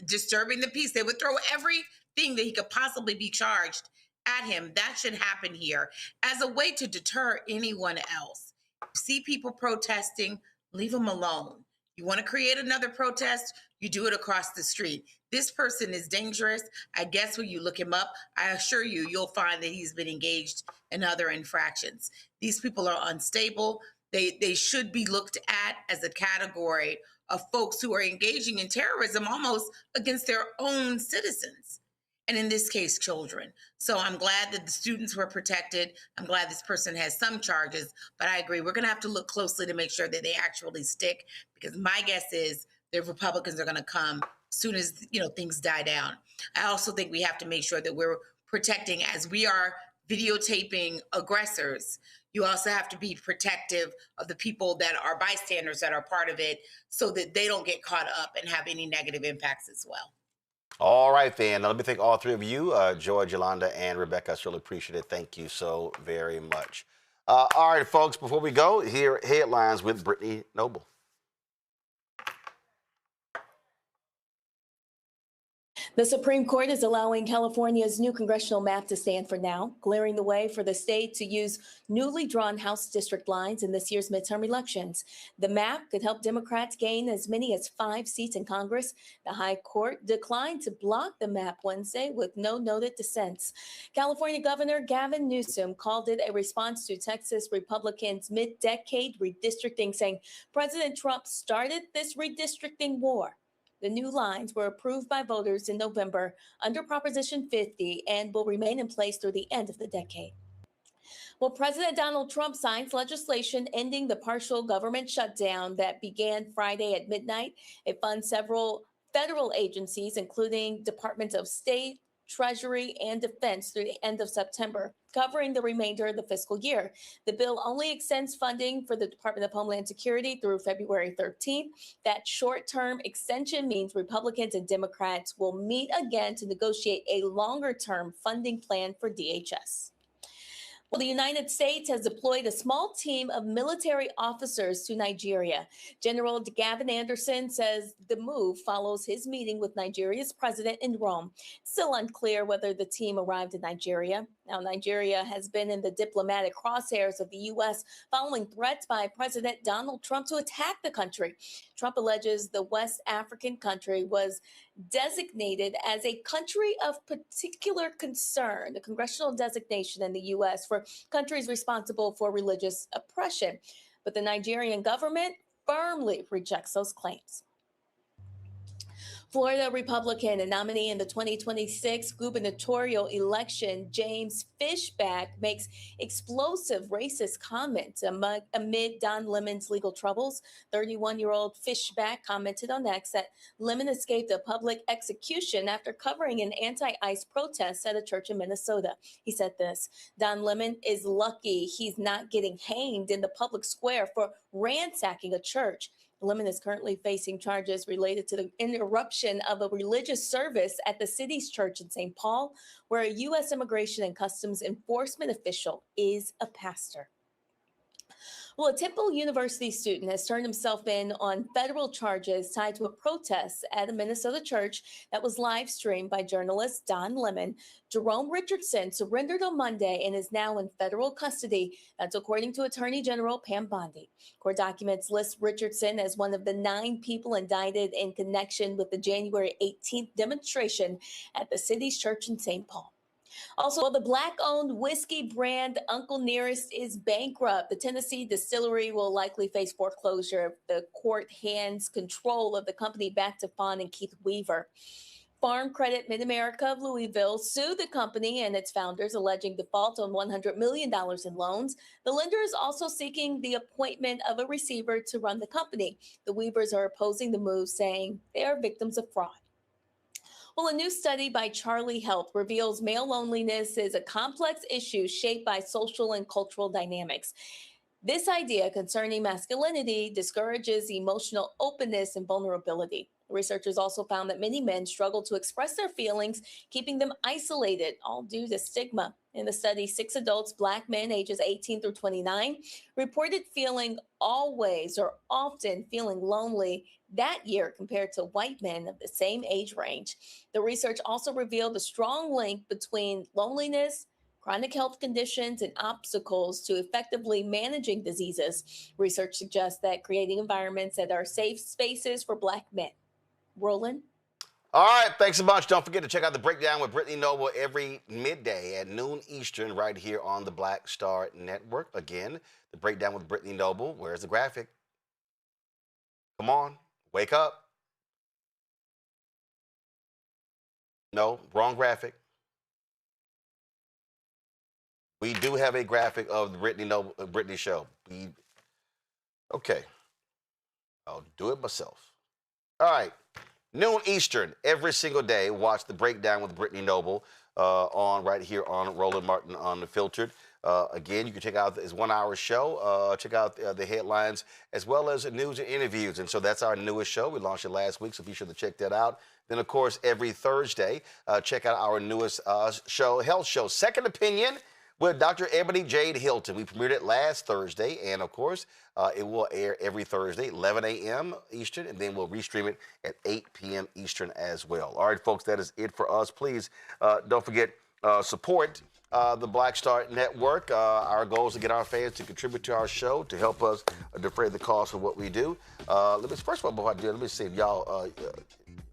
disturbing the peace. They would throw everything that he could possibly be charged at him. That should happen here as a way to deter anyone else. You see people protesting, leave them alone. You want to create another protest, you do it across the street. This person is dangerous. I guess when you look him up, I assure you, you'll find that he's been engaged in other infractions. These people are unstable. They should be looked at as a category of folks who are engaging in terrorism almost against their own citizens. And in this case, children. So I'm glad that the students were protected. I'm glad this person has some charges, but I agree. We're going to have to look closely to make sure that they actually stick, because my guess is the Republicans are going to come as soon as, things die down. I also think we have to make sure that we're protecting, as we are videotaping aggressors, you also have to be protective of the people that are bystanders that are part of it, so that they don't get caught up and have any negative impacts as well. All right, then. Now, let me thank all three of you, George, Yolanda, and Rebecca. I really appreciate it. Thank you so very much. All right, folks, before we go, here are headlines with Brittany Noble. The Supreme Court is allowing California's new congressional map to stand for now, clearing the way for the state to use newly drawn House district lines in this year's midterm elections. The map could help Democrats gain as many as 5 seats in Congress. The High Court declined to block the map Wednesday with no noted dissents. California Governor Gavin Newsom called it a response to Texas Republicans' mid-decade redistricting, saying President Trump started this redistricting war. The new lines were approved by voters in November under Proposition 50 and will remain in place through the end of the decade. Well, President Donald Trump signs legislation ending the partial government shutdown that began Friday at midnight. It funds several federal agencies, including Departments of State, Treasury, and Defense through the end of September, covering the remainder of the fiscal year. The bill only extends funding for the Department of Homeland Security through February 13th. That short-term extension means Republicans and Democrats will meet again to negotiate a longer-term funding plan for DHS. Well, the United States has deployed a small team of military officers to Nigeria. General Gavin Anderson says the move follows his meeting with Nigeria's president in Rome. Still unclear whether the team arrived in Nigeria. Now, Nigeria has been in the diplomatic crosshairs of the U.S. following threats by President Donald Trump to attack the country. Trump alleges the West African country was designated as a country of particular concern, the congressional designation in the U.S. for countries responsible for religious oppression. But the Nigerian government firmly rejects those claims. Florida Republican and nominee in the 2026 gubernatorial election, James Fishback, makes explosive racist comments amid Don Lemon's legal troubles. 31-year-old Fishback commented on X that Lemon escaped a public execution after covering an anti-ICE protest at a church in Minnesota. He said this: Don Lemon is lucky he's not getting hanged in the public square for ransacking a church. Lemon is currently facing charges related to the interruption of a religious service at the city's church in St. Paul, where a U.S. Immigration and Customs Enforcement official is a pastor. Well, a Temple University student has turned himself in on federal charges tied to a protest at a Minnesota church that was live streamed by journalist Don Lemon. Jerome Richardson surrendered on Monday and is now in federal custody. That's according to Attorney General Pam Bondi. Court documents list Richardson as one of the 9 people indicted in connection with the January 18th demonstration at the city's church in St. Paul. Also, the Black-owned whiskey brand Uncle Nearest is bankrupt. The Tennessee distillery will likely face foreclosure if the court hands control of the company back to Fawn and Keith Weaver. Farm Credit Mid-America of Louisville sued the company and its founders, alleging default on $100 million in loans. The lender is also seeking the appointment of a receiver to run the company. The Weavers are opposing the move, saying they are victims of fraud. Well, a new study by Charlie Health reveals male loneliness is a complex issue shaped by social and cultural dynamics. This idea concerning masculinity discourages emotional openness and vulnerability. Researchers also found that many men struggle to express their feelings, keeping them isolated, all due to stigma. In the study, 6 adults, Black men ages 18 through 29, reported feeling always or often feeling lonely that year compared to white men of the same age range. The research also revealed a strong link between loneliness, chronic health conditions, and obstacles to effectively managing diseases. Research suggests that creating environments that are safe spaces for Black men. Roland? All right, thanks a bunch. Don't forget to check out The Breakdown with Brittany Noble every midday at noon Eastern right here on the Black Star Network. Again, The Breakdown with Brittany Noble. Where's the graphic? Come on, wake up. No, wrong graphic. We do have a graphic of the Brittany show. Okay, I'll do it myself. All right. Noon Eastern, every single day, watch The Breakdown with Brittany Noble on right here on Roland Martin Unfiltered. Again, you can check out this 1-hour show, check out the headlines, as well as news and interviews. And so that's our newest show. We launched it last week, so be sure to check that out. Then, of course, every Thursday, check out our newest show, Health Show, Second Opinion, with Dr. Ebony Jade Hilton. We premiered it last Thursday, and of course, it will air every Thursday, 11 a.m. Eastern, and then we'll restream it at 8 p.m. Eastern as well. All right, folks, that is it for us. Please don't forget, support the Black Star Network. Our goal is to get our fans to contribute to our show to help us defray the cost of what we do. First of all, before I do it, let me see if y'all,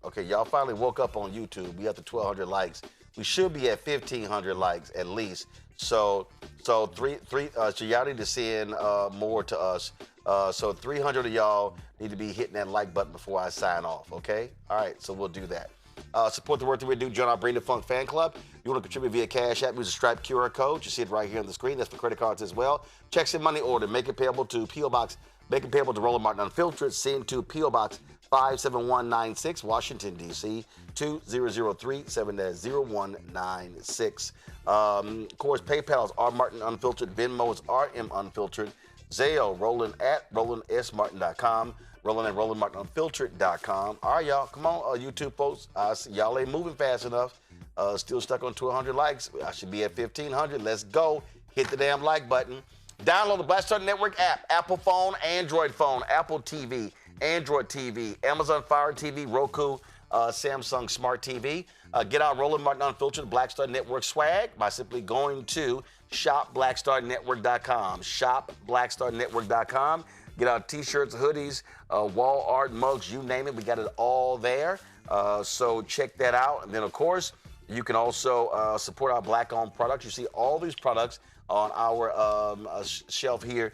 okay, y'all finally woke up on YouTube. We got the 1,200 likes. We should be at 1,500 likes at least. So y'all need to send more to us. So 300 of y'all need to be hitting that like button before I sign off, okay? All right, so we'll do that. Support the work that we do. Join our Bring the Funk fan club. You want to contribute via Cash App, use the Stripe QR code. You see it right here on the screen. That's for credit cards as well. Checks and money order. Make it payable to P.O. Box. Make it payable to Roland Martin Unfiltered. Send to P.O. Box 57196, Washington, D.C. 2003 7-0196. Of course, PayPal is R Martin Unfiltered. Venmo is RM Unfiltered. Zelle, Roland at RolandSMartin.com. Roland at RolandMartinUnfiltered.com. All right, y'all. Come on, YouTube folks. Y'all ain't moving fast enough. Still stuck on 1,200 likes. I should be at 1,500. Let's go. Hit the damn like button. Download the Black Star Network app. Apple phone, Android phone, Apple TV, Android TV, Amazon Fire TV, Roku, Samsung Smart TV. Get out Roland Martin Unfiltered Black Star Network swag by simply going to shopblackstarnetwork.com. Shopblackstarnetwork.com. Get our t-shirts, hoodies, wall art, mugs, you name it. We got it all there. So check that out. And then, of course, you can also support our Black-owned products. You see all these products on our shelf here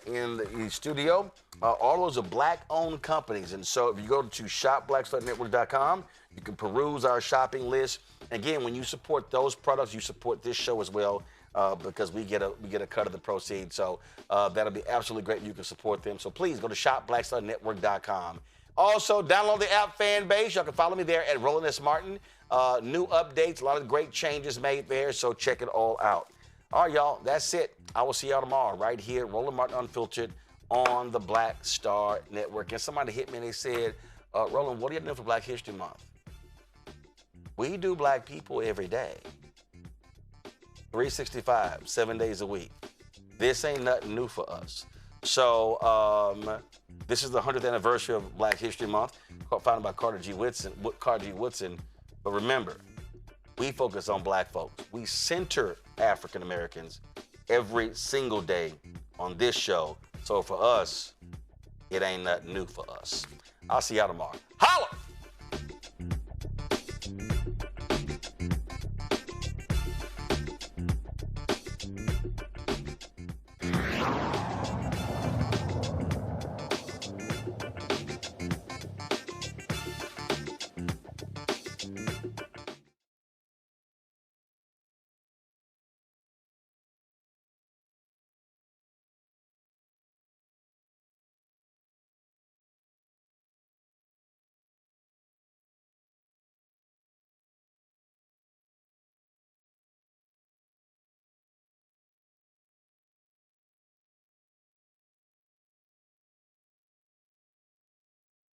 in the studio. All those are Black-owned companies. And so if you go to shopblackstarnetwork.com, you can peruse our shopping list. Again, when you support those products, you support this show as well. Because we get a cut of the proceeds. So that'll be absolutely great. You can support them. So please go to shopblackstarnetwork.com. Also, download the app fan base. Y'all can follow me there at Roland S. Martin. New updates, a lot of great changes made there. So check it all out. All right, y'all, that's it. I will see y'all tomorrow right here, Roland Martin Unfiltered on the Black Star Network. And somebody hit me and they said, Roland, what are you doing for Black History Month? We do black people every day. 365, 7 days a week. This ain't nothing new for us. So this is the 100th anniversary of Black History Month, founded by Carter G. Woodson. But remember, we focus on black folks. We center African Americans every single day on this show. So for us, it ain't nothing new for us. I'll see y'all tomorrow. Holla!